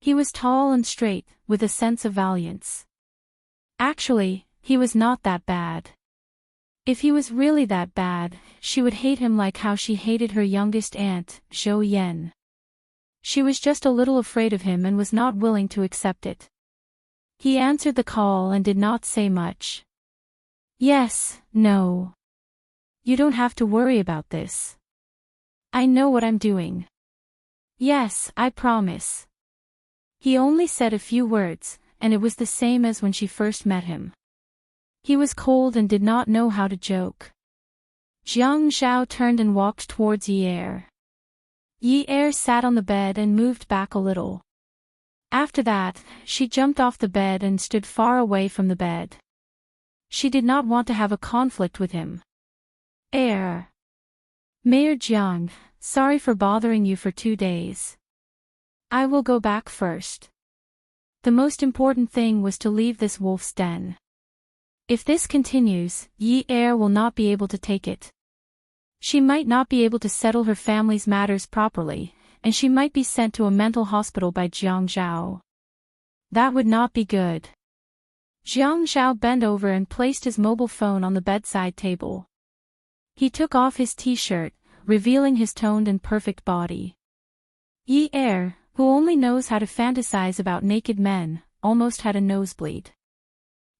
He was tall and straight, with a sense of valiance. Actually, he was not that bad. If he was really that bad, she would hate him like how she hated her youngest aunt, Zhou Yan. She was just a little afraid of him and was not willing to accept it. He answered the call and did not say much. Yes, no. You don't have to worry about this. I know what I'm doing. Yes, I promise. He only said a few words, and it was the same as when she first met him. He was cold and did not know how to joke. Jiang Zhao turned and walked towards Yi Er. Yi Er sat on the bed and moved back a little. After that, she jumped off the bed and stood far away from the bed. She did not want to have a conflict with him. Mayor Jiang, sorry for bothering you for 2 days. I will go back first. The most important thing was to leave this wolf's den. If this continues, Yi Er will not be able to take it. She might not be able to settle her family's matters properly, and she might be sent to a mental hospital by Jiang Zhao. That would not be good. Jiang Zhao bent over and placed his mobile phone on the bedside table. He took off his t-shirt, revealing his toned and perfect body. Yi Er, who only knows how to fantasize about naked men, almost had a nosebleed.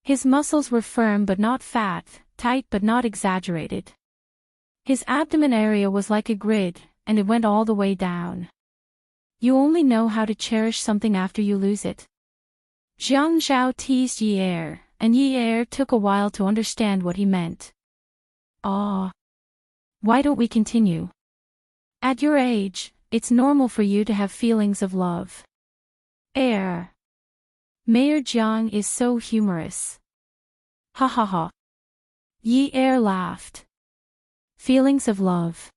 His muscles were firm but not fat, tight but not exaggerated. His abdomen area was like a grid, and it went all the way down. You only know how to cherish something after you lose it. Jiang Zhao teased Yi Er, and Yi Er took a while to understand what he meant. Ah. Why don't we continue? At your age, it's normal for you to have feelings of love. Mayor Jiang is so humorous. Ha ha ha. Yi Er laughed. Feelings of love.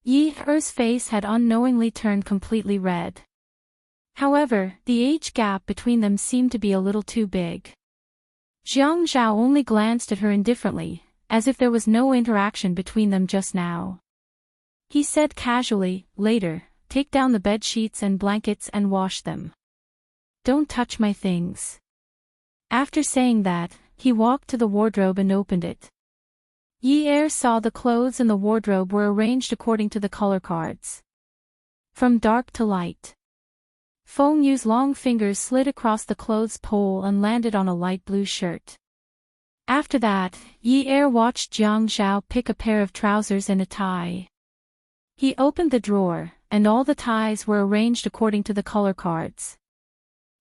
Yi Er's face had unknowingly turned completely red. However, the age gap between them seemed to be a little too big. Jiang Zhao only glanced at her indifferently, as if there was no interaction between them just now. He said casually, later, take down the bed sheets and blankets and wash them. Don't touch my things. After saying that, he walked to the wardrobe and opened it. Yi Er saw the clothes in the wardrobe were arranged according to the color cards. From dark to light. Feng Yu's long fingers slid across the clothes pole and landed on a light blue shirt. After that, Yi Er watched Jiang Zhao pick a pair of trousers and a tie. He opened the drawer, and all the ties were arranged according to the color cards.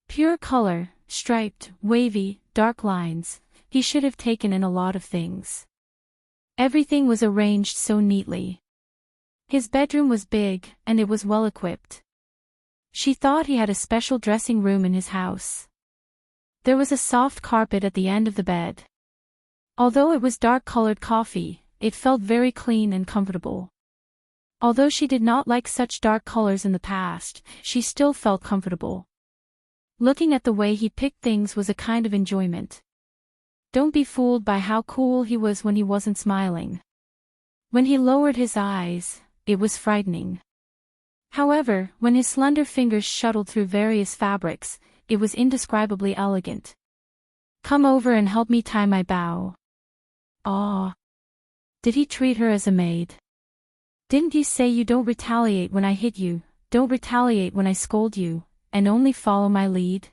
Pure color, striped, wavy, dark lines, he should have taken in a lot of things. Everything was arranged so neatly. His bedroom was big, and it was well equipped. She thought he had a special dressing room in his house. There was a soft carpet at the end of the bed. Although it was dark-colored coffee, it felt very clean and comfortable. Although she did not like such dark colors in the past, she still felt comfortable. Looking at the way he picked things was a kind of enjoyment. Don't be fooled by how cool he was when he wasn't smiling. When he lowered his eyes, it was frightening. However, when his slender fingers shuttled through various fabrics, it was indescribably elegant. Come over and help me tie my bow. Ah. Did he treat her as a maid? Didn't you say you don't retaliate when I hit you, don't retaliate when I scold you, and only follow my lead?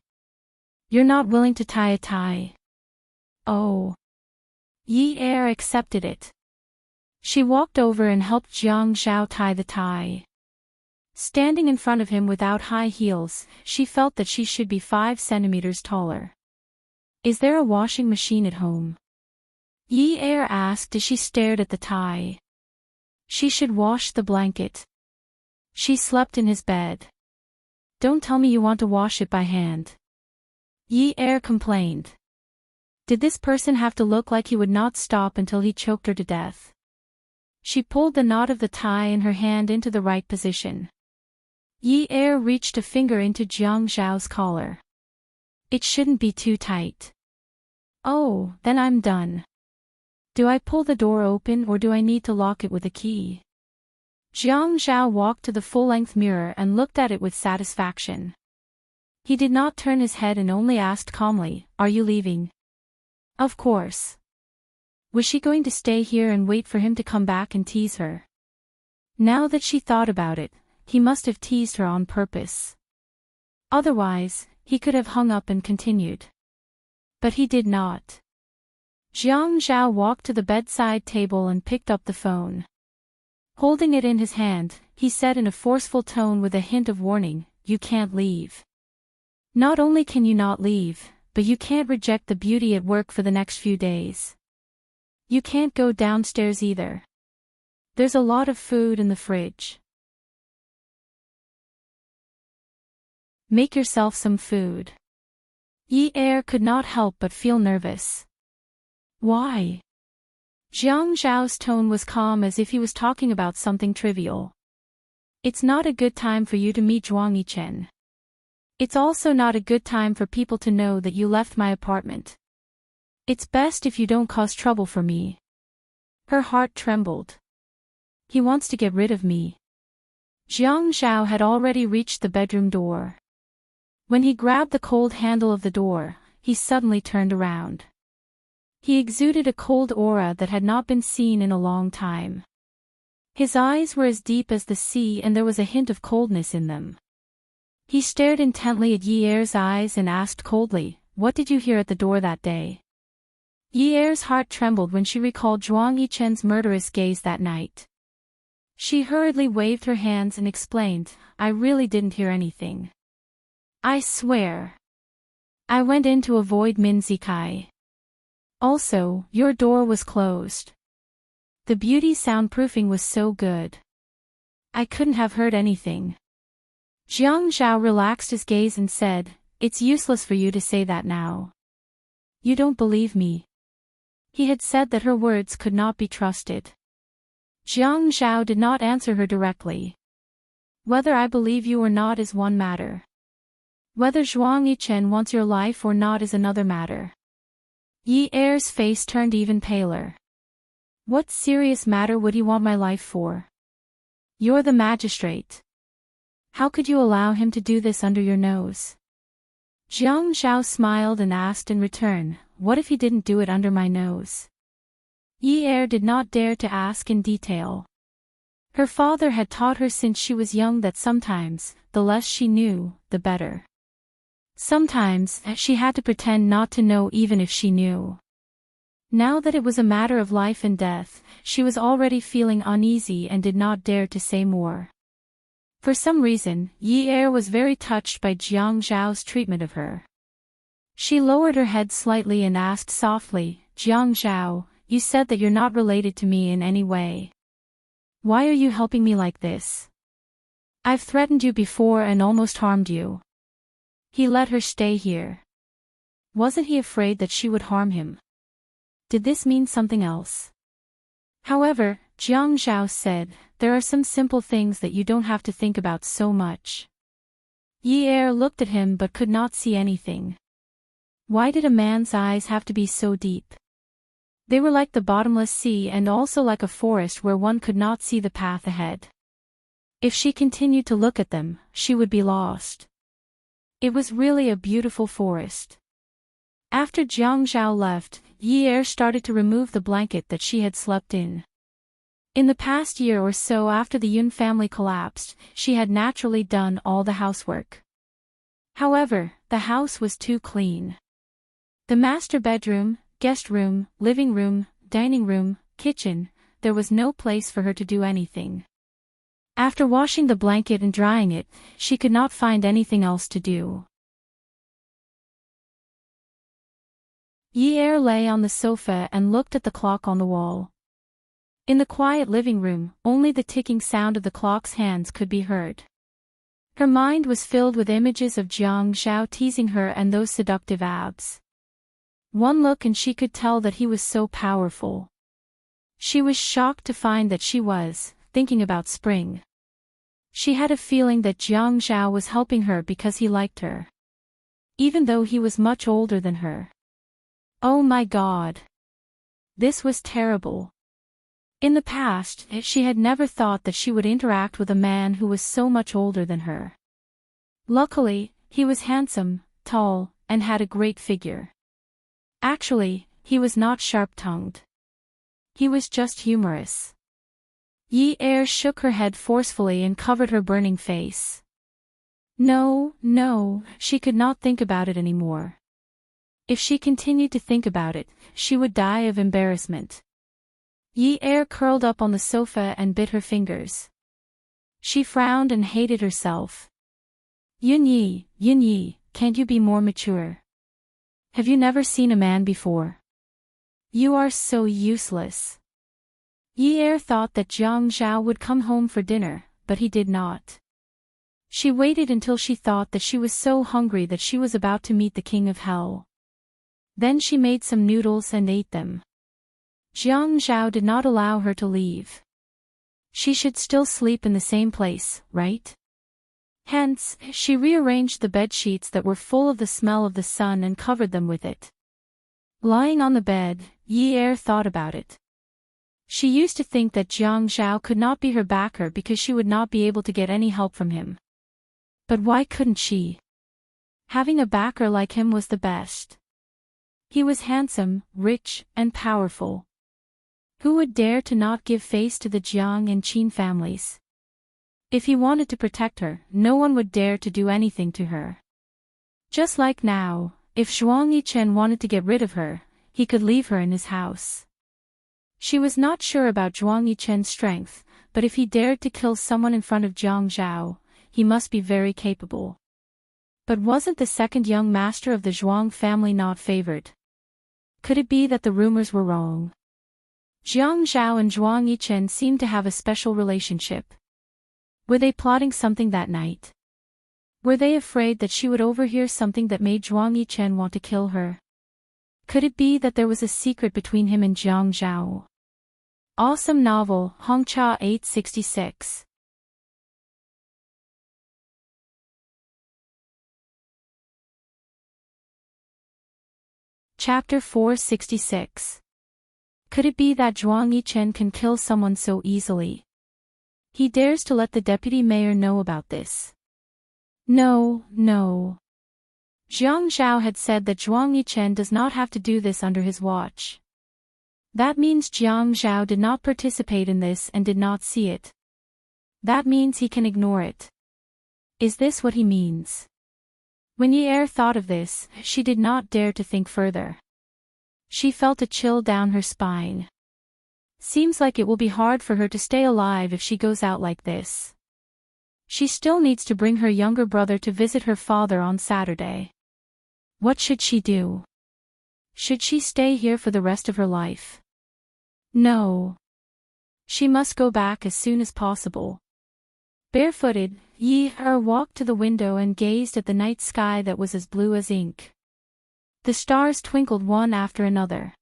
You're not willing to tie a tie. Oh. Yi Er accepted it. She walked over and helped Jiang Zhao tie the tie. Standing in front of him without high heels, she felt that she should be 5 centimeters taller. Is there a washing machine at home? Yi Er asked as she stared at the tie. She should wash the blanket. She slept in his bed. Don't tell me you want to wash it by hand. Yi Er complained. Did this person have to look like he would not stop until he choked her to death? She pulled the knot of the tie in her hand into the right position. Yi Er reached a finger into Jiang Zhao's collar. It shouldn't be too tight. Oh, then I'm done. Do I pull the door open or do I need to lock it with a key? Jiang Zhao walked to the full-length mirror and looked at it with satisfaction. He did not turn his head and only asked calmly, "Are you leaving?" Of course. Was she going to stay here and wait for him to come back and tease her? Now that she thought about it, he must have teased her on purpose. Otherwise, he could have hung up and continued. But he did not. Jiang Zhao walked to the bedside table and picked up the phone. Holding it in his hand, he said in a forceful tone with a hint of warning, "You can't leave. Not only can you not leave, but you can't reject the beauty at work for the next few days. You can't go downstairs either. There's a lot of food in the fridge. Make yourself some food." Yi Er could not help but feel nervous. Why? Jiang Zhao's tone was calm as if he was talking about something trivial. It's not a good time for you to meet Zhuang Yichen. It's also not a good time for people to know that you left my apartment. It's best if you don't cause trouble for me. Her heart trembled. He wants to get rid of me. Jiang Zhao had already reached the bedroom door. When he grabbed the cold handle of the door, he suddenly turned around. He exuded a cold aura that had not been seen in a long time. His eyes were as deep as the sea and there was a hint of coldness in them. He stared intently at Yi Er's eyes and asked coldly, "What did you hear at the door that day?" Yi Er's heart trembled when she recalled Zhuang Yichen's murderous gaze that night. She hurriedly waved her hands and explained, "I really didn't hear anything. I swear. I went in to avoid Min Zikai. Also, your door was closed. The beauty soundproofing was so good. I couldn't have heard anything." Jiang Zhao relaxed his gaze and said, "It's useless for you to say that now. You don't believe me." He had said that her words could not be trusted. Jiang Zhao did not answer her directly. "Whether I believe you or not is one matter. Whether Zhuang Yichen wants your life or not is another matter." Yi Er's face turned even paler. "What serious matter would he want my life for? You're the magistrate. How could you allow him to do this under your nose?" Jiang Zhao smiled and asked in return, "What if he didn't do it under my nose?" Yi Er did not dare to ask in detail. Her father had taught her since she was young that sometimes, the less she knew, the better. Sometimes, she had to pretend not to know even if she knew. Now that it was a matter of life and death, she was already feeling uneasy and did not dare to say more. For some reason, Yi Er was very touched by Jiang Zhao's treatment of her. She lowered her head slightly and asked softly, "Jiang Zhao, you said that you're not related to me in any way. Why are you helping me like this? I've threatened you before and almost harmed you." He let her stay here. Wasn't he afraid that she would harm him? Did this mean something else? However, Jiang Zhao said, "There are some simple things that you don't have to think about so much." Yi Er looked at him but could not see anything. Why did a man's eyes have to be so deep? They were like the bottomless sea and also like a forest where one could not see the path ahead. If she continued to look at them, she would be lost. It was really a beautiful forest. After Jiang Zhao left, Yi Er started to remove the blanket that she had slept in. In the past year or so after the Yun family collapsed, she had naturally done all the housework. However, the house was too clean. The master bedroom, guest room, living room, dining room, kitchen, there was no place for her to do anything. After washing the blanket and drying it, she could not find anything else to do. Yi Er lay on the sofa and looked at the clock on the wall. In the quiet living room, only the ticking sound of the clock's hands could be heard. Her mind was filled with images of Jiang Zhao teasing her and those seductive abs. One look and she could tell that he was so powerful. She was shocked to find that she was thinking about spring. She had a feeling that Jiang Zhao was helping her because he liked her, even though he was much older than her. Oh my God! This was terrible. In the past, she had never thought that she would interact with a man who was so much older than her. Luckily, he was handsome, tall, and had a great figure. Actually, he was not sharp-tongued. He was just humorous. Yi Er shook her head forcefully and covered her burning face. No, she could not think about it anymore. If she continued to think about it, she would die of embarrassment. Yi Er curled up on the sofa and bit her fingers. She frowned and hated herself. Yun Yi, can't you be more mature? Have you never seen a man before? You are so useless. Yi Er thought that Jiang Zhao would come home for dinner, but he did not. She waited until she thought that she was so hungry that she was about to meet the king of hell. Then she made some noodles and ate them. Jiang Zhao did not allow her to leave. She should still sleep in the same place, right? Hence, she rearranged the bed sheets that were full of the smell of the sun and covered them with it. Lying on the bed, Yi Er thought about it. She used to think that Jiang Zhao could not be her backer because she would not be able to get any help from him. But why couldn't she? Having a backer like him was the best. He was handsome, rich, and powerful. Who would dare to not give face to the Jiang and Qin families? If he wanted to protect her, no one would dare to do anything to her. Just like now, if Zhuang Yichen wanted to get rid of her, he could leave her in his house. She was not sure about Zhuang Yichen's strength, but if he dared to kill someone in front of Jiang Zhao, he must be very capable. But wasn't the second young master of the Zhuang family not favored? Could it be that the rumors were wrong? Jiang Zhao and Zhuang Yichen seemed to have a special relationship. Were they plotting something that night? Were they afraid that she would overhear something that made Zhuang Yichen want to kill her? Could it be that there was a secret between him and Jiang Zhao? Awesome novel, Hongcha 866. Chapter 466. Could it be that Zhuang Yichen can kill someone so easily? He dares to let the deputy mayor know about this. No. Jiang Zhao had said that Zhuang Yichen does not have to do this under his watch. That means Jiang Zhao did not participate in this and did not see it. That means he can ignore it. Is this what he means? When Yi Er thought of this, she did not dare to think further. She felt a chill down her spine. Seems like it will be hard for her to stay alive if she goes out like this. She still needs to bring her younger brother to visit her father on Saturday. What should she do? Should she stay here for the rest of her life? No. She must go back as soon as possible. Barefooted, Yi Er walked to the window and gazed at the night sky that was as blue as ink. The stars twinkled one after another.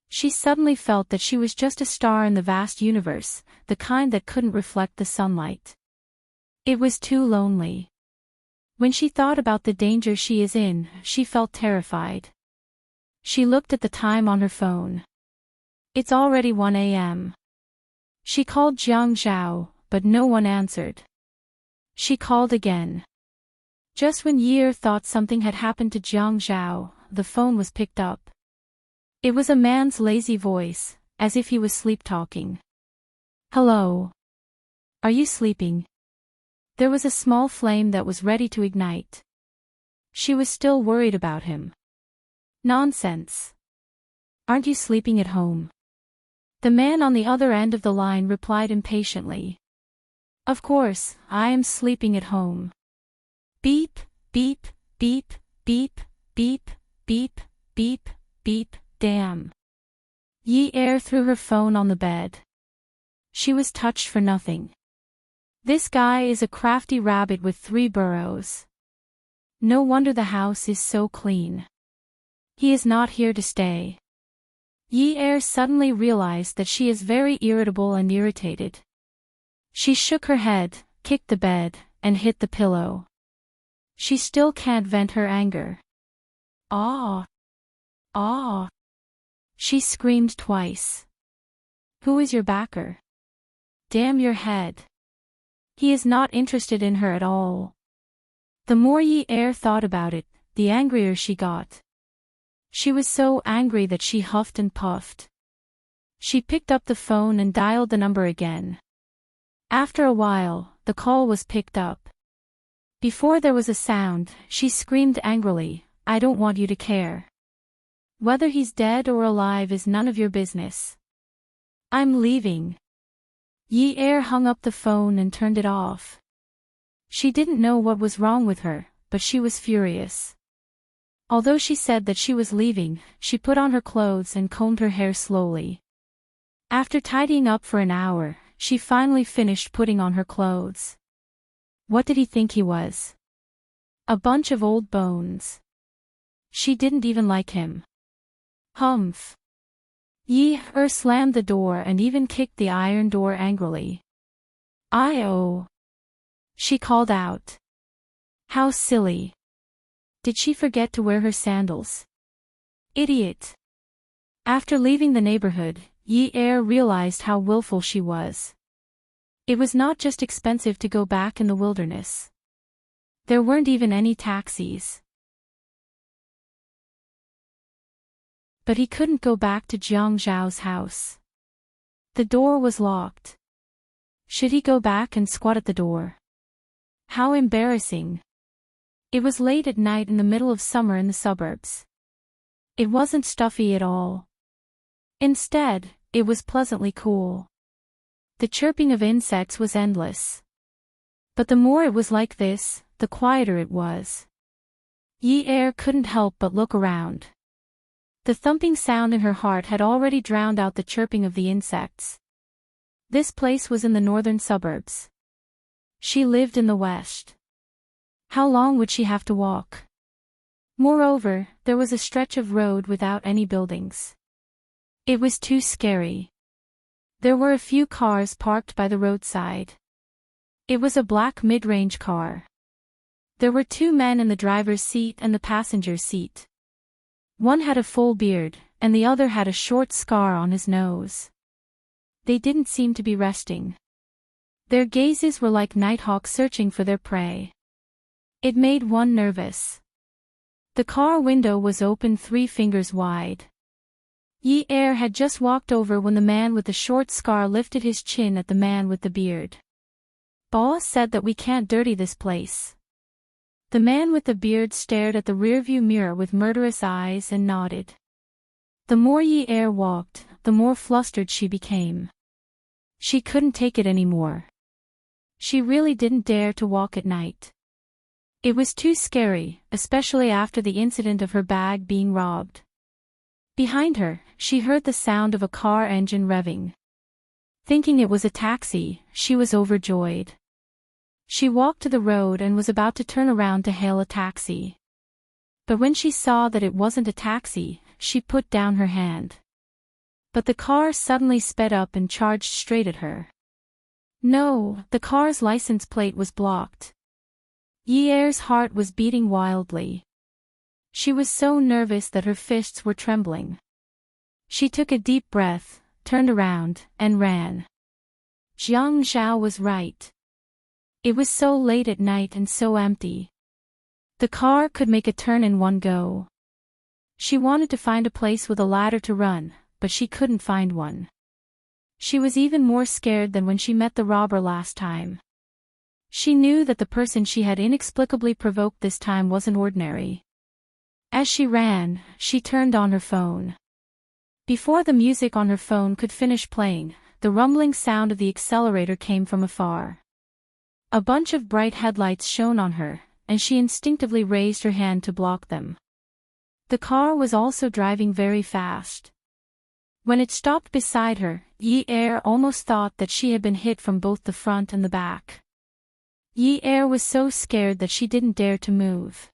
She suddenly felt that she was just a star in the vast universe, the kind that couldn't reflect the sunlight. It was too lonely. When she thought about the danger she is in, she felt terrified. She looked at the time on her phone. It's already 1 a.m. She called Jiang Zhao, but no one answered. She called again. Just when Yi thought something had happened to Jiang Zhao, the phone was picked up. It was a man's lazy voice, as if he was sleep-talking. Hello. Are you sleeping? There was a small flame that was ready to ignite. She was still worried about him. Nonsense. Aren't you sleeping at home? The man on the other end of the line replied impatiently. Of course, I am sleeping at home. Beep, beep, beep, beep, beep, beep, beep, beep, damn. Yi threw her phone on the bed. She was touched for nothing. This guy is a crafty rabbit with 3 burrows. No wonder the house is so clean. He is not here to stay. Yi suddenly realized that she is very irritable and irritated. She shook her head, kicked the bed, and hit the pillow. She still can't vent her anger. Ah! Ah! She screamed twice. Who is your backer? Damn your head. He is not interested in her at all. The more Yi thought about it, the angrier she got. She was so angry that she huffed and puffed. She picked up the phone and dialed the number again. After a while, the call was picked up. Before there was a sound, she screamed angrily, I don't want you to care. Whether he's dead or alive is none of your business. I'm leaving. Yi hung up the phone and turned it off. She didn't know what was wrong with her, but she was furious. Although she said that she was leaving, she put on her clothes and combed her hair slowly. After tidying up for an hour, she finally finished putting on her clothes. What did he think he was? A bunch of old bones. She didn't even like him. Humph. Yi slammed the door and even kicked the iron door angrily. I-oh. She called out. How silly. Did she forget to wear her sandals? Idiot. After leaving the neighborhood, Yi realized how willful she was. It was not just expensive to go back in the wilderness. There weren't even any taxis. But he couldn't go back to Jiang Zhao's house. The door was locked. Should he go back and squat at the door? How embarrassing. It was late at night in the middle of summer in the suburbs. It wasn't stuffy at all. Instead, it was pleasantly cool. The chirping of insects was endless. But the more it was like this, the quieter it was. Yi couldn't help but look around. The thumping sound in her heart had already drowned out the chirping of the insects. This place was in the northern suburbs. She lived in the west. How long would she have to walk? Moreover, there was a stretch of road without any buildings. It was too scary. There were a few cars parked by the roadside. It was a black mid-range car. There were 2 men in the driver's seat and the passenger's seat. One had a full beard, and the other had a short scar on his nose. They didn't seem to be resting. Their gazes were like nighthawks searching for their prey. It made one nervous. The car window was open 3 fingers wide. Yi had just walked over when the man with the short scar lifted his chin at the man with the beard. Boss said that we can't dirty this place. The man with the beard stared at the rearview mirror with murderous eyes and nodded. The more Yi walked, the more flustered she became. She couldn't take it anymore. She really didn't dare to walk at night. It was too scary, especially after the incident of her bag being robbed. Behind her, she heard the sound of a car engine revving. Thinking it was a taxi, she was overjoyed. She walked to the road and was about to turn around to hail a taxi. But when she saw that it wasn't a taxi, she put down her hand. But the car suddenly sped up and charged straight at her. No, the car's license plate was blocked. Yi's heart was beating wildly. She was so nervous that her fists were trembling. She took a deep breath, turned around, and ran. Jiang Zhao was right. It was so late at night and so empty. The car could make a turn in one go. She wanted to find a place with a ladder to run, but she couldn't find one. She was even more scared than when she met the robber last time. She knew that the person she had inexplicably provoked this time wasn't ordinary. As she ran, she turned on her phone. Before the music on her phone could finish playing, the rumbling sound of the accelerator came from afar. A bunch of bright headlights shone on her, and she instinctively raised her hand to block them. The car was also driving very fast. When it stopped beside her, Yi Er almost thought that she had been hit from both the front and the back. Yi Er was so scared that she didn't dare to move.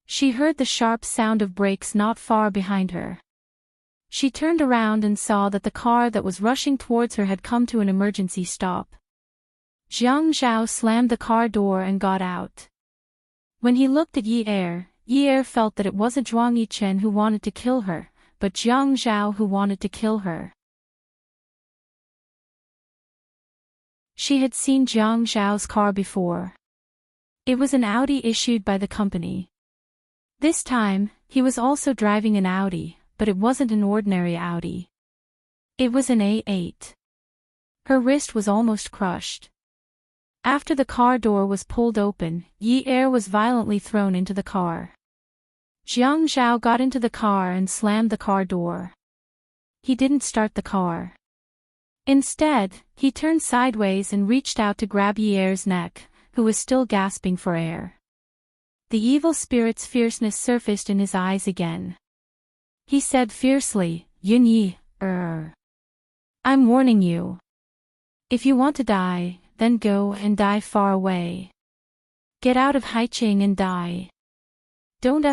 She heard the sharp sound of brakes not far behind her. She turned around and saw that the car that was rushing towards her had come to an emergency stop. Jiang Zhao slammed the car door and got out. When he looked at Yi Er felt that it wasn't Zhuang Yichen who wanted to kill her, but Jiang Zhao who wanted to kill her. She had seen Jiang Zhao's car before. It was an Audi issued by the company. This time, he was also driving an Audi, but it wasn't an ordinary Audi. It was an A8. Her wrist was almost crushed. After the car door was pulled open, Yi Er was violently thrown into the car. Jiang Zhao got into the car and slammed the car door. He didn't start the car. Instead, he turned sideways and reached out to grab Yi Er's neck, who was still gasping for air. The evil spirit's fierceness surfaced in his eyes again. He said fiercely, "Yun Yi, I'm warning you. If you want to die, then go and die far away. Get out of Haiqing and die. Don't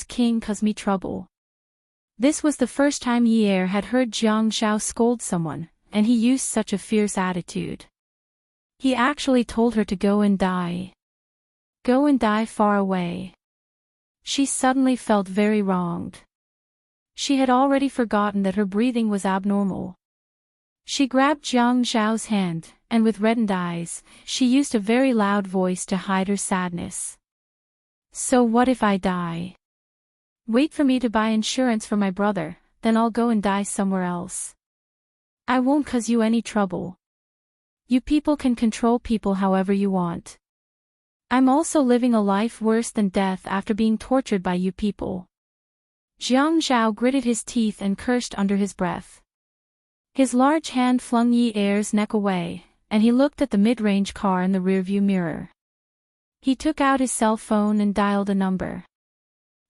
King cause me trouble." This was the first time Yi Er had heard Jiang Zhao scold someone, and he used such a fierce attitude. He actually told her to go and die. Go and die far away. She suddenly felt very wronged. She had already forgotten that her breathing was abnormal. She grabbed Jiang Zhao's hand, and with reddened eyes, she used a very loud voice to hide her sadness. "So what if I die? Wait for me to buy insurance for my brother, then I'll go and die somewhere else. I won't cause you any trouble. You people can control people however you want. I'm also living a life worse than death after being tortured by you people." Jiang Zhao gritted his teeth and cursed under his breath. His large hand flung Yi Er's neck away, and he looked at the mid-range car in the rearview mirror. He took out his cell phone and dialed a number.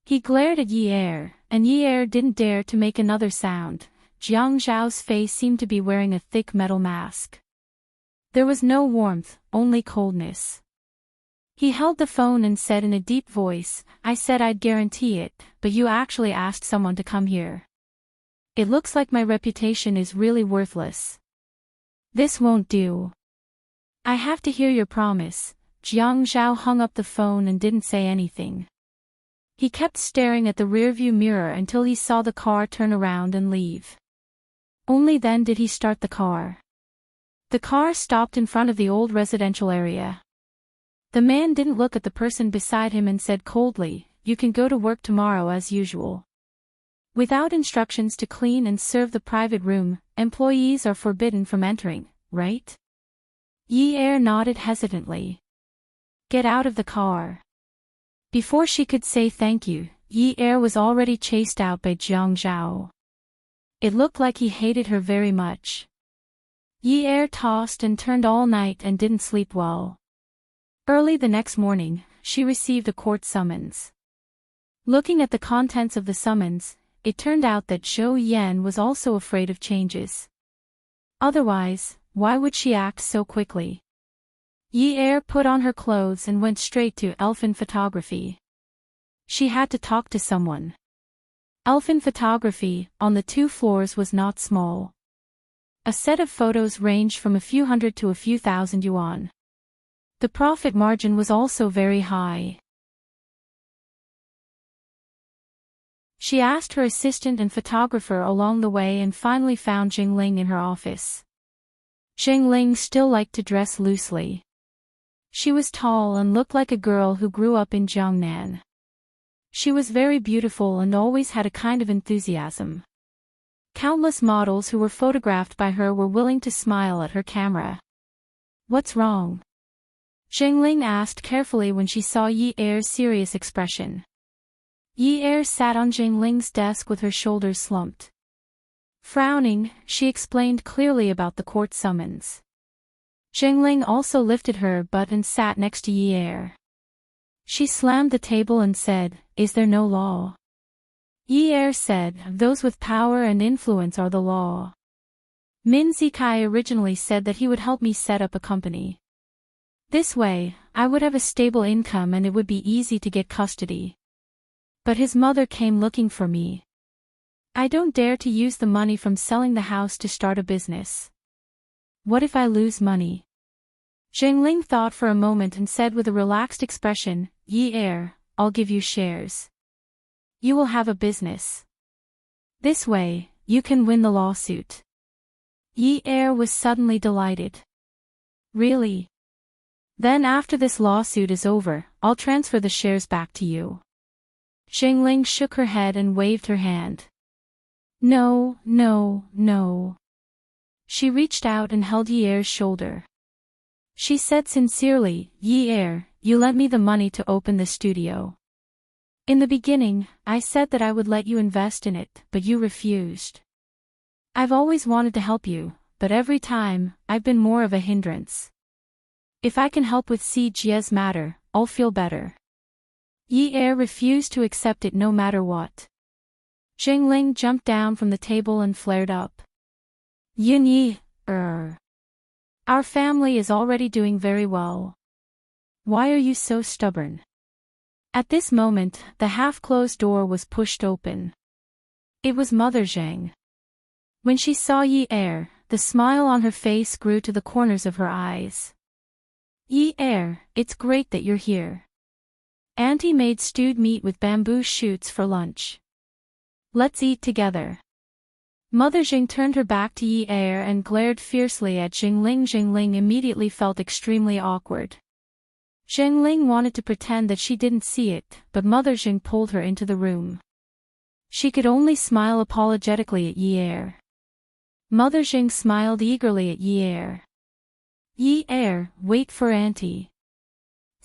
He glared at Yi Er, and Yi Er didn't dare to make another sound. Jiang Zhao's face seemed to be wearing a thick metal mask. There was no warmth, only coldness. He held the phone and said in a deep voice, "I said I'd guarantee it, but you actually asked someone to come here. It looks like my reputation is really worthless. This won't do. I have to hear your promise." Jiang Zhao hung up the phone and didn't say anything. He kept staring at the rearview mirror until he saw the car turn around and leave. Only then did he start the car. The car stopped in front of the old residential area. The man didn't look at the person beside him and said coldly, "You can go to work tomorrow as usual. Without instructions to clean and serve the private room, employees are forbidden from entering, right?" Yi Er nodded hesitantly. "Get out of the car." Before she could say thank you, Yi Er was already chased out by Jiang Zhao. It looked like he hated her very much. Yi Er tossed and turned all night and didn't sleep well. Early the next morning, she received a court summons. Looking at the contents of the summons, it turned out that Zhou Yan was also afraid of changes. Otherwise, why would she act so quickly? Yi Er put on her clothes and went straight to Elfin Photography. She had to talk to someone. Elfin Photography, on the 2 floors, was not small. A set of photos ranged from a few hundred to a few thousand yuan. The profit margin was also very high. She asked her assistant and photographer along the way and finally found Jingling in her office. Jingling still liked to dress loosely. She was tall and looked like a girl who grew up in Jiangnan. She was very beautiful and always had a kind of enthusiasm. Countless models who were photographed by her were willing to smile at her camera. "What's wrong?" Jingling asked carefully when she saw Yi Er's serious expression. Yi Er sat on Jingling's desk with her shoulders slumped. Frowning, she explained clearly about the court summons. Jingling also lifted her butt and sat next to Yi Er. She slammed the table and said, "Is there no law?" Yi Er said, "Those with power and influence are the law." Min Zikai originally said that he would help me set up a company. This way, I would have a stable income and it would be easy to get custody. But his mother came looking for me. I don't dare to use the money from selling the house to start a business. What if I lose money? Jingling thought for a moment and said with a relaxed expression, "Yi Er, I'll give you shares. You will have a business. This way, you can win the lawsuit." Yi Er was suddenly delighted. "Really? Then after this lawsuit is over, I'll transfer the shares back to you." Jingling shook her head and waved her hand. "No, no, no." She reached out and held Yi Er's shoulder. She said sincerely, "Yi Er, you lent me the money to open the studio. In the beginning, I said that I would let you invest in it, but you refused. I've always wanted to help you, but every time, I've been more of a hindrance. If I can help with CG's matter, I'll feel better." Yi Er refused to accept it no matter what. Jingling jumped down from the table and flared up. "Yun Yi Er. Our family is already doing very well. Why are you so stubborn?" At this moment, the half-closed door was pushed open. It was Mother Zhang. When she saw Yi Er, the smile on her face grew to the corners of her eyes. "Yi Er, it's great that you're here. Auntie made stewed meat with bamboo shoots for lunch. Let's eat together." Mother Zhang turned her back to Yi Er and glared fiercely at Jingling. Jingling immediately felt extremely awkward. Jingling wanted to pretend that she didn't see it, but Mother Zhang pulled her into the room. She could only smile apologetically at Yi Er. Mother Zhang smiled eagerly at Yi Er. "Yi Er, wait for Auntie.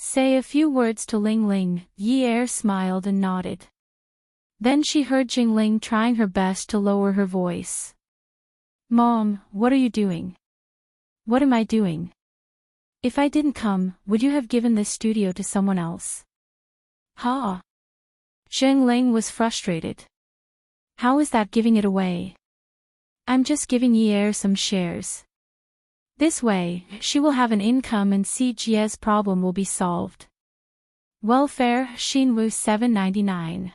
Say a few words to Ling Ling." Yi Er smiled and nodded. Then she heard Jingling trying her best to lower her voice. "Mom, what are you doing?" "What am I doing? If I didn't come, would you have given this studio to someone else?" "Ha!" Jingling was frustrated. "How is that giving it away?" "I'm just giving Yi Er some shares. This way, she will have an income and CG's problem will be solved." Welfare, Xinwu 799.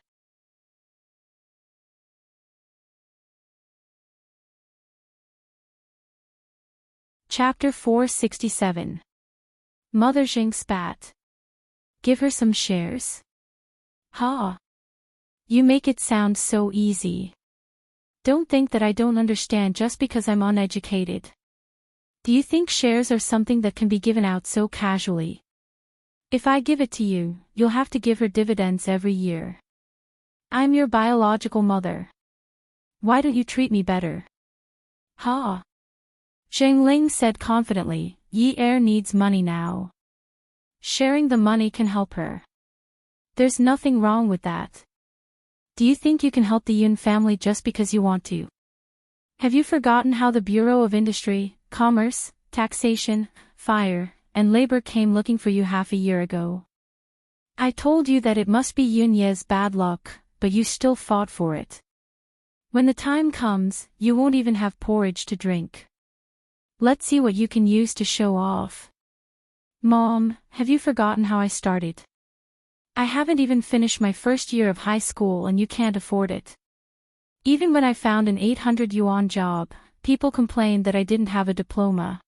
Chapter 467. Mother Zhang spat. "Give her some shares? Ha! You make it sound so easy. Don't think that I don't understand just because I'm uneducated. Do you think shares are something that can be given out so casually? If I give it to you, you'll have to give her dividends every year. I'm your biological mother. Why don't you treat me better?" "Ha!" Jingling said confidently, "Yi Er needs money now. Sharing the money can help her. There's nothing wrong with that. Do you think you can help the Yun family just because you want to? Have you forgotten how the Bureau of Industry, Commerce, Taxation, Fire, and Labor came looking for you half a year ago? I told you that it must be Yun Ye's bad luck, but you still fought for it. When the time comes, you won't even have porridge to drink. Let's see what you can use to show off." "Mom, have you forgotten how I started? I haven't even finished my first year of high school and you can't afford it. Even when I found an 800 yuan job, people complained that I didn't have a diploma.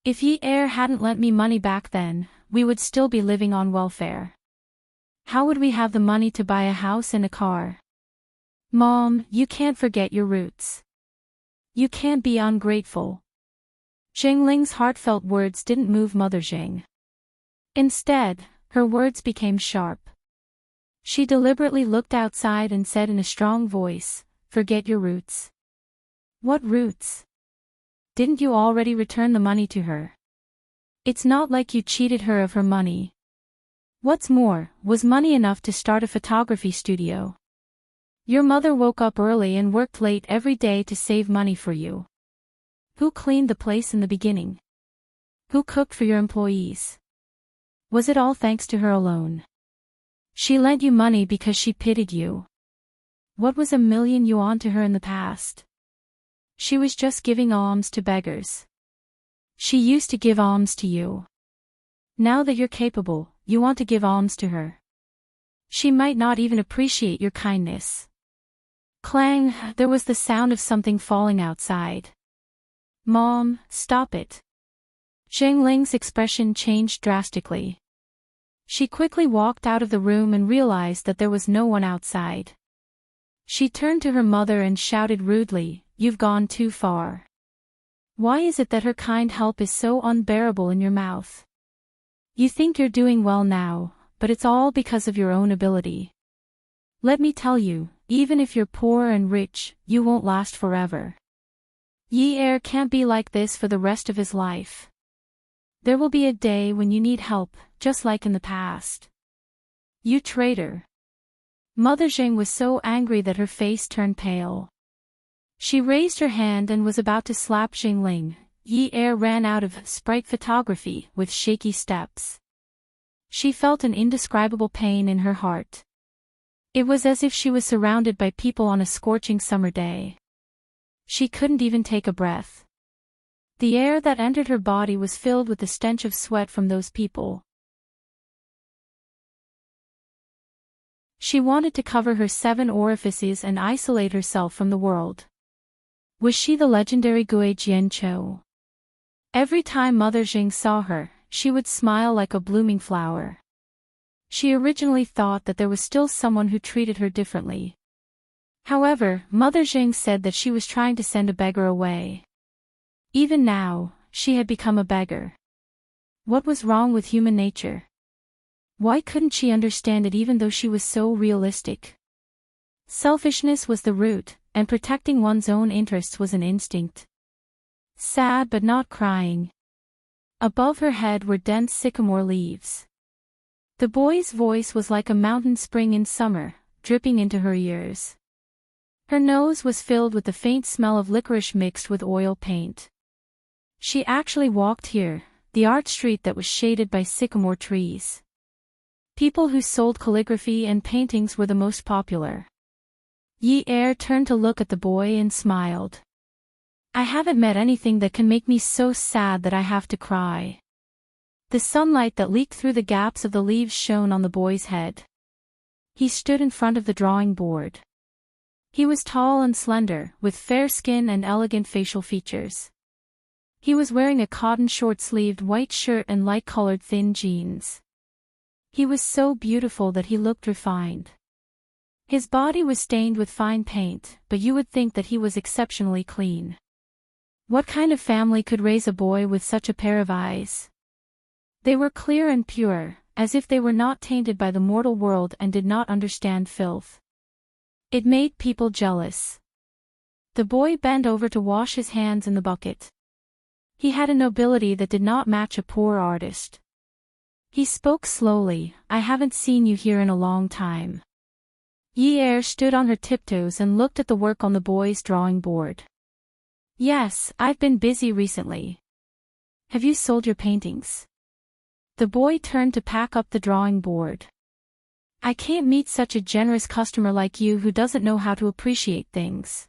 If Yi Er hadn't lent me money back then, we would still be living on welfare. How would we have the money to buy a house and a car? Mom, you can't forget your roots. You can't be ungrateful. Zhang Ling's heartfelt words didn't move Mother Zhang. Instead, her words became sharp. She deliberately looked outside and said in a strong voice, "Forget your roots." What roots? Didn't you already return the money to her? It's not like you cheated her of her money. What's more, was money enough to start a photography studio? Your mother woke up early and worked late every day to save money for you. Who cleaned the place in the beginning? Who cooked for your employees? Was it all thanks to her alone? She lent you money because she pitied you. What was 1,000,000 yuan to her in the past? She was just giving alms to beggars. She used to give alms to you. Now that you're capable, you want to give alms to her. She might not even appreciate your kindness. Clang, there was the sound of something falling outside. Mom, stop it. Zhang Ling's expression changed drastically. She quickly walked out of the room and realized that there was no one outside. She turned to her mother and shouted rudely, "You've gone too far. Why is it that her kind help is so unbearable in your mouth? You think you're doing well now, but it's all because of your own ability. Let me tell you, even if you're poor and rich, you won't last forever. Yi Er can't be like this for the rest of his life. There will be a day when you need help, just like in the past. You traitor." Mother Zhang was so angry that her face turned pale. She raised her hand and was about to slap Zhang Ling. Yi Er ran out of sprite photography with shaky steps. She felt an indescribable pain in her heart. It was as if she was surrounded by people on a scorching summer day. She couldn't even take a breath. The air that entered her body was filled with the stench of sweat from those people. She wanted to cover her 7 orifices and isolate herself from the world. Was she the legendary Gui Jianqiu? Every time Mother Zhang saw her, she would smile like a blooming flower. She originally thought that there was still someone who treated her differently. However, Mother Zhang said that she was trying to send a beggar away. Even now, she had become a beggar. What was wrong with human nature? Why couldn't she understand it even though she was so realistic? Selfishness was the root, and protecting one's own interests was an instinct. Sad but not crying. Above her head were dense sycamore leaves. The boy's voice was like a mountain spring in summer, dripping into her ears. Her nose was filled with the faint smell of licorice mixed with oil paint. She actually walked here, the art street that was shaded by sycamore trees. People who sold calligraphy and paintings were the most popular. Yi Er turned to look at the boy and smiled. "I haven't met anything that can make me so sad that I have to cry." The sunlight that leaked through the gaps of the leaves shone on the boy's head. He stood in front of the drawing board. He was tall and slender, with fair skin and elegant facial features. He was wearing a cotton short-sleeved white shirt and light-colored thin jeans. He was so beautiful that he looked refined. His body was stained with fine paint, but you would think that he was exceptionally clean. What kind of family could raise a boy with such a pair of eyes? They were clear and pure, as if they were not tainted by the mortal world and did not understand filth. It made people jealous. The boy bent over to wash his hands in the bucket. He had a nobility that did not match a poor artist. He spoke slowly, "I haven't seen you here in a long time." Yi Er stood on her tiptoes and looked at the work on the boy's drawing board. "Yes, I've been busy recently. Have you sold your paintings?" The boy turned to pack up the drawing board. "I can't meet such a generous customer like you who doesn't know how to appreciate things."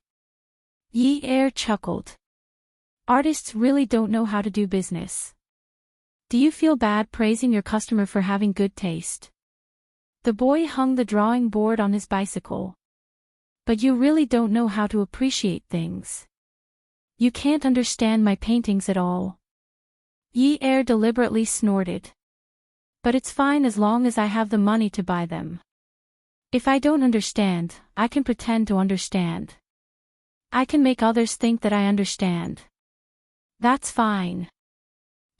Yi Er chuckled. "Artists really don't know how to do business. Do you feel bad praising your customer for having good taste?" The boy hung the drawing board on his bicycle. "But you really don't know how to appreciate things. You can't understand my paintings at all." Yi Er deliberately snorted. "But it's fine as long as I have the money to buy them." If I don't understand, I can pretend to understand. I can make others think that I understand. That's fine.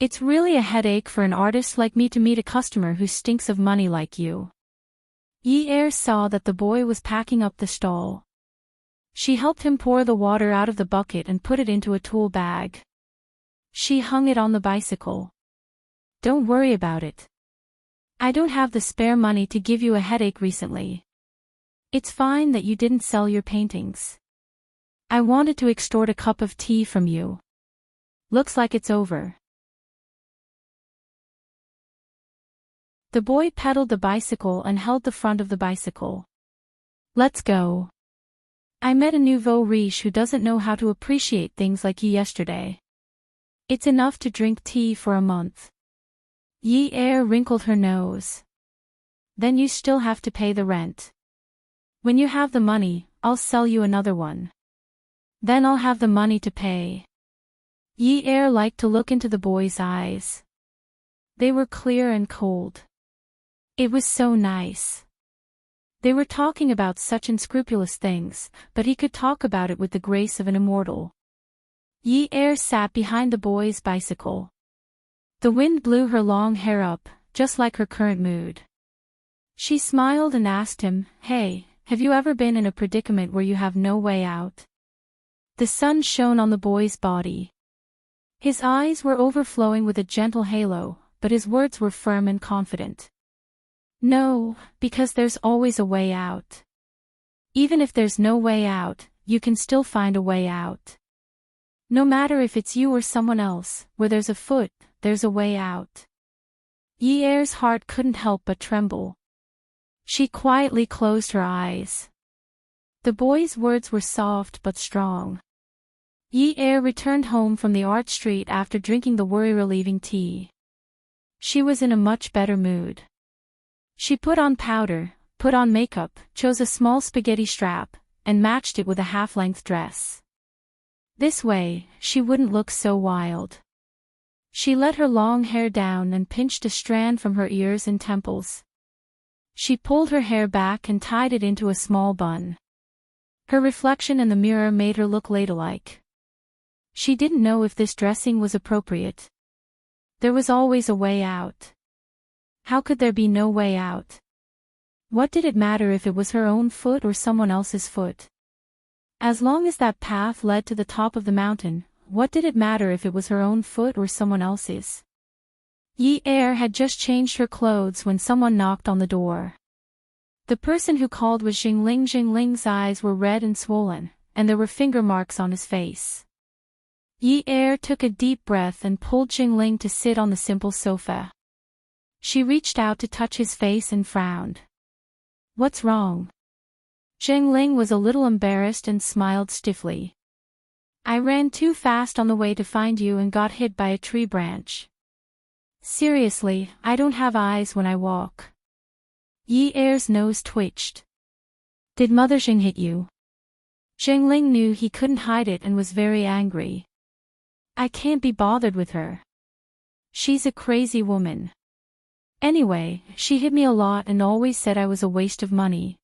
It's really a headache for an artist like me to meet a customer who stinks of money like you. Yi saw that the boy was packing up the stall. She helped him pour the water out of the bucket and put it into a tool bag. She hung it on the bicycle. Don't worry about it. I don't have the spare money to give you a headache recently. It's fine that you didn't sell your paintings. I wanted to extort a cup of tea from you. Looks like it's over. The boy pedaled the bicycle and held the front of the bicycle. Let's go. I met a nouveau riche who doesn't know how to appreciate things like you yesterday. It's enough to drink tea for a month. Yi wrinkled her nose. Then you still have to pay the rent. When you have the money, I'll sell you another one. Then I'll have the money to pay. Yi liked to look into the boy's eyes. They were clear and cold. It was so nice. They were talking about such unscrupulous things, but he could talk about it with the grace of an immortal. Yi sat behind the boy's bicycle. The wind blew her long hair up, just like her current mood. She smiled and asked him, "Hey, have you ever been in a predicament where you have no way out?" The sun shone on the boy's body. His eyes were overflowing with a gentle halo, but his words were firm and confident. No, because there's always a way out. Even if there's no way out, you can still find a way out. No matter if it's you or someone else, where there's a foot, there's a way out. Yi's heart couldn't help but tremble. She quietly closed her eyes. The boy's words were soft but strong. Yi returned home from the art street after drinking the worry-relieving tea. She was in a much better mood. She put on powder, put on makeup, chose a small spaghetti strap, and matched it with a half-length dress. This way, she wouldn't look so wild. She let her long hair down and pinched a strand from her ears and temples. She pulled her hair back and tied it into a small bun. Her reflection in the mirror made her look ladylike. She didn't know if this dressing was appropriate. There was always a way out. How could there be no way out? What did it matter if it was her own foot or someone else's foot? As long as that path led to the top of the mountain, what did it matter if it was her own foot or someone else's? Yi had just changed her clothes when someone knocked on the door. The person who called was Jingling. Jingling's eyes were red and swollen, and there were finger marks on his face. Yi took a deep breath and pulled Jingling to sit on the simple sofa. She reached out to touch his face and frowned. What's wrong? Jingling was a little embarrassed and smiled stiffly. I ran too fast on the way to find you and got hit by a tree branch. Seriously, I don't have eyes when I walk. Yi's nose twitched. Did Mother Jing hit you? Jingling knew he couldn't hide it and was very angry. I can't be bothered with her. She's a crazy woman. Anyway, she hit me a lot and always said I was a waste of money.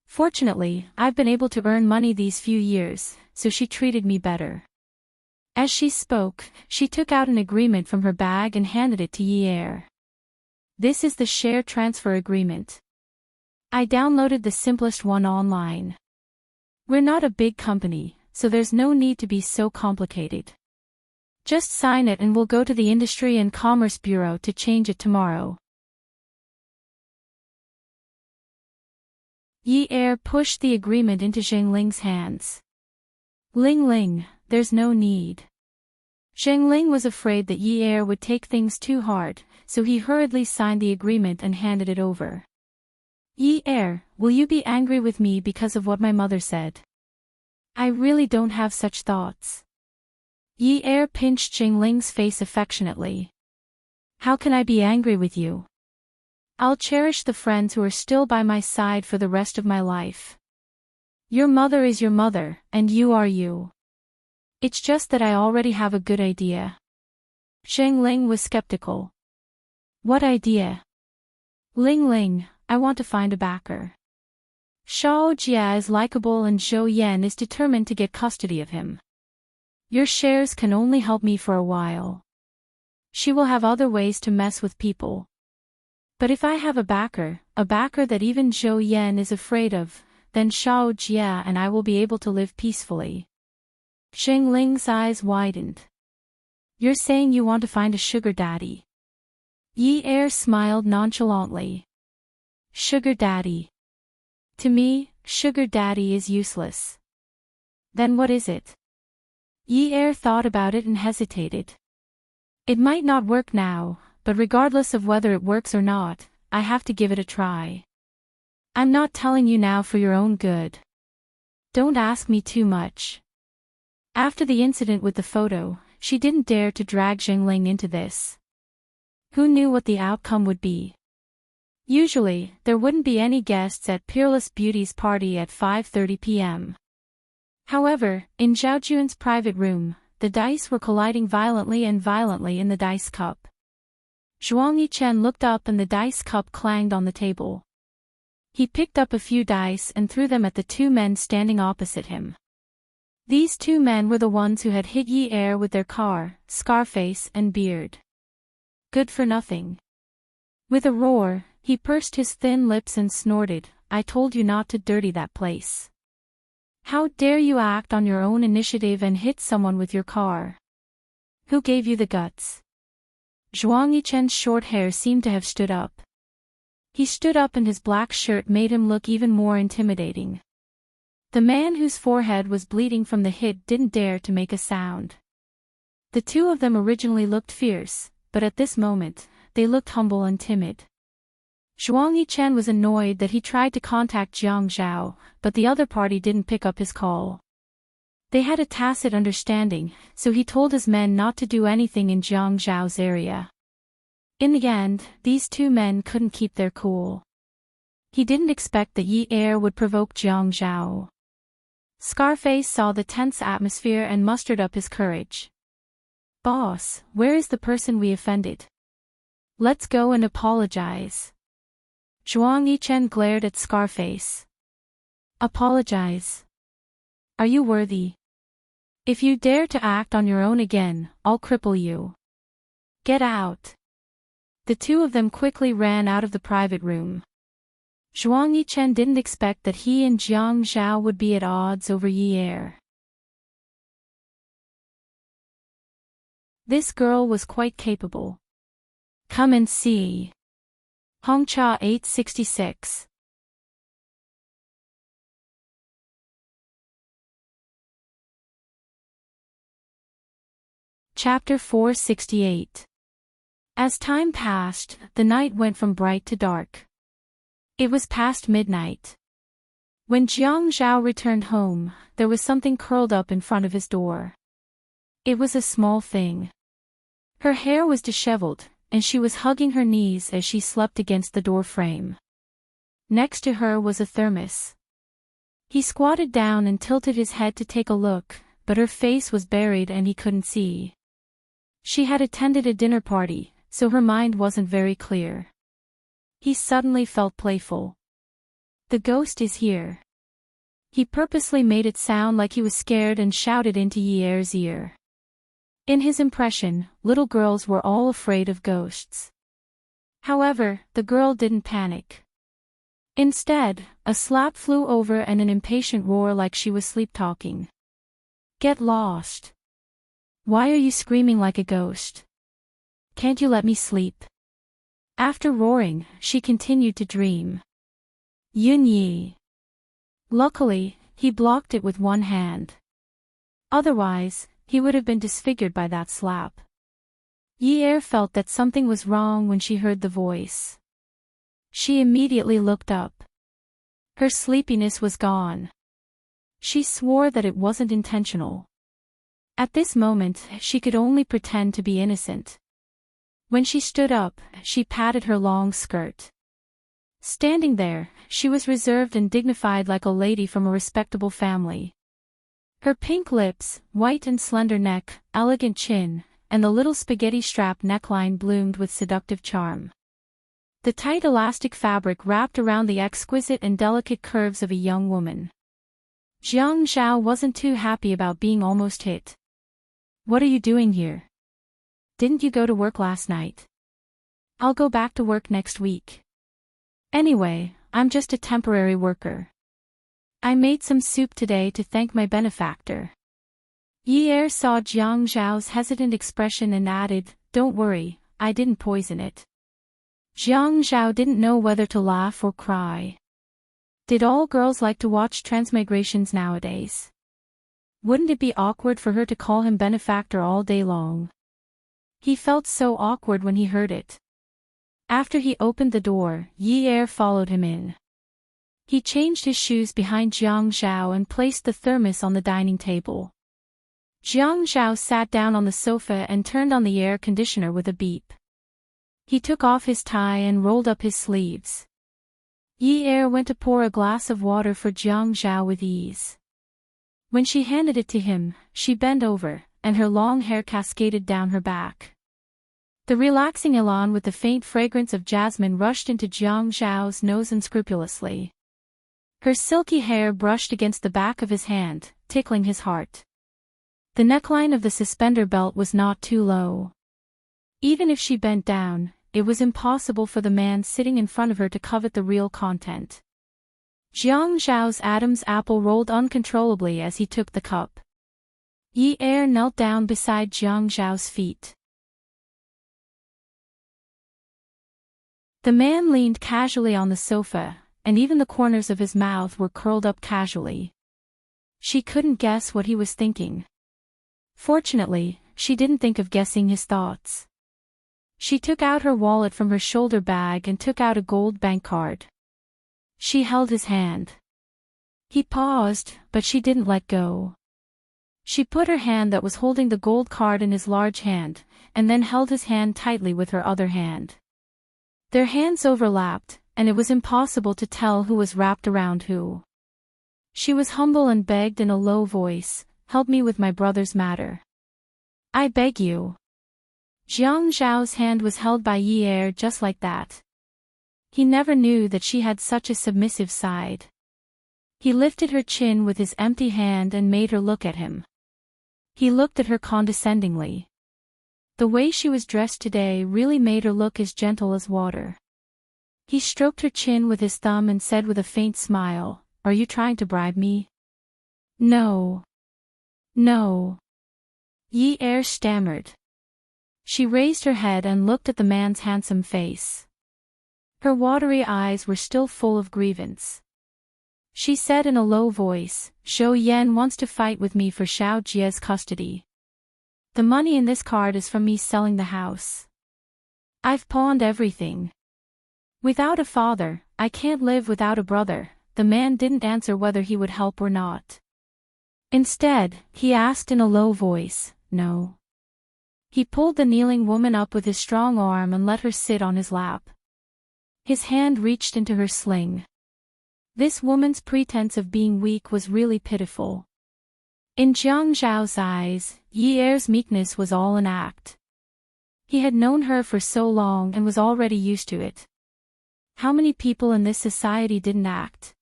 Fortunately, I've been able to earn money these few years, so she treated me better. As she spoke, she took out an agreement from her bag and handed it to Yi. This is the share transfer agreement. I downloaded the simplest one online. We're not a big company, so there's no need to be so complicated. Just sign it and we'll go to the Industry and Commerce Bureau to change it tomorrow. Yi pushed the agreement into Jingling's hands. Ling, there's no need. Jingling was afraid that Yi would take things too hard, so he hurriedly signed the agreement and handed it over. Yi, will you be angry with me because of what my mother said? I really don't have such thoughts. Yi pinched Jingling's face affectionately. How can I be angry with you? I'll cherish the friends who are still by my side for the rest of my life. Your mother is your mother, and you are you. It's just that I already have a good idea. Jingling was skeptical. What idea? Ling, I want to find a backer. Shao Jia is likable and Zhou Yan is determined to get custody of him. Your shares can only help me for a while. She will have other ways to mess with people. But if I have a backer that even Zhou Yan is afraid of, then Shao Jia and I will be able to live peacefully. Zheng Ling's eyes widened. You're saying you want to find a sugar daddy? Yi Er smiled nonchalantly. Sugar daddy. To me, sugar daddy is useless. Then what is it? Yi Er thought about it and hesitated. It might not work now, but regardless of whether it works or not, I have to give it a try. I'm not telling you now for your own good. Don't ask me too much. After the incident with the photo, she didn't dare to drag Zhengling into this. Who knew what the outcome would be? Usually, there wouldn't be any guests at Peerless Beauty's party at 5:30 p.m. However, in Zhao Jun's private room, the dice were colliding violently in the dice cup. Zhuang Yichen looked up and the dice cup clanged on the table. He picked up a few dice and threw them at the two men standing opposite him. These two men were the ones who had hit Yi Er with their car, Scarface and Beard. Good for nothing. With a roar, he pursed his thin lips and snorted, I told you not to dirty that place. How dare you act on your own initiative and hit someone with your car? Who gave you the guts? Zhuang Yichen's short hair seemed to have stood up. He stood up and his black shirt made him look even more intimidating. The man whose forehead was bleeding from the hit didn't dare to make a sound. The two of them originally looked fierce, but at this moment, they looked humble and timid. Zhuang Yichen was annoyed that he tried to contact Jiang Zhao, but the other party didn't pick up his call. They had a tacit understanding, so he told his men not to do anything in Jiang Zhao's area. In the end, these two men couldn't keep their cool. He didn't expect that Yi Er would provoke Jiang Zhao. Scarface saw the tense atmosphere and mustered up his courage. Boss, where is the person we offended? Let's go and apologize. Zhuang Yichen glared at Scarface. Apologize? Are you worthy? If you dare to act on your own again, I'll cripple you. Get out. The two of them quickly ran out of the private room. Zhuang Yichen didn't expect that he and Jiang Zhao would be at odds over Yi Er. This girl was quite capable. Come and see. Hongcha 866. Chapter 468. As time passed, the night went from bright to dark. It was past midnight. When Jiang Zhao returned home, there was something curled up in front of his door. It was a small thing. Her hair was disheveled, and she was hugging her knees as she slept against the door frame. Next to her was a thermos. He squatted down and tilted his head to take a look, but her face was buried and he couldn't see. She had attended a dinner party, so her mind wasn't very clear. He suddenly felt playful. The ghost is here. He purposely made it sound like he was scared and shouted into Yi Er's ear. In his impression, little girls were all afraid of ghosts. However, the girl didn't panic. Instead, a slap flew over and an impatient roar like she was sleep-talking. Get lost. Why are you screaming like a ghost? Can't you let me sleep? After roaring, she continued to dream. Yun Yi. Luckily, he blocked it with one hand. Otherwise, he would have been disfigured by that slap. Yi Er felt that something was wrong when she heard the voice. She immediately looked up. Her sleepiness was gone. She swore that it wasn't intentional. At this moment, she could only pretend to be innocent. When she stood up, she patted her long skirt. Standing there, she was reserved and dignified like a lady from a respectable family. Her pink lips, white and slender neck, elegant chin, and the little spaghetti strap neckline bloomed with seductive charm. The tight elastic fabric wrapped around the exquisite and delicate curves of a young woman. Jiang Zhao wasn't too happy about being almost hit. "What are you doing here? Didn't you go to work last night?" "I'll go back to work next week. Anyway, I'm just a temporary worker. I made some soup today to thank my benefactor." Yi Er saw Jiang Zhao's hesitant expression and added, "Don't worry, I didn't poison it." Jiang Zhao didn't know whether to laugh or cry. Did all girls like to watch transmigrations nowadays? Wouldn't it be awkward for her to call him benefactor all day long? He felt so awkward when he heard it. After he opened the door, Yi Er followed him in. He changed his shoes behind Jiang Zhao and placed the thermos on the dining table. Jiang Zhao sat down on the sofa and turned on the air conditioner with a beep. He took off his tie and rolled up his sleeves. Yi Er went to pour a glass of water for Jiang Zhao with ease. When she handed it to him, she bent over, and her long hair cascaded down her back. The relaxing elan with the faint fragrance of jasmine rushed into Jiang Zhao's nose unscrupulously. Her silky hair brushed against the back of his hand, tickling his heart. The neckline of the suspender belt was not too low. Even if she bent down, it was impossible for the man sitting in front of her to covet the real content. Jiang Zhao's Adam's apple rolled uncontrollably as he took the cup. Yi Er knelt down beside Jiang Zhao's feet. The man leaned casually on the sofa, and even the corners of his mouth were curled up casually. She couldn't guess what he was thinking. Fortunately, she didn't think of guessing his thoughts. She took out her wallet from her shoulder bag and took out a gold bank card. She held his hand. He paused, but she didn't let go. She put her hand that was holding the gold card in his large hand, and then held his hand tightly with her other hand. Their hands overlapped, and it was impossible to tell who was wrapped around who. She was humble and begged in a low voice, "Help me with my brother's matter. I beg you." Jiang Zhao's hand was held by Yi Er just like that. He never knew that she had such a submissive side. He lifted her chin with his empty hand and made her look at him. He looked at her condescendingly. The way she was dressed today really made her look as gentle as water. He stroked her chin with his thumb and said with a faint smile, "Are you trying to bribe me?" "No. No." Yi Er stammered. She raised her head and looked at the man's handsome face. Her watery eyes were still full of grievance. She said in a low voice, "Zhou Yan wants to fight with me for Xiao Jie's custody. The money in this card is from me selling the house. I've pawned everything. Without a father, I can't live without a brother." The man didn't answer whether he would help or not. Instead, he asked in a low voice, "No." He pulled the kneeling woman up with his strong arm and let her sit on his lap. His hand reached into her sling. This woman's pretense of being weak was really pitiful. In Jiang Zhao's eyes, Yi Er's meekness was all an act. He had known her for so long and was already used to it. How many people in this society didn't act?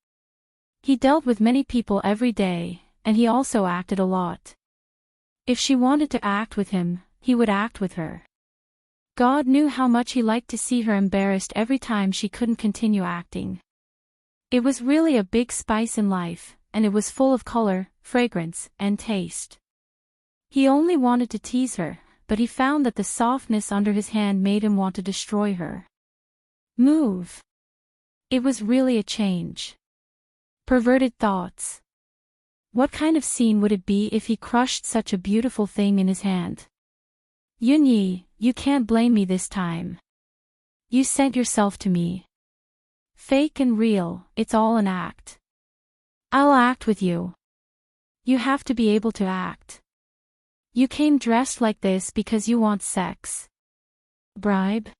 He dealt with many people every day, and he also acted a lot. If she wanted to act with him, he would act with her. God knew how much he liked to see her embarrassed every time she couldn't continue acting. It was really a big spice in life, and it was full of color, fragrance, and taste. He only wanted to tease her, but he found that the softness under his hand made him want to destroy her. Move. It was really a change. Perverted thoughts. What kind of scene would it be if he crushed such a beautiful thing in his hand? Yunyi, you can't blame me this time. You sent yourself to me. Fake and real, it's all an act. I'll act with you. You have to be able to act. You came dressed like this because you want sex. Bribe?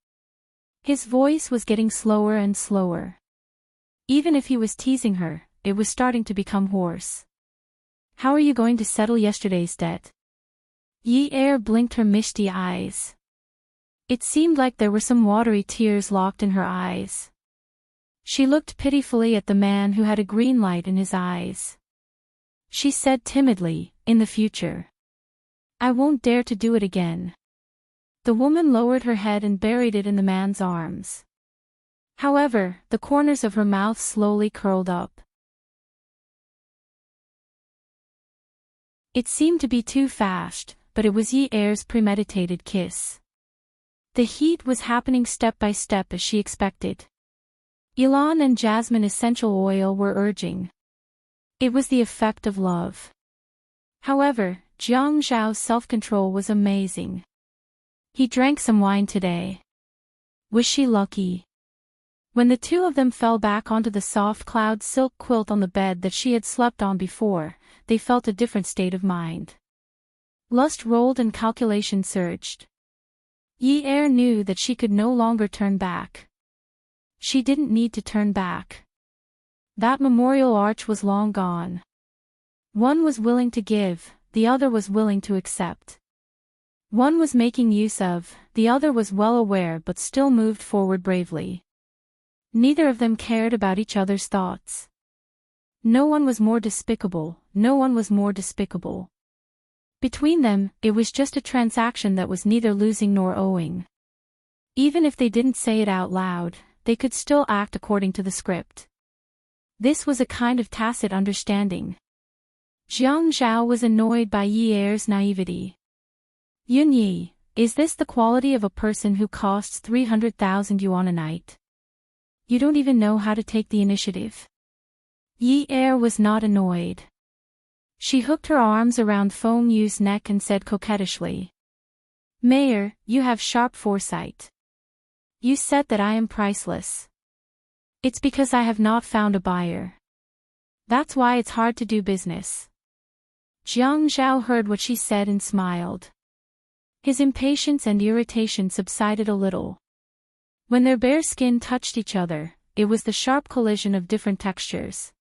His voice was getting slower and slower. Even if he was teasing her, it was starting to become hoarse. How are you going to settle yesterday's debt? Yi Er blinked her misty eyes. It seemed like there were some watery tears locked in her eyes. She looked pitifully at the man who had a green light in his eyes. She said timidly, "In the future, I won't dare to do it again." The woman lowered her head and buried it in the man's arms. However, the corners of her mouth slowly curled up. It seemed to be too fast, but it was Yi Er's premeditated kiss. The heat was happening step by step as she expected. Ylang and jasmine essential oil were urging. It was the effect of love. However, Jiang Zhao's self-control was amazing. He drank some wine today. Was she lucky? When the two of them fell back onto the soft cloud silk quilt on the bed that she had slept on before, they felt a different state of mind. Lust rolled and calculation surged. Yi Er knew that she could no longer turn back. She didn't need to turn back. That memorial arch was long gone. One was willing to give, the other was willing to accept. One was making use of, the other was well aware but still moved forward bravely. Neither of them cared about each other's thoughts. No one was more despicable, no one was more despicable. Between them, it was just a transaction that was neither losing nor owing. Even if they didn't say it out loud, they could still act according to the script. This was a kind of tacit understanding. Jiang Zhao was annoyed by Yi Er's naivety. "Yun Yi, is this the quality of a person who costs 300,000 yuan a night? You don't even know how to take the initiative." Yi Er was not annoyed. She hooked her arms around Feng Yu's neck and said coquettishly, "Mayor, you have sharp foresight. You said that I am priceless. It's because I have not found a buyer. That's why it's hard to do business." Jiang Zhao heard what she said and smiled. His impatience and irritation subsided a little. When their bare skin touched each other, it was the sharp collision of different textures.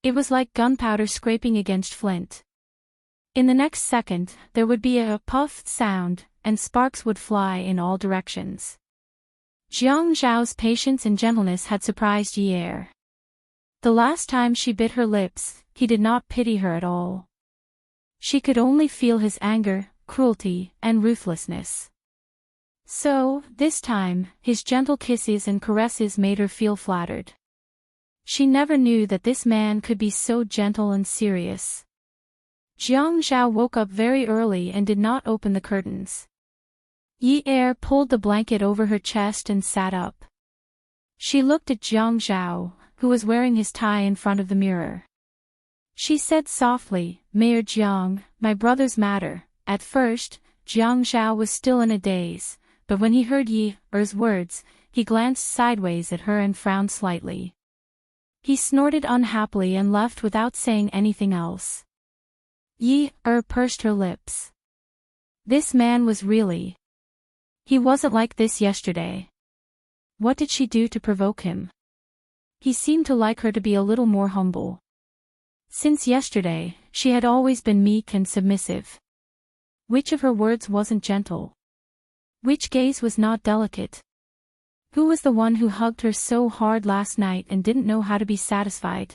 It was like gunpowder scraping against flint. In the next second, there would be a puff sound, and sparks would fly in all directions. Jiang Zhao's patience and gentleness had surprised Yi Er. The last time she bit her lips, he did not pity her at all. She could only feel his anger, cruelty, and ruthlessness. So, this time, his gentle kisses and caresses made her feel flattered. She never knew that this man could be so gentle and serious. Jiang Zhao woke up very early and did not open the curtains. Yi Er pulled the blanket over her chest and sat up. She looked at Jiang Zhao, who was wearing his tie in front of the mirror. She said softly, "Mayor Jiang, my brother's matter." At first, Jiang Zhao was still in a daze, but when he heard Yi Er's words, he glanced sideways at her and frowned slightly. He snorted unhappily and left without saying anything else. Yi Er pursed her lips. This man was really... He wasn't like this yesterday. What did she do to provoke him? He seemed to like her to be a little more humble. Since yesterday, she had always been meek and submissive. Which of her words wasn't gentle? Which gaze was not delicate? Who was the one who hugged her so hard last night and didn't know how to be satisfied?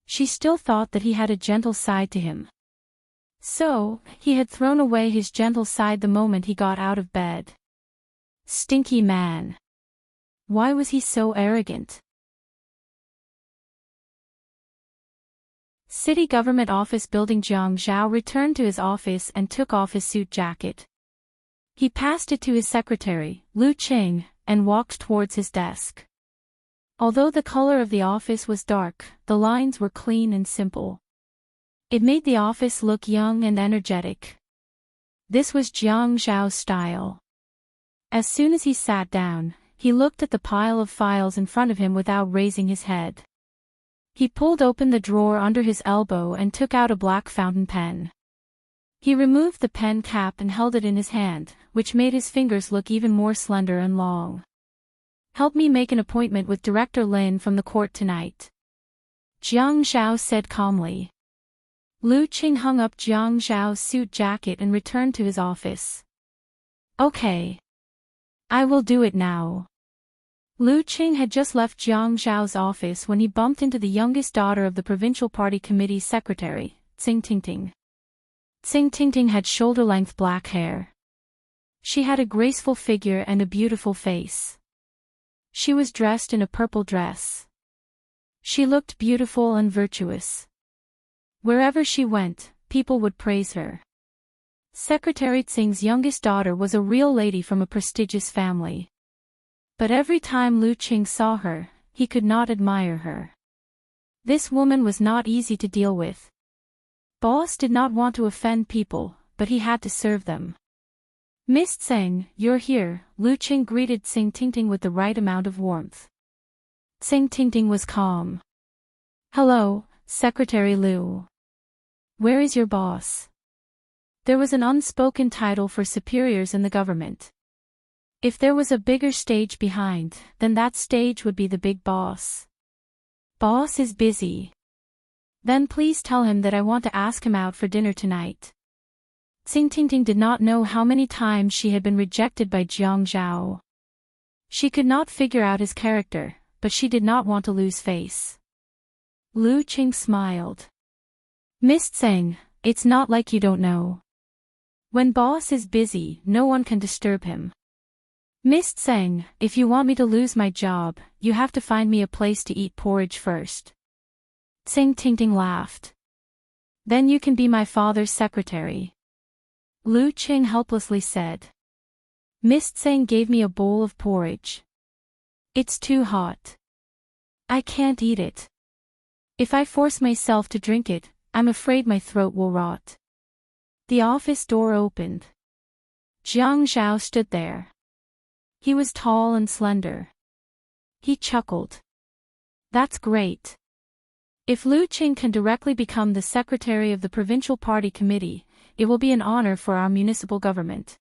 She still thought that he had a gentle side to him. So, he had thrown away his gentle side the moment he got out of bed. Stinky man. Why was he so arrogant? City Government Office Building. Jiang Zhao returned to his office and took off his suit jacket. He passed it to his secretary, Lu Qing, and walked towards his desk. Although the color of the office was dark, the lines were clean and simple. It made the office look young and energetic. This was Jiang Zhao's style. As soon as he sat down, he looked at the pile of files in front of him without raising his head. He pulled open the drawer under his elbow and took out a black fountain pen. He removed the pen cap and held it in his hand, which made his fingers look even more slender and long. "Help me make an appointment with Director Lin from the court tonight," Jiang Zhao said calmly. Lu Qing hung up Jiang Zhao's suit jacket and returned to his office. "Okay. I will do it now. Lu Qing had just left Jiang Zhao's office when he bumped into the youngest daughter of the provincial party committee's secretary, Tsing Tingting. Tsing Tingting had shoulder-length black hair. She had a graceful figure and a beautiful face. She was dressed in a purple dress. She looked beautiful and virtuous. Wherever she went, people would praise her. Secretary Tsing's youngest daughter was a real lady from a prestigious family. But every time Lu Qing saw her, he could not admire her. This woman was not easy to deal with. Boss did not want to offend people, but he had to serve them. Miss Tseng, you're here, Lu Qing greeted Tsing Tingting with the right amount of warmth. Tsing Tingting was calm. Hello, Secretary Lu. Where is your boss? There was an unspoken title for superiors in the government. If there was a bigger stage behind, then that stage would be the big boss. Boss is busy. Then please tell him that I want to ask him out for dinner tonight. Tsing Tingting did not know how many times she had been rejected by Jiang Zhao. She could not figure out his character, but she did not want to lose face. Lu Qing smiled. Miss Tseng, it's not like you don't know. When boss is busy, no one can disturb him. Miss Tseng, if you want me to lose my job, you have to find me a place to eat porridge first. Tsing Tingting laughed. Then you can be my father's secretary. Lu Qing helplessly said. Miss Tseng gave me a bowl of porridge. It's too hot. I can't eat it. If I force myself to drink it, I'm afraid my throat will rot. The office door opened. Jiang Zhao stood there. He was tall and slender. He chuckled. That's great. If Lu Qing can directly become the secretary of the provincial party committee, it will be an honor for our municipal government.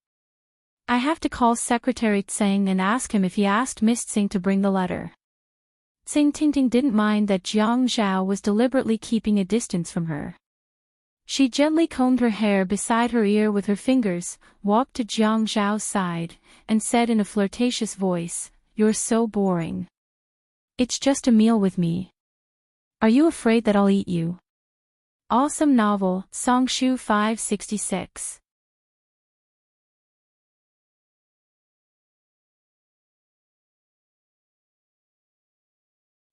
I have to call Secretary Tseng and ask him if he asked Miss Tsing to bring the letter. Tsing Tingting didn't mind that Jiang Zhao was deliberately keeping a distance from her. She gently combed her hair beside her ear with her fingers, walked to Jiang Zhao's side, and said in a flirtatious voice, You're so boring. It's just a meal with me. Are you afraid that I'll eat you? Awesome novel, Songshu 566.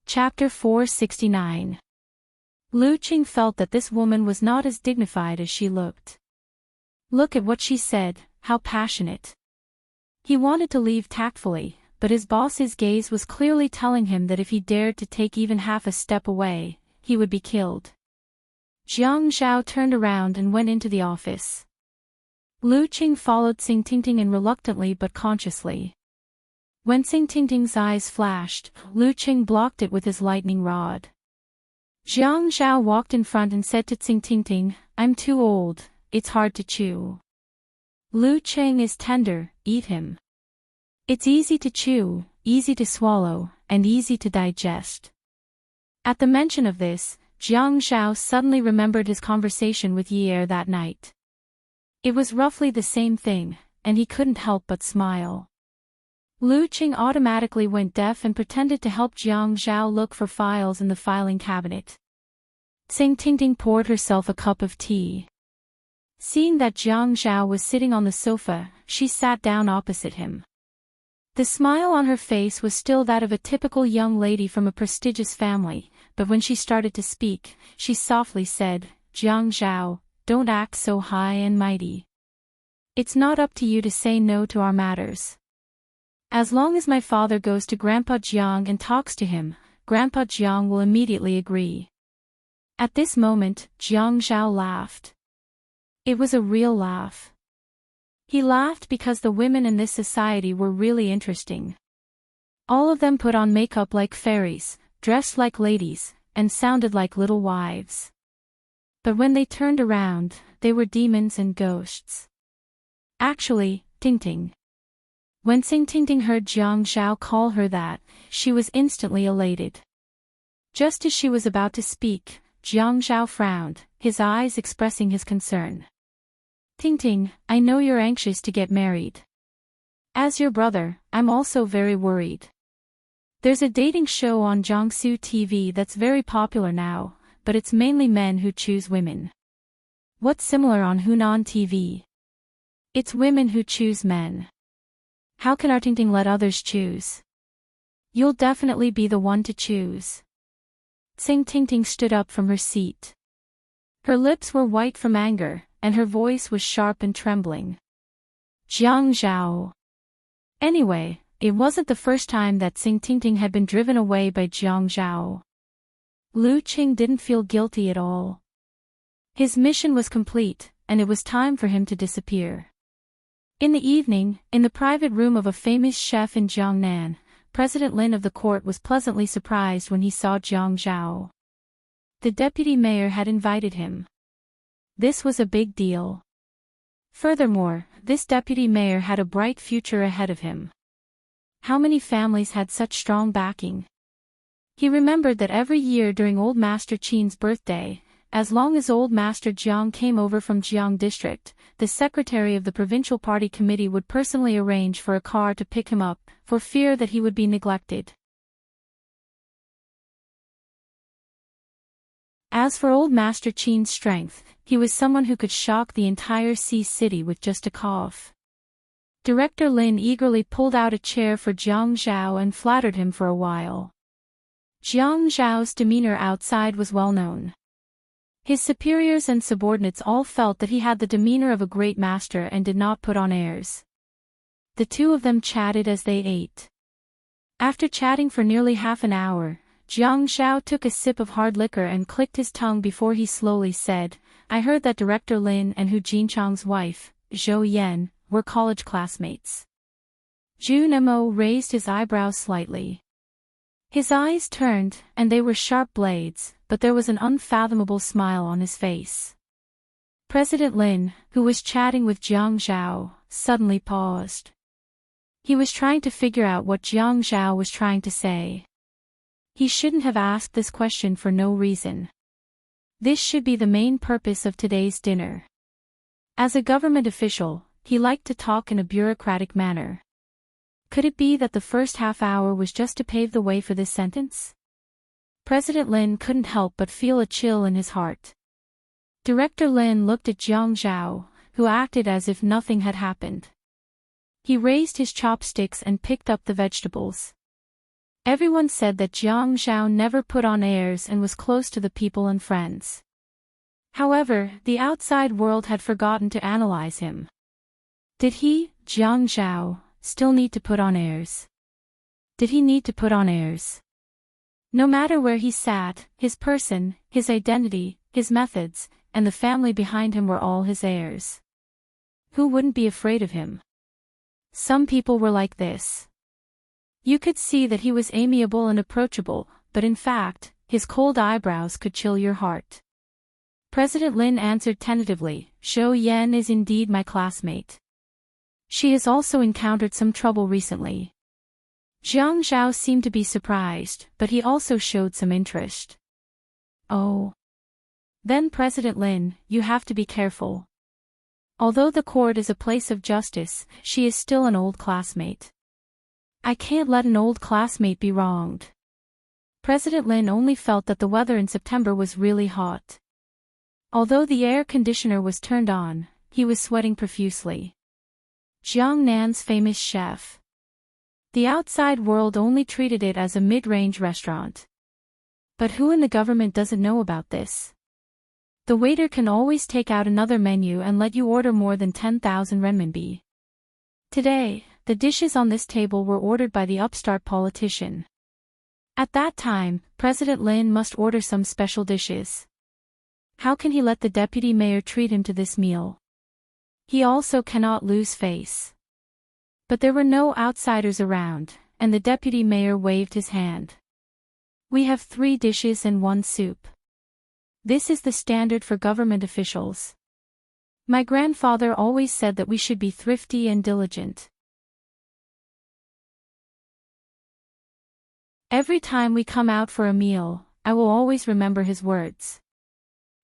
Chapter 469. Lu Qing felt that this woman was not as dignified as she looked. Look at what she said, how passionate. He wanted to leave tactfully, but his boss's gaze was clearly telling him that if he dared to take even half a step away, he would be killed. Jiang Zhao turned around and went into the office. Lu Qing followed Tsing Tingting in reluctantly but consciously. When Tsing Tingting's eyes flashed, Lu Qing blocked it with his lightning rod. Jiang Zhao walked in front and said to Tsing Tingting, I'm too old, it's hard to chew. Lu Qing is tender, eat him. It's easy to chew, easy to swallow, and easy to digest. At the mention of this, Jiang Zhao suddenly remembered his conversation with Yi Er that night. It was roughly the same thing, and he couldn't help but smile. Lu Qing automatically went deaf and pretended to help Jiang Zhao look for files in the filing cabinet. Tsing Tingting poured herself a cup of tea. Seeing that Jiang Zhao was sitting on the sofa, she sat down opposite him. The smile on her face was still that of a typical young lady from a prestigious family, but when she started to speak, she softly said, Jiang Zhao, don't act so high and mighty. It's not up to you to say no to our matters. As long as my father goes to Grandpa Jiang and talks to him, Grandpa Jiang will immediately agree. At this moment, Jiang Zhao laughed. It was a real laugh. He laughed because the women in this society were really interesting. All of them put on makeup like fairies, dressed like ladies, and sounded like little wives. But when they turned around, they were demons and ghosts. Actually, Tingting. When Tsing Tingting heard Jiang Zhao call her that, she was instantly elated. Just as she was about to speak, Jiang Zhao frowned, his eyes expressing his concern. Tingting, I know you're anxious to get married. As your brother, I'm also very worried. There's a dating show on Jiangsu TV that's very popular now, but it's mainly men who choose women. What's similar on Hunan TV? It's women who choose men. How can Enchanting let others choose? You'll definitely be the one to choose. Enchanting stood up from her seat. Her lips were white from anger, and her voice was sharp and trembling. Jiang Zhao. Anyway, it wasn't the first time that Enchanting had been driven away by Jiang Zhao. Lu Qing didn't feel guilty at all. His mission was complete, and it was time for him to disappear. In the evening, in the private room of a famous chef in Jiangnan, President Lin of the court was pleasantly surprised when he saw Jiang Zhao. The deputy mayor had invited him. This was a big deal. Furthermore, this deputy mayor had a bright future ahead of him. How many families had such strong backing? He remembered that every year during Old Master Qin's birthday, as long as Old Master Jiang came over from Jiang District, the secretary of the provincial party committee would personally arrange for a car to pick him up, for fear that he would be neglected. As for Old Master Qin's strength, he was someone who could shock the entire Sea City with just a cough. Director Lin eagerly pulled out a chair for Jiang Zhao and flattered him for a while. Jiang Zhao's demeanor outside was well known. His superiors and subordinates all felt that he had the demeanor of a great master and did not put on airs. The two of them chatted as they ate. After chatting for nearly half an hour, Jiang Zhao took a sip of hard liquor and clicked his tongue before he slowly said, "I heard that Director Lin and Hu Jinchang's wife, Zhou Yan, were college classmates." Zhu Nemo raised his eyebrows slightly. His eyes turned, and they were sharp blades, but there was an unfathomable smile on his face. President Lin, who was chatting with Jiang Zhao, suddenly paused. He was trying to figure out what Jiang Zhao was trying to say. He shouldn't have asked this question for no reason. This should be the main purpose of today's dinner. As a government official, he liked to talk in a bureaucratic manner. Could it be that the first half hour was just to pave the way for this sentence? President Lin couldn't help but feel a chill in his heart. Director Lin looked at Jiang Zhao, who acted as if nothing had happened. He raised his chopsticks and picked up the vegetables. Everyone said that Jiang Zhao never put on airs and was close to the people and friends. However, the outside world had forgotten to analyze him. Did he, Jiang Zhao, still need to put on airs? Did he need to put on airs? No matter where he sat, his person, his identity, his methods, and the family behind him were all his heirs. Who wouldn't be afraid of him? Some people were like this. You could see that he was amiable and approachable, but in fact, his cold eyebrows could chill your heart. President Lin answered tentatively, "Zhou Yan is indeed my classmate. She has also encountered some trouble recently." Jiang Zhao seemed to be surprised, but he also showed some interest. "Oh. Then President Lin, you have to be careful. Although the court is a place of justice, she is still an old classmate. I can't let an old classmate be wronged." President Lin only felt that the weather in September was really hot. Although the air conditioner was turned on, he was sweating profusely. Jiangnan's famous chef. The outside world only treated it as a mid-range restaurant. But who in the government doesn't know about this? The waiter can always take out another menu and let you order more than 10,000 renminbi. Today, the dishes on this table were ordered by the upstart politician. At that time, President Lin must order some special dishes. How can he let the deputy mayor treat him to this meal? He also cannot lose face. But there were no outsiders around, and the deputy mayor waved his hand. "We have 3 dishes and 1 soup. This is the standard for government officials. My grandfather always said that we should be thrifty and diligent. Every time we come out for a meal, I will always remember his words.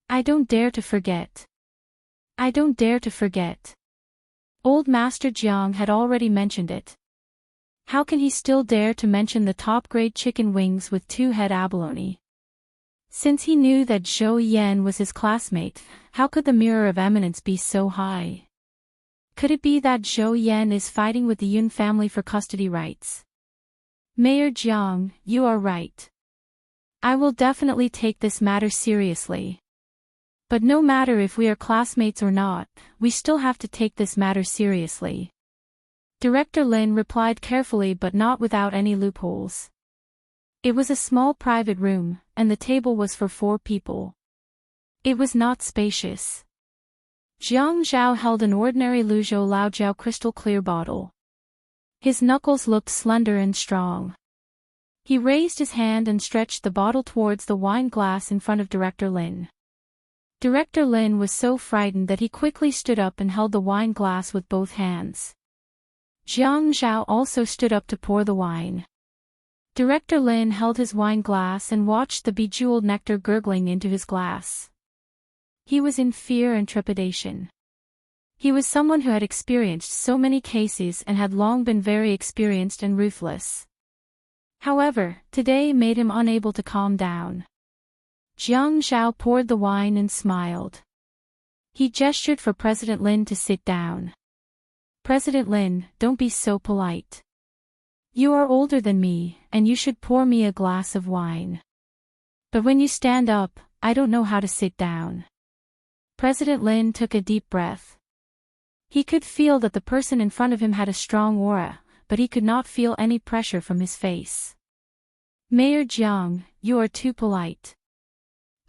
I don't dare to forget. I don't dare to forget." Old Master Jiang had already mentioned it. How can he still dare to mention the top-grade chicken wings with 2-head abalone? Since he knew that Zhou Yan was his classmate, how could the mirror of eminence be so high? Could it be that Zhou Yan is fighting with the Yun family for custody rights? Mayor Jiang, you are right. I will definitely take this matter seriously. But no matter if we are classmates or not, we still have to take this matter seriously. Director Lin replied carefully but not without any loopholes. It was a small private room, and the table was for 4 people. It was not spacious. Jiang Zhao held an ordinary Luzhou Laojiao crystal clear bottle. His knuckles looked slender and strong. He raised his hand and stretched the bottle towards the wine glass in front of Director Lin. Director Lin was so frightened that he quickly stood up and held the wine glass with both hands. Jiang Zhao also stood up to pour the wine. Director Lin held his wine glass and watched the bejeweled nectar gurgling into his glass. He was in fear and trepidation. He was someone who had experienced so many cases and had long been very experienced and ruthless. However, today made him unable to calm down. Jiang Zhao poured the wine and smiled. He gestured for President Lin to sit down. President Lin, don't be so polite. You are older than me, and you should pour me a glass of wine. But when you stand up, I don't know how to sit down. President Lin took a deep breath. He could feel that the person in front of him had a strong aura, but he could not feel any pressure from his face. Mayor Jiang, you are too polite.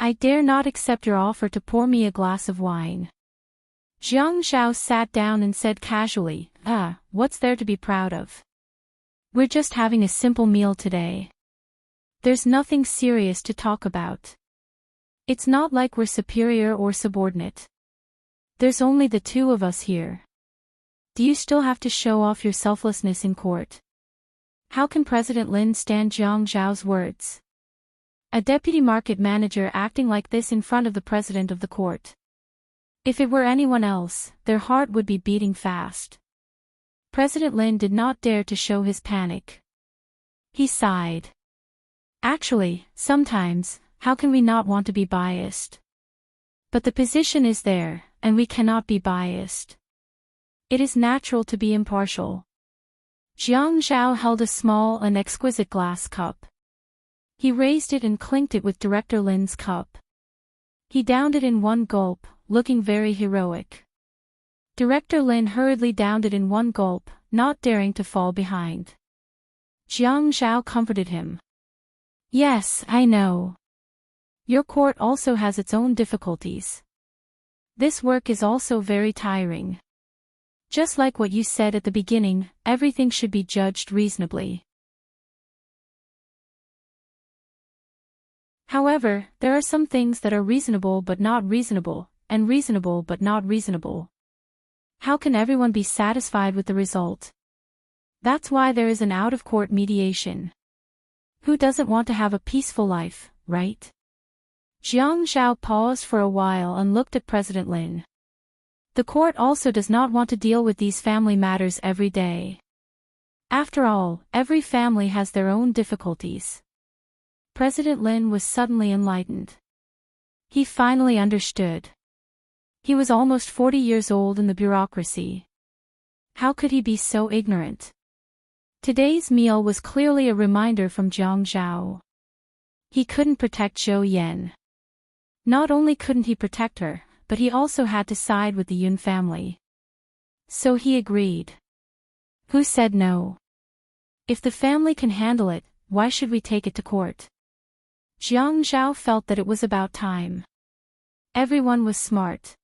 I dare not accept your offer to pour me a glass of wine. Jiang Zhao sat down and said casually, what's there to be proud of? We're just having a simple meal today. There's nothing serious to talk about. It's not like we're superior or subordinate. There's only the 2 of us here. Do you still have to show off your selflessness in court? How can President Lin stand Jiang Zhao's words? A deputy market manager acting like this in front of the president of the court. If it were anyone else, their heart would be beating fast. President Lin did not dare to show his panic. He sighed. Actually, sometimes, how can we not want to be biased? But the position is there, and we cannot be biased. It is natural to be impartial. Jiang Zhao held a small and exquisite glass cup. He raised it and clinked it with Director Lin's cup. He downed it in one gulp, looking very heroic. Director Lin hurriedly downed it in one gulp, not daring to fall behind. Jiang Zhao comforted him. Yes, I know. Your court also has its own difficulties. This work is also very tiring. Just like what you said at the beginning, everything should be judged reasonably. However, there are some things that are reasonable but not reasonable, and reasonable but not reasonable. How can everyone be satisfied with the result? That's why there is an out-of-court mediation. Who doesn't want to have a peaceful life, right? Jiang Zhao paused for a while and looked at President Lin. The court also does not want to deal with these family matters every day. After all, every family has their own difficulties. President Lin was suddenly enlightened. He finally understood. He was almost 40 years old in the bureaucracy. How could he be so ignorant? Today's meal was clearly a reminder from Jiang Zhao. He couldn't protect Zhou Yan. Not only couldn't he protect her, but he also had to side with the Yun family. So he agreed. Who said no? If the family can handle it, why should we take it to court? Jiang Zhao felt that it was about time. Everyone was smart.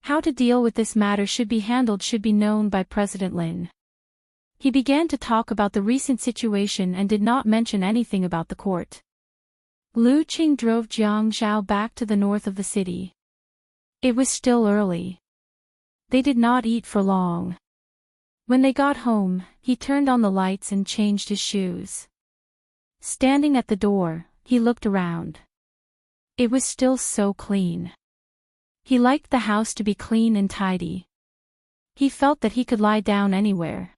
How to deal with this matter should be known by President Lin. He began to talk about the recent situation and did not mention anything about the court. Lu Qing drove Jiang Zhao back to the north of the city. It was still early. They did not eat for long. When they got home, he turned on the lights and changed his shoes. Standing at the door, he looked around. It was still so clean. He liked the house to be clean and tidy. He felt that he could lie down anywhere.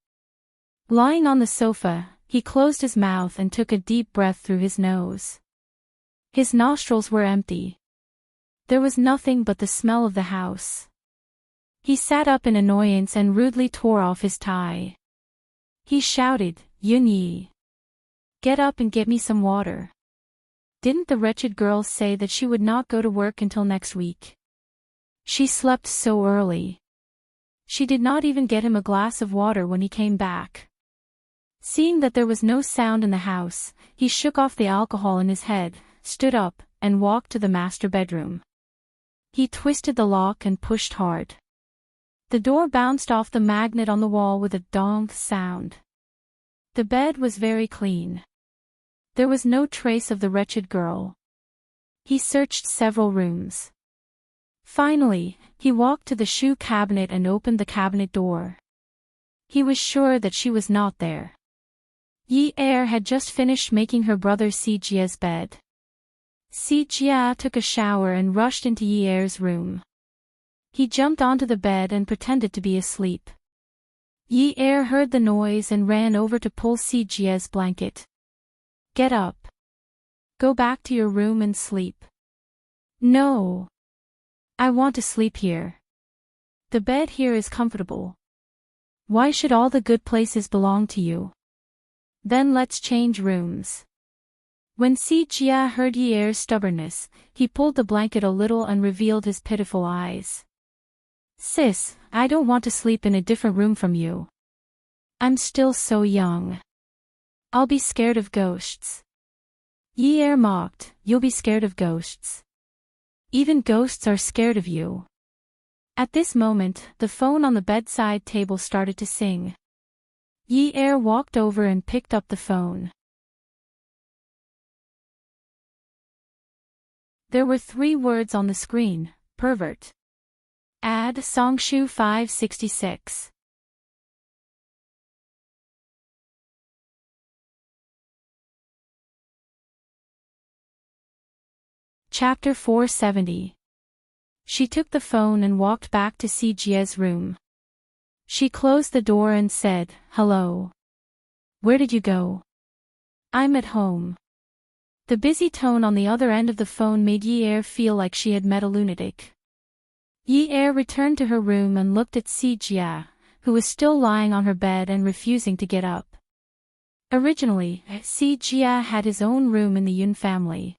Lying on the sofa, he closed his mouth and took a deep breath through his nose. His nostrils were empty. There was nothing but the smell of the house. He sat up in annoyance and rudely tore off his tie. He shouted, "Yun Yi! Get up and get me some water. Didn't the wretched girl say that she would not go to work until next week? She slept so early. She did not even get him a glass of water when he came back." Seeing that there was no sound in the house, he shook off the alcohol in his head, stood up, and walked to the master bedroom. He twisted the lock and pushed hard. The door bounced off the magnet on the wall with a dong sound. The bed was very clean. There was no trace of the wretched girl. He searched several rooms. Finally, he walked to the shoe cabinet and opened the cabinet door. He was sure that she was not there. Yi Er had just finished making her brother Si Jia's bed. Si Jia took a shower and rushed into Yi Er's room. He jumped onto the bed and pretended to be asleep. Yi Er heard the noise and ran over to pull Si Jia's blanket. "Get up. Go back to your room and sleep." "No. I want to sleep here. The bed here is comfortable. Why should all the good places belong to you? Then let's change rooms." When Si Jia heard Yi Er's stubbornness, he pulled the blanket a little and revealed his pitiful eyes. "Sis, I don't want to sleep in a different room from you. I'm still so young. I'll be scared of ghosts." Yi Er mocked, "You'll be scared of ghosts. Even ghosts are scared of you." At this moment, the phone on the bedside table started to sing. Yi Er walked over and picked up the phone. There were 3 words on the screen: pervert. Add Songshu 566. Chapter 470. She took the phone and walked back to Si Jia's room. She closed the door and said, "Hello. Where did you go?" "I'm at home." The busy tone on the other end of the phone made Yi Er feel like she had met a lunatic. Yi Er returned to her room and looked at Si Jia, who was still lying on her bed and refusing to get up. Originally, Si Jia had his own room in the Yun family.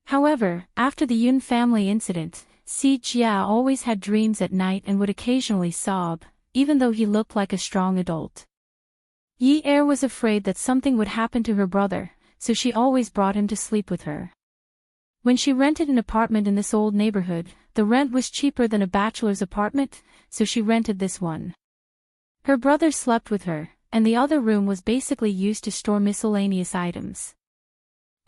However, after the Yun family incident, Si Jia always had dreams at night and would occasionally sob, even though he looked like a strong adult. Yi Er was afraid that something would happen to her brother, so she always brought him to sleep with her. When she rented an apartment in this old neighborhood, the rent was cheaper than a bachelor's apartment, so she rented this one. Her brother slept with her, and the other room was basically used to store miscellaneous items.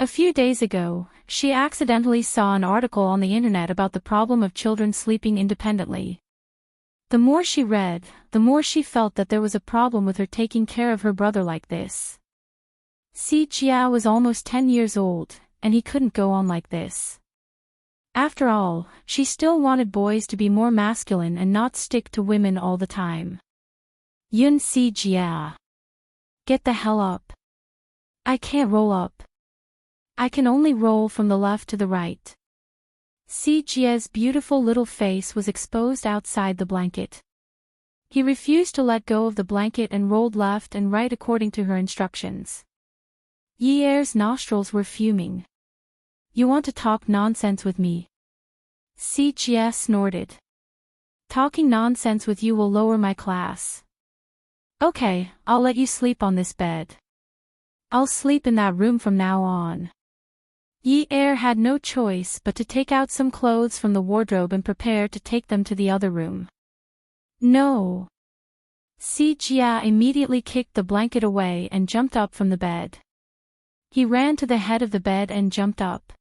A few days ago, she accidentally saw an article on the internet about the problem of children sleeping independently. The more she read, the more she felt that there was a problem with her taking care of her brother like this. Si Jia was almost 10 years old, and he couldn't go on like this. After all, she still wanted boys to be more masculine and not stick to women all the time. "Yun Si Jia. Get the hell up. I can't roll up. I can only roll from the left to the right." Si Jia's beautiful little face was exposed outside the blanket. He refused to let go of the blanket and rolled left and right according to her instructions. Yi Er's nostrils were fuming. "You want to talk nonsense with me?" Si Jia snorted. "Talking nonsense with you will lower my class. Okay, I'll let you sleep on this bed. I'll sleep in that room from now on." Yi Er had no choice but to take out some clothes from the wardrobe and prepare to take them to the other room. "No." Si Jia immediately kicked the blanket away and jumped up from the bed. He ran to the head of the bed and jumped up.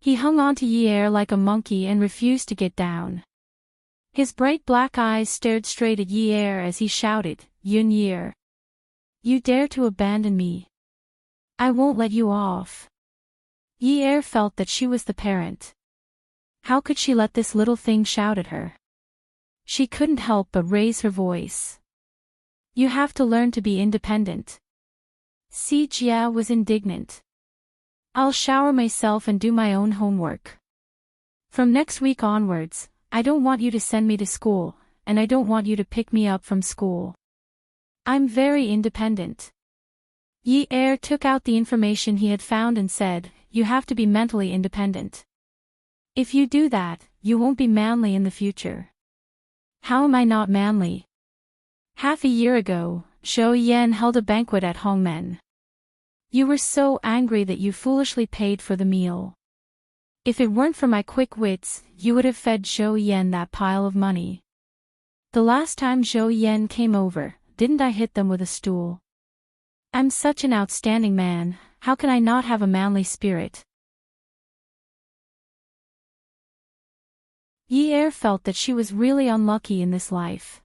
He hung onto Yi Er like a monkey and refused to get down. His bright black eyes stared straight at Yi Er as he shouted, "Yun Yi! You dare to abandon me? I won't let you off." Yi Er felt that she was the parent. How could she let this little thing shout at her? She couldn't help but raise her voice. You have to learn to be independent. Si Jia was indignant. I'll shower myself and do my own homework. From next week onwards, I don't want you to send me to school, and I don't want you to pick me up from school. I'm very independent. Yi Er took out the information he had found and said, you have to be mentally independent. If you do that, you won't be manly in the future. How am I not manly? Half a year ago, Zhou Yan held a banquet at Hongmen. You were so angry that you foolishly paid for the meal. If it weren't for my quick wits, you would have fed Zhou Yan that pile of money. The last time Zhou Yan came over, didn't I hit them with a stool? I'm such an outstanding man, how can I not have a manly spirit? Yi Er felt that she was really unlucky in this life.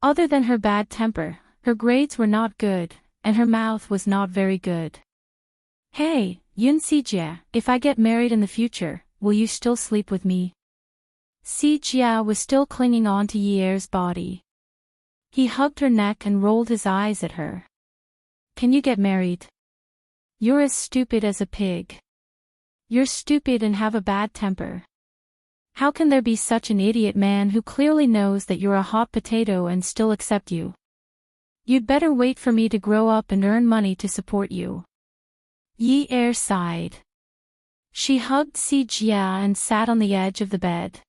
Other than her bad temper, her grades were not good, and her mouth was not very good. Hey, Yun Sijia, if I get married in the future, will you still sleep with me? Sijia was still clinging on to Yi Er's body. He hugged her neck and rolled his eyes at her. Can you get married? You're as stupid as a pig. You're stupid and have a bad temper. How can there be such an idiot man who clearly knows that you're a hot potato and still accept you? You'd better wait for me to grow up and earn money to support you. Yi Er sighed. She hugged Si Jia and sat on the edge of the bed.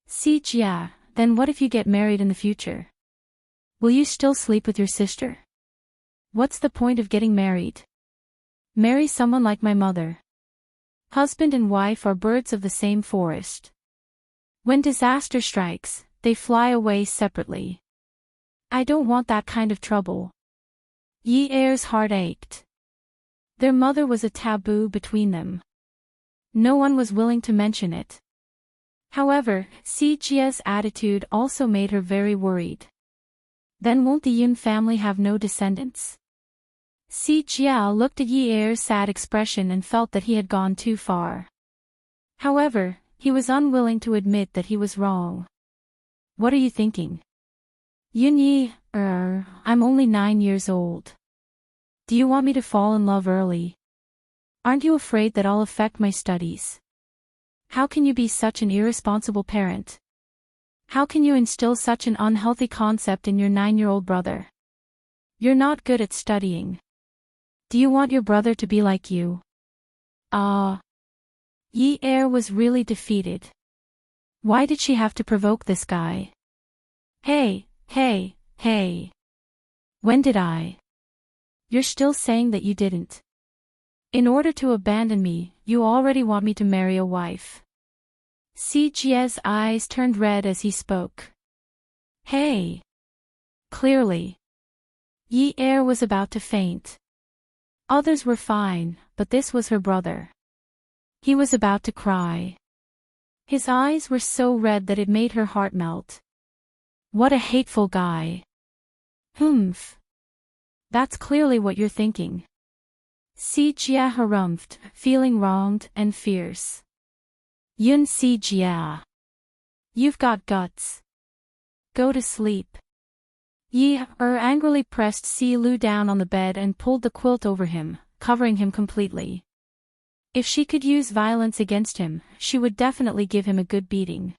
Si Jia, then what if you get married in the future? Will you still sleep with your sister? What's the point of getting married? Marry someone like my mother. Husband and wife are birds of the same forest. When disaster strikes, they fly away separately. I don't want that kind of trouble. Yi Er's heart ached. Their mother was a taboo between them. No one was willing to mention it. However, Si Jia's attitude also made her very worried. Then won't the Yun family have no descendants? Si Jia looked at Yi Er's sad expression and felt that he had gone too far. However, he was unwilling to admit that he was wrong. What are you thinking? Yun Yi, I'm only 9 years old. Do you want me to fall in love early? Aren't you afraid that I'll affect my studies? How can you be such an irresponsible parent? How can you instill such an unhealthy concept in your 9-year-old brother? You're not good at studying. Do you want your brother to be like you? Yi Er was really defeated. Why did she have to provoke this guy? Hey. When did I? You're still saying that you didn't. In order to abandon me, you already want me to marry a wife. Si Jia's eyes turned red as he spoke. Hey. Clearly. Yi Er was about to faint. Others were fine, but this was her brother. He was about to cry. His eyes were so red that it made her heart melt. What a hateful guy. Humph. That's clearly what you're thinking. Si Jia harumphed, feeling wronged and fierce. Yun Si Jia. You've got guts. Go to sleep. Yi Er angrily pressed Si Lu down on the bed and pulled the quilt over him, covering him completely. If she could use violence against him, she would definitely give him a good beating.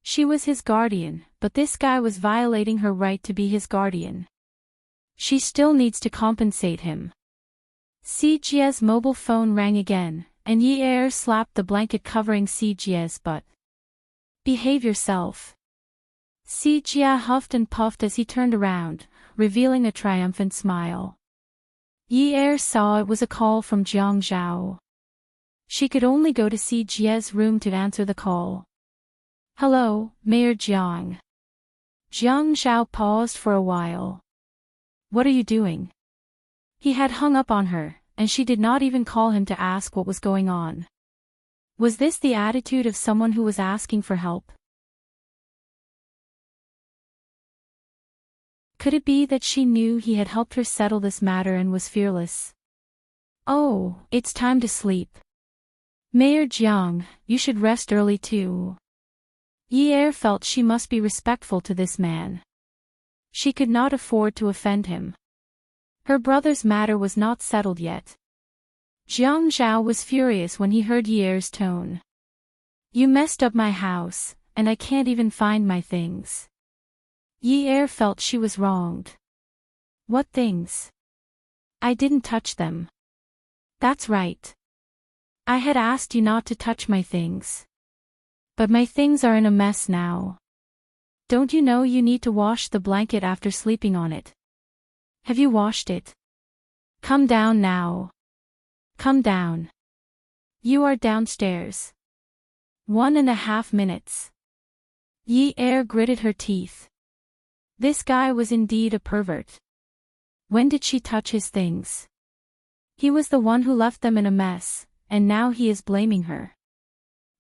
She was his guardian, but this guy was violating her right to be his guardian. She still needs to compensate him. Si Jia's mobile phone rang again, and Yi Er slapped the blanket covering Si Jia's butt. Behave yourself. Si Jia huffed and puffed as he turned around, revealing a triumphant smile. Yi Er saw it was a call from Jiang Zhao. She could only go to Si Jia's room to answer the call. Hello, Mayor Jiang. Jiang Zhao paused for a while. What are you doing? He had hung up on her, and she did not even call him to ask what was going on. Was this the attitude of someone who was asking for help? Could it be that she knew he had helped her settle this matter and was fearless? Oh, it's time to sleep. Mayor Jiang, you should rest early too. Yi felt she must be respectful to this man. She could not afford to offend him. Her brother's matter was not settled yet. Jiang Zhao was furious when he heard Yi's tone. You messed up my house, and I can't even find my things. Yi felt she was wronged. What things? I didn't touch them. That's right. I had asked you not to touch my things. But my things are in a mess now. Don't you know you need to wash the blanket after sleeping on it? Have you washed it? Come down now. Come down. You are downstairs. 1.5 minutes. Yi gritted her teeth. This guy was indeed a pervert. When did she touch his things? He was the one who left them in a mess, and now he is blaming her.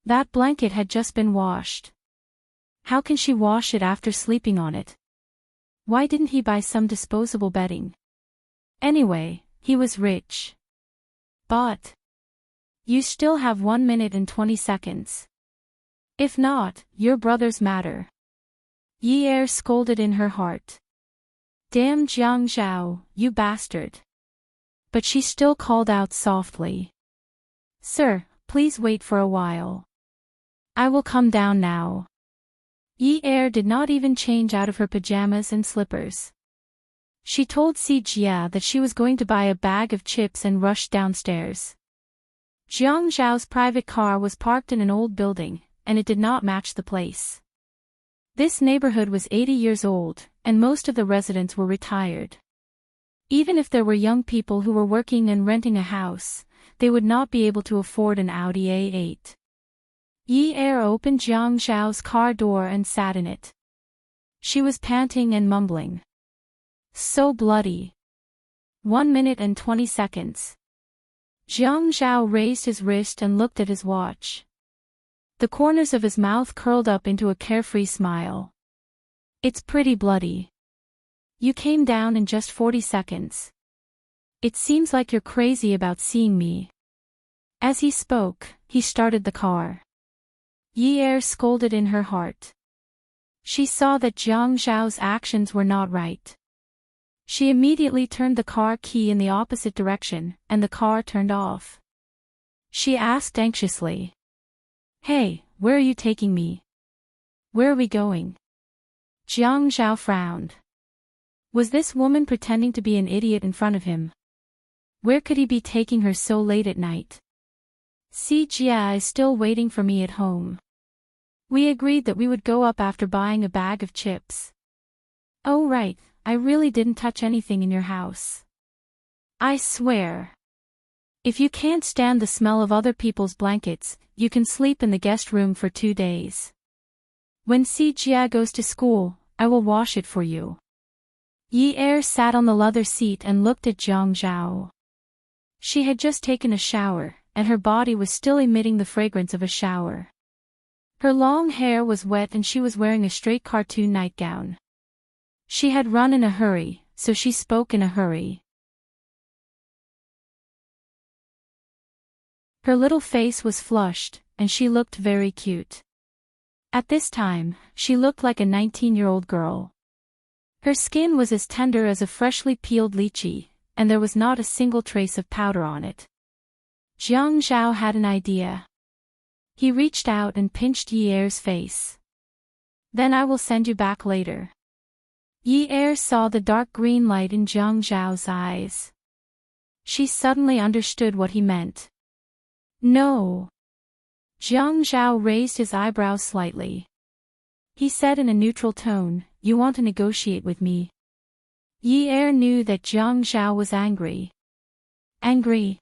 That blanket had just been washed. How can she wash it after sleeping on it? Why didn't he buy some disposable bedding? Anyway, he was rich. But you still have 1 minute and 20 seconds. If not, your brother's matter. Yi scolded in her heart. Damn Jiang Zhao, you bastard. But she still called out softly. Sir, please wait for a while. I will come down now. Yi did not even change out of her pajamas and slippers. She told Si Jia that she was going to buy a bag of chips and rushed downstairs. Jiang Zhao's private car was parked in an old building, and it did not match the place. This neighborhood was 80 years old, and most of the residents were retired. Even if there were young people who were working and renting a house, they would not be able to afford an Audi A8. Yi opened Jiang Zhao's car door and sat in it. She was panting and mumbling. So bloody. 1 minute and 20 seconds. Jiang Zhao raised his wrist and looked at his watch. The corners of his mouth curled up into a carefree smile. It's pretty bloody. You came down in just 40 seconds. It seems like you're crazy about seeing me. As he spoke, he started the car. Yi scolded in her heart. She saw that Jiang Zhao's actions were not right. She immediately turned the car key in the opposite direction, and the car turned off. She asked anxiously. Hey, where are you taking me? Where are we going? Jiang Zhao frowned. Was this woman pretending to be an idiot in front of him? Where could he be taking her so late at night? Si Jia is still waiting for me at home. We agreed that we would go up after buying a bag of chips. Oh right, I really didn't touch anything in your house. I swear. If you can't stand the smell of other people's blankets, you can sleep in the guest room for 2 days. When Si Jia goes to school, I will wash it for you. Yi sat on the leather seat and looked at Jiang Zhao. She had just taken a shower, and her body was still emitting the fragrance of a shower. Her long hair was wet and she was wearing a straight cartoon nightgown. She had run in a hurry, so she spoke in a hurry. Her little face was flushed, and she looked very cute. At this time, she looked like a 19-year-old girl. Her skin was as tender as a freshly peeled lychee, and there was not a single trace of powder on it. Jiang Zhao had an idea. He reached out and pinched Yi's face. Then I will send you back later. Yi saw the dark green light in Jiang Zhao's eyes. She suddenly understood what he meant. No. Jiang Zhao raised his eyebrows slightly. He said in a neutral tone, you want to negotiate with me? Yi knew that Jiang Zhao was angry. Angry?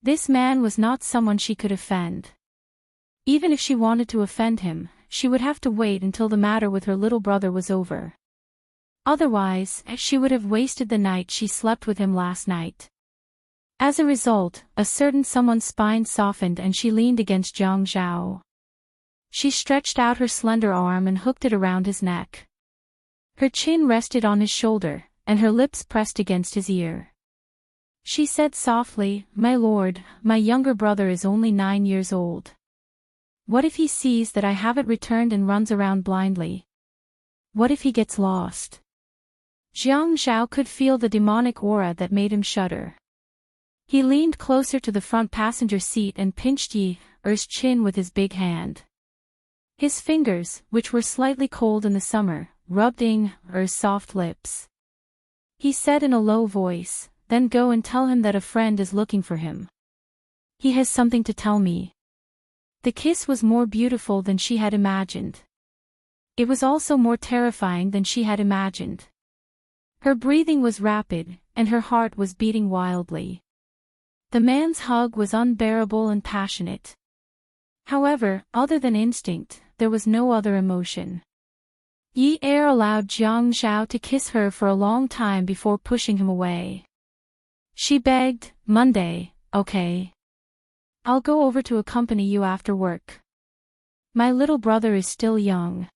This man was not someone she could offend. Even if she wanted to offend him, she would have to wait until the matter with her little brother was over. Otherwise, she would have wasted the night she slept with him last night. As a result, a certain someone's spine softened and she leaned against Jiang Zhao. She stretched out her slender arm and hooked it around his neck. Her chin rested on his shoulder, and her lips pressed against his ear. She said softly, My lord, my younger brother is only 9 years old. What if he sees that I haven't returned and runs around blindly? What if he gets lost? Jiang Zhao could feel the demonic aura that made him shudder. He leaned closer to the front passenger seat and pinched Yi Er's chin with his big hand. His fingers, which were slightly cold in the summer, rubbed Yi Er's soft lips. He said in a low voice, "Then go and tell him that a friend is looking for him. He has something to tell me." The kiss was more beautiful than she had imagined. It was also more terrifying than she had imagined. Her breathing was rapid, and her heart was beating wildly. The man's hug was unbearable and passionate. However, other than instinct, there was no other emotion. Yi Er allowed Jiang Zhao to kiss her for a long time before pushing him away. She begged, "Monday, okay? I'll go over to accompany you after work. My little brother is still young.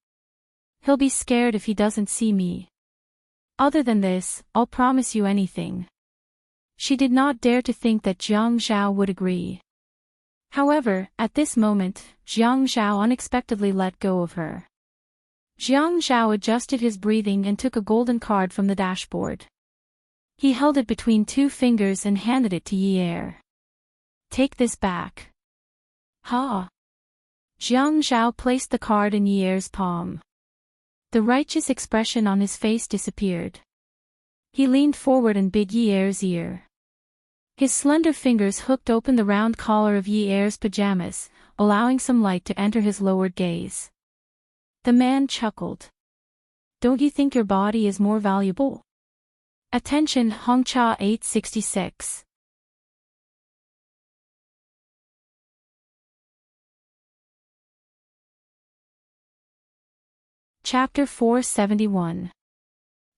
He'll be scared if he doesn't see me. Other than this, I'll promise you anything." She did not dare to think that Jiang Zhao would agree. However, at this moment, Jiang Zhao unexpectedly let go of her. Jiang Zhao adjusted his breathing and took a golden card from the dashboard. He held it between two fingers and handed it to Yi Er. "Take this back." "Ha!" Jiang Zhao placed the card in Yi Er's palm. The righteous expression on his face disappeared. He leaned forward and bit Yi Er's ear. His slender fingers hooked open the round collar of Yi Er's pajamas, allowing some light to enter his lowered gaze. The man chuckled. "Don't you think your body is more valuable?" Attention Hongcha 866. Chapter 471.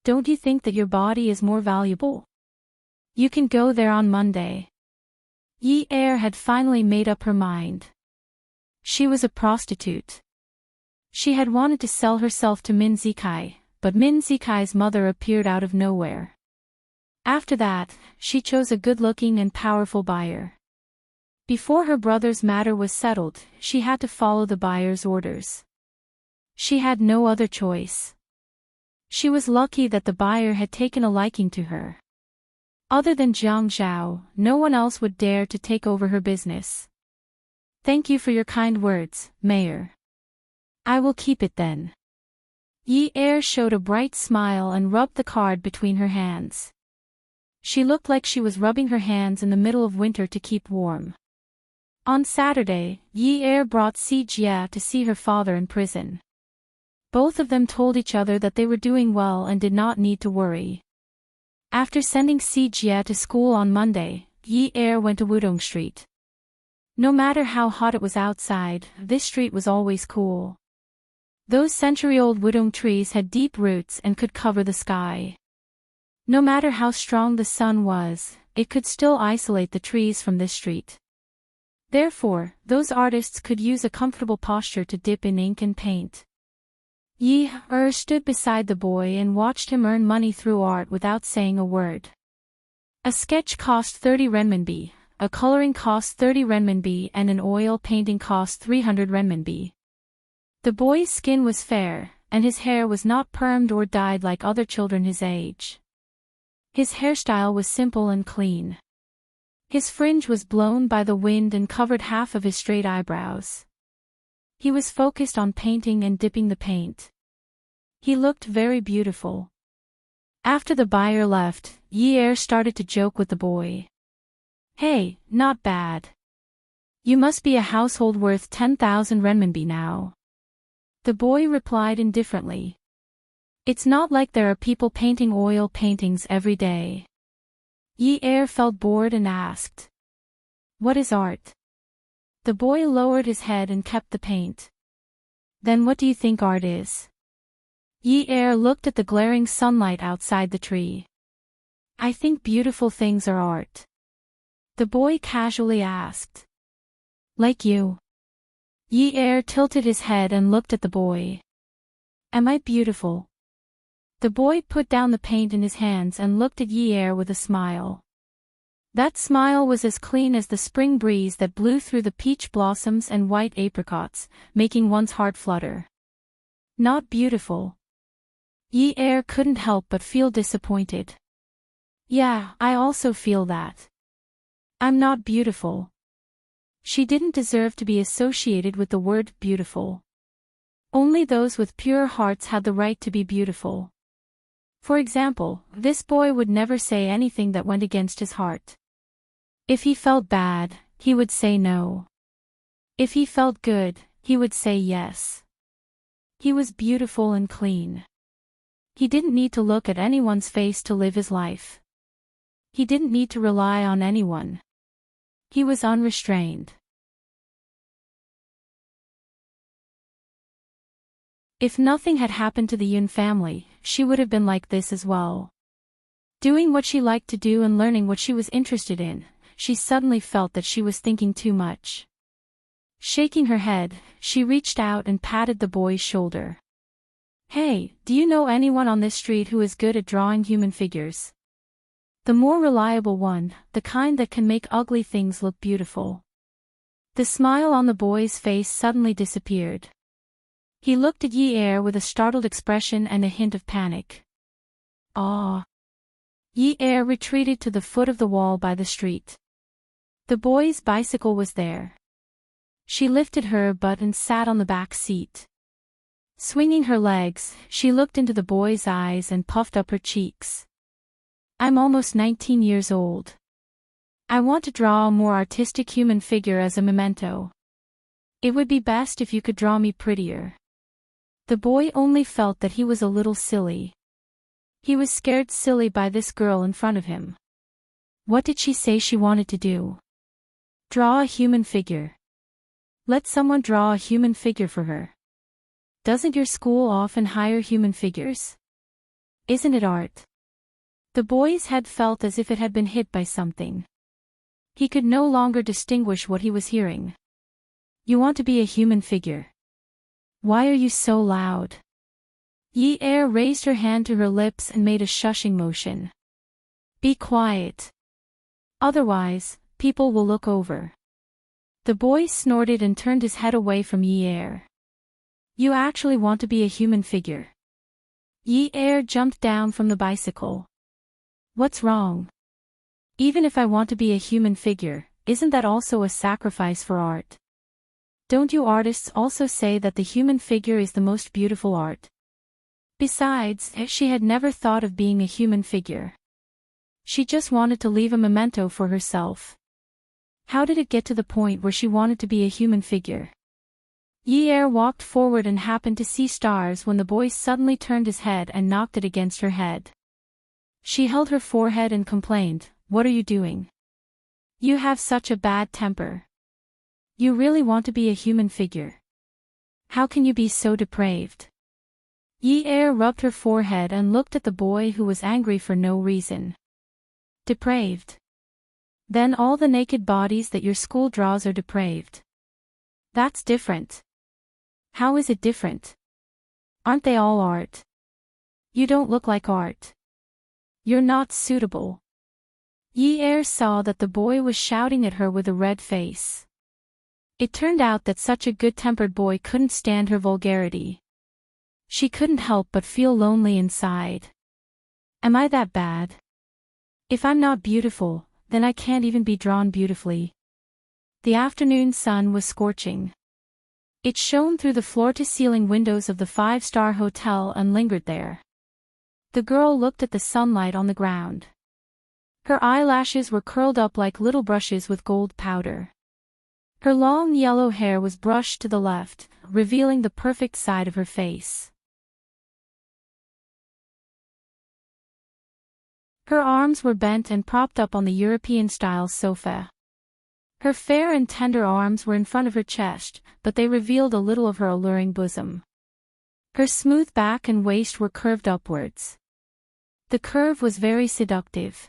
Don't you think that your body is more valuable? You can go there on Monday. Yi Er had finally made up her mind. She was a prostitute. She had wanted to sell herself to Min Zikai, but Min Zikai's mother appeared out of nowhere. After that, she chose a good-looking and powerful buyer. Before her brother's matter was settled, she had to follow the buyer's orders. She had no other choice. She was lucky that the buyer had taken a liking to her. Other than Jiang Zhao, no one else would dare to take over her business. "Thank you for your kind words, Mayor. I will keep it then." Yi Er showed a bright smile and rubbed the card between her hands. She looked like she was rubbing her hands in the middle of winter to keep warm. On Saturday, Yi Er brought Si Jia to see her father in prison. Both of them told each other that they were doing well and did not need to worry. After sending Si Jia to school on Monday, Yi Er went to Wudong Street. No matter how hot it was outside, this street was always cool. Those century-old Wudong trees had deep roots and could cover the sky. No matter how strong the sun was, it could still isolate the trees from this street. Therefore, those artists could use a comfortable posture to dip in ink and paint. Yi Er stood beside the boy and watched him earn money through art without saying a word. A sketch cost 30 renminbi, a coloring cost 30 renminbi and an oil painting cost 300 renminbi. The boy's skin was fair, and his hair was not permed or dyed like other children his age. His hairstyle was simple and clean. His fringe was blown by the wind and covered half of his straight eyebrows. He was focused on painting and dipping the paint. He looked very beautiful. After the buyer left, Yi Er started to joke with the boy. "Hey, not bad. You must be a household worth 10,000 renminbi now." The boy replied indifferently. "It's not like there are people painting oil paintings every day." Yi Er felt bored and asked, "What is art?" The boy lowered his head and kept the paint. "Then what do you think art is?" Yi Er looked at the glaring sunlight outside the tree. "I think beautiful things are art." The boy casually asked. "Like you?" Yi Er tilted his head and looked at the boy. "Am I beautiful?" The boy put down the paint in his hands and looked at Yi Er with a smile. That smile was as clean as the spring breeze that blew through the peach blossoms and white apricots, making one's heart flutter. Not beautiful. Yi couldn't help but feel disappointed. Yeah, I also feel that. I'm not beautiful. She didn't deserve to be associated with the word beautiful. Only those with pure hearts had the right to be beautiful. For example, this boy would never say anything that went against his heart. If he felt bad, he would say no. If he felt good, he would say yes. He was beautiful and clean. He didn't need to look at anyone's face to live his life. He didn't need to rely on anyone. He was unrestrained. If nothing had happened to the Yun family, she would have been like this as well. Doing what she liked to do and learning what she was interested in, she suddenly felt that she was thinking too much. Shaking her head, she reached out and patted the boy's shoulder. Hey, do you know anyone on this street who is good at drawing human figures? The more reliable one, the kind that can make ugly things look beautiful. The smile on the boy's face suddenly disappeared. He looked at Yi with a startled expression and a hint of panic. Ah! Yi retreated to the foot of the wall by the street. The boy's bicycle was there. She lifted her butt and sat on the back seat. Swinging her legs, she looked into the boy's eyes and puffed up her cheeks. I'm almost 19 years old. I want to draw a more artistic human figure as a memento. It would be best if you could draw me prettier. The boy only felt that he was a little silly. He was scared silly by this girl in front of him. What did she say she wanted to do? Draw a human figure. Let someone draw a human figure for her. Doesn't your school often hire human figures? Isn't it art? The boy's head felt as if it had been hit by something. He could no longer distinguish what he was hearing. You want to be a human figure? Why are you so loud? Yi raised her hand to her lips and made a shushing motion. Be quiet. Otherwise, people will look over. The boy snorted and turned his head away from Yi. You actually want to be a human figure? Yi jumped down from the bicycle. What's wrong? Even if I want to be a human figure, isn't that also a sacrifice for art? Don't you artists also say that the human figure is the most beautiful art? Besides, she had never thought of being a human figure. She just wanted to leave a memento for herself. How did it get to the point where she wanted to be a human figure? Yi walked forward and happened to see stars when the boy suddenly turned his head and knocked it against her head. She held her forehead and complained, "What are you doing? You have such a bad temper. You really want to be a human figure? How can you be so depraved?" Yi rubbed her forehead and looked at the boy who was angry for no reason. Depraved? Then all the naked bodies that your school draws are depraved. That's different. How is it different? Aren't they all art? You don't look like art. You're not suitable. Yi saw that the boy was shouting at her with a red face. It turned out that such a good-tempered boy couldn't stand her vulgarity. She couldn't help but feel lonely inside. Am I that bad? If I'm not beautiful, then I can't even be drawn beautifully. The afternoon sun was scorching. It shone through the floor-to-ceiling windows of the five-star hotel and lingered there. The girl looked at the sunlight on the ground. Her eyelashes were curled up like little brushes with gold powder. Her long yellow hair was brushed to the left, revealing the perfect side of her face. Her arms were bent and propped up on the European-style sofa. Her fair and tender arms were in front of her chest, but they revealed a little of her alluring bosom. Her smooth back and waist were curved upwards. The curve was very seductive.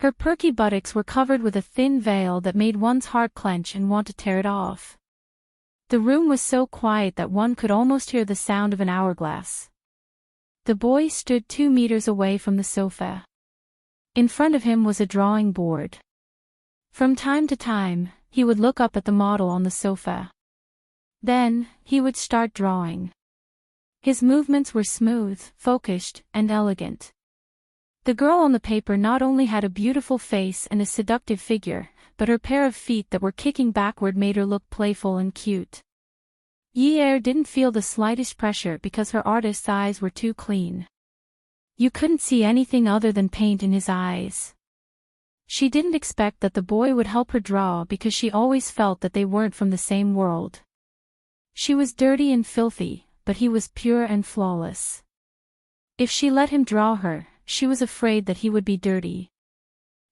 Her perky buttocks were covered with a thin veil that made one's heart clench and want to tear it off. The room was so quiet that one could almost hear the sound of an hourglass. The boy stood 2 meters away from the sofa. In front of him was a drawing board. From time to time, he would look up at the model on the sofa. Then, he would start drawing. His movements were smooth, focused, and elegant. The girl on the paper not only had a beautiful face and a seductive figure, but her pair of feet that were kicking backward made her look playful and cute. Yi didn't feel the slightest pressure because her artist's eyes were too clean. You couldn't see anything other than paint in his eyes. She didn't expect that the boy would help her draw because she always felt that they weren't from the same world. She was dirty and filthy, but he was pure and flawless. If she let him draw her, she was afraid that he would be dirty.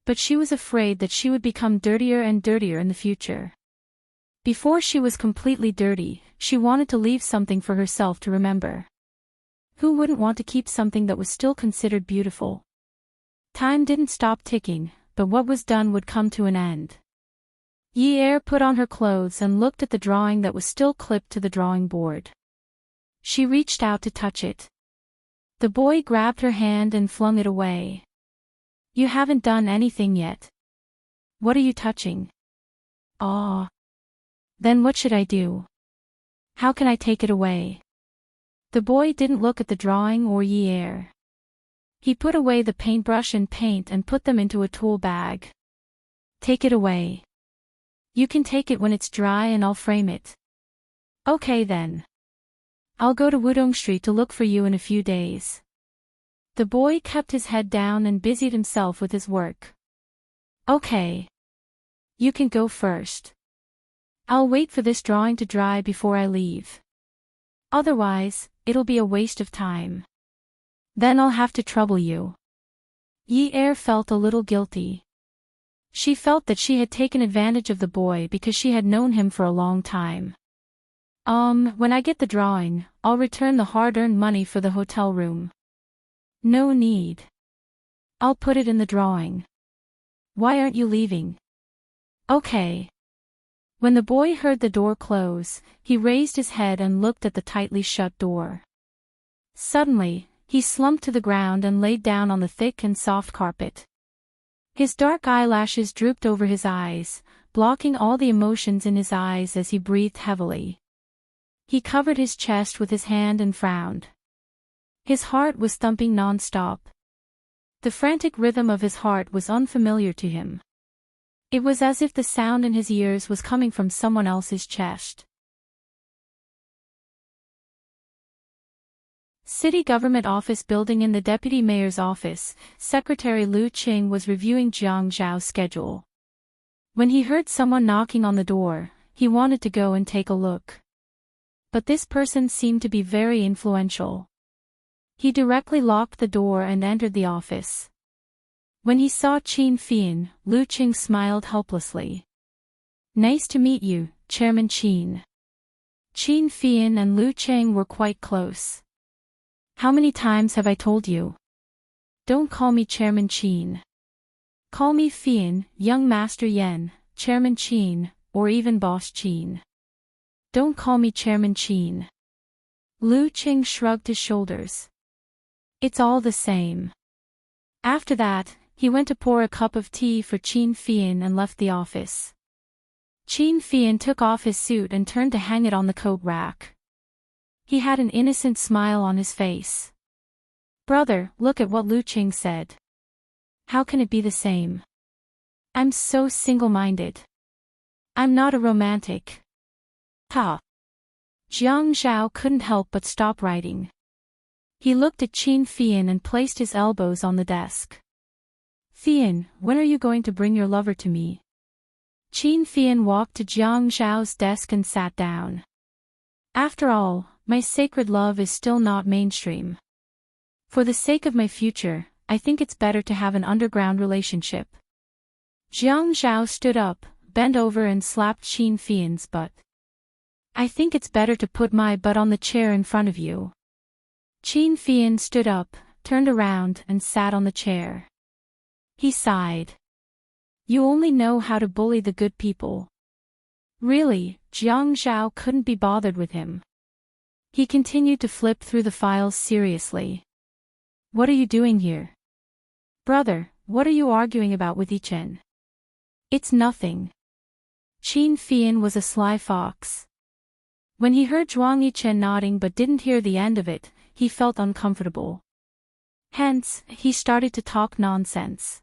But she was afraid that she would become dirtier and dirtier in the future. Before she was completely dirty, she wanted to leave something for herself to remember. Who wouldn't want to keep something that was still considered beautiful? Time didn't stop ticking, but what was done would come to an end. Yi put on her clothes and looked at the drawing that was still clipped to the drawing board. She reached out to touch it. The boy grabbed her hand and flung it away. You haven't done anything yet. What are you touching? Ah. Then what should I do? How can I take it away? The boy didn't look at the drawing or Yi. He put away the paintbrush and paint and put them into a tool bag. Take it away. You can take it when it's dry and I'll frame it. Okay then. I'll go to Wudong Street to look for you in a few days. The boy kept his head down and busied himself with his work. Okay. You can go first. I'll wait for this drawing to dry before I leave. Otherwise, it'll be a waste of time. Then I'll have to trouble you. Yi felt a little guilty. She felt that she had taken advantage of the boy because she had known him for a long time. When I get the drawing, I'll return the hard-earned money for the hotel room. No need. I'll put it in the drawing. Why aren't you leaving? Okay. When the boy heard the door close, he raised his head and looked at the tightly shut door. Suddenly, he slumped to the ground and laid down on the thick and soft carpet. His dark eyelashes drooped over his eyes, blocking all the emotions in his eyes as he breathed heavily. He covered his chest with his hand and frowned. His heart was thumping non-stop. The frantic rhythm of his heart was unfamiliar to him. It was as if the sound in his ears was coming from someone else's chest. City Government Office Building. In the Deputy Mayor's office, Secretary Lu Qing was reviewing Jiang Zhao's schedule. When he heard someone knocking on the door, he wanted to go and take a look. But this person seemed to be very influential. He directly locked the door and entered the office. When he saw Qin Fian, Lu Qing smiled helplessly. Nice to meet you, Chairman Qin. Qin Fian and Lu Qing were quite close. How many times have I told you? Don't call me Chairman Qin. Call me Fian, Young Master Yan, Chairman Qin, or even Boss Qin. Don't call me Chairman Qin. Lu Qing shrugged his shoulders. It's all the same. After that, he went to pour a cup of tea for Qin Fian and left the office. Qin Fian took off his suit and turned to hang it on the coat rack. He had an innocent smile on his face. Brother, look at what Lu Qing said. How can it be the same? I'm so single-minded. I'm not a romantic. Ha! Jiang Zhao couldn't help but stop writing. He looked at Qin Fian and placed his elbows on the desk. Fian, when are you going to bring your lover to me? Qin Fian walked to Jiang Zhao's desk and sat down. After all, my sacred love is still not mainstream. For the sake of my future, I think it's better to have an underground relationship. Jiang Zhao stood up, bent over and slapped Qin Fian's butt. I think it's better to put my butt on the chair in front of you. Qin Fian stood up, turned around and sat on the chair. He sighed. You only know how to bully the good people. Really, Jiang Zhao couldn't be bothered with him. He continued to flip through the files seriously. What are you doing here? Brother, what are you arguing about with Yichen? It's nothing. Qin Fian was a sly fox. When he heard Zhuang Yichen nodding but didn't hear the end of it, he felt uncomfortable. Hence, he started to talk nonsense.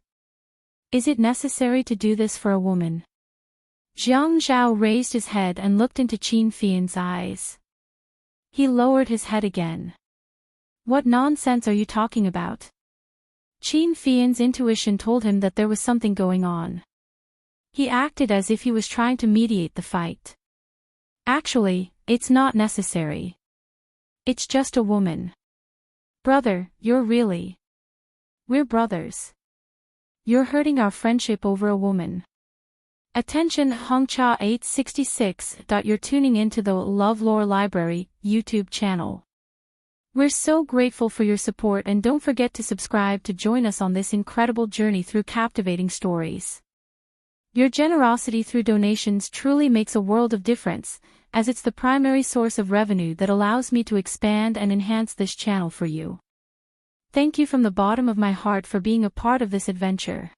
Is it necessary to do this for a woman? Jiang Zhao raised his head and looked into Qin Fian's eyes. He lowered his head again. What nonsense are you talking about? Qin Fian's intuition told him that there was something going on. He acted as if he was trying to mediate the fight. Actually, it's not necessary. It's just a woman. Brother, you're really... We're brothers. You're hurting our friendship over a woman. Attention Hongcha 866. You're tuning into the LoveLore Library YouTube channel. We're so grateful for your support, and don't forget to subscribe to join us on this incredible journey through captivating stories. Your generosity through donations truly makes a world of difference, as it's the primary source of revenue that allows me to expand and enhance this channel for you. Thank you from the bottom of my heart for being a part of this adventure.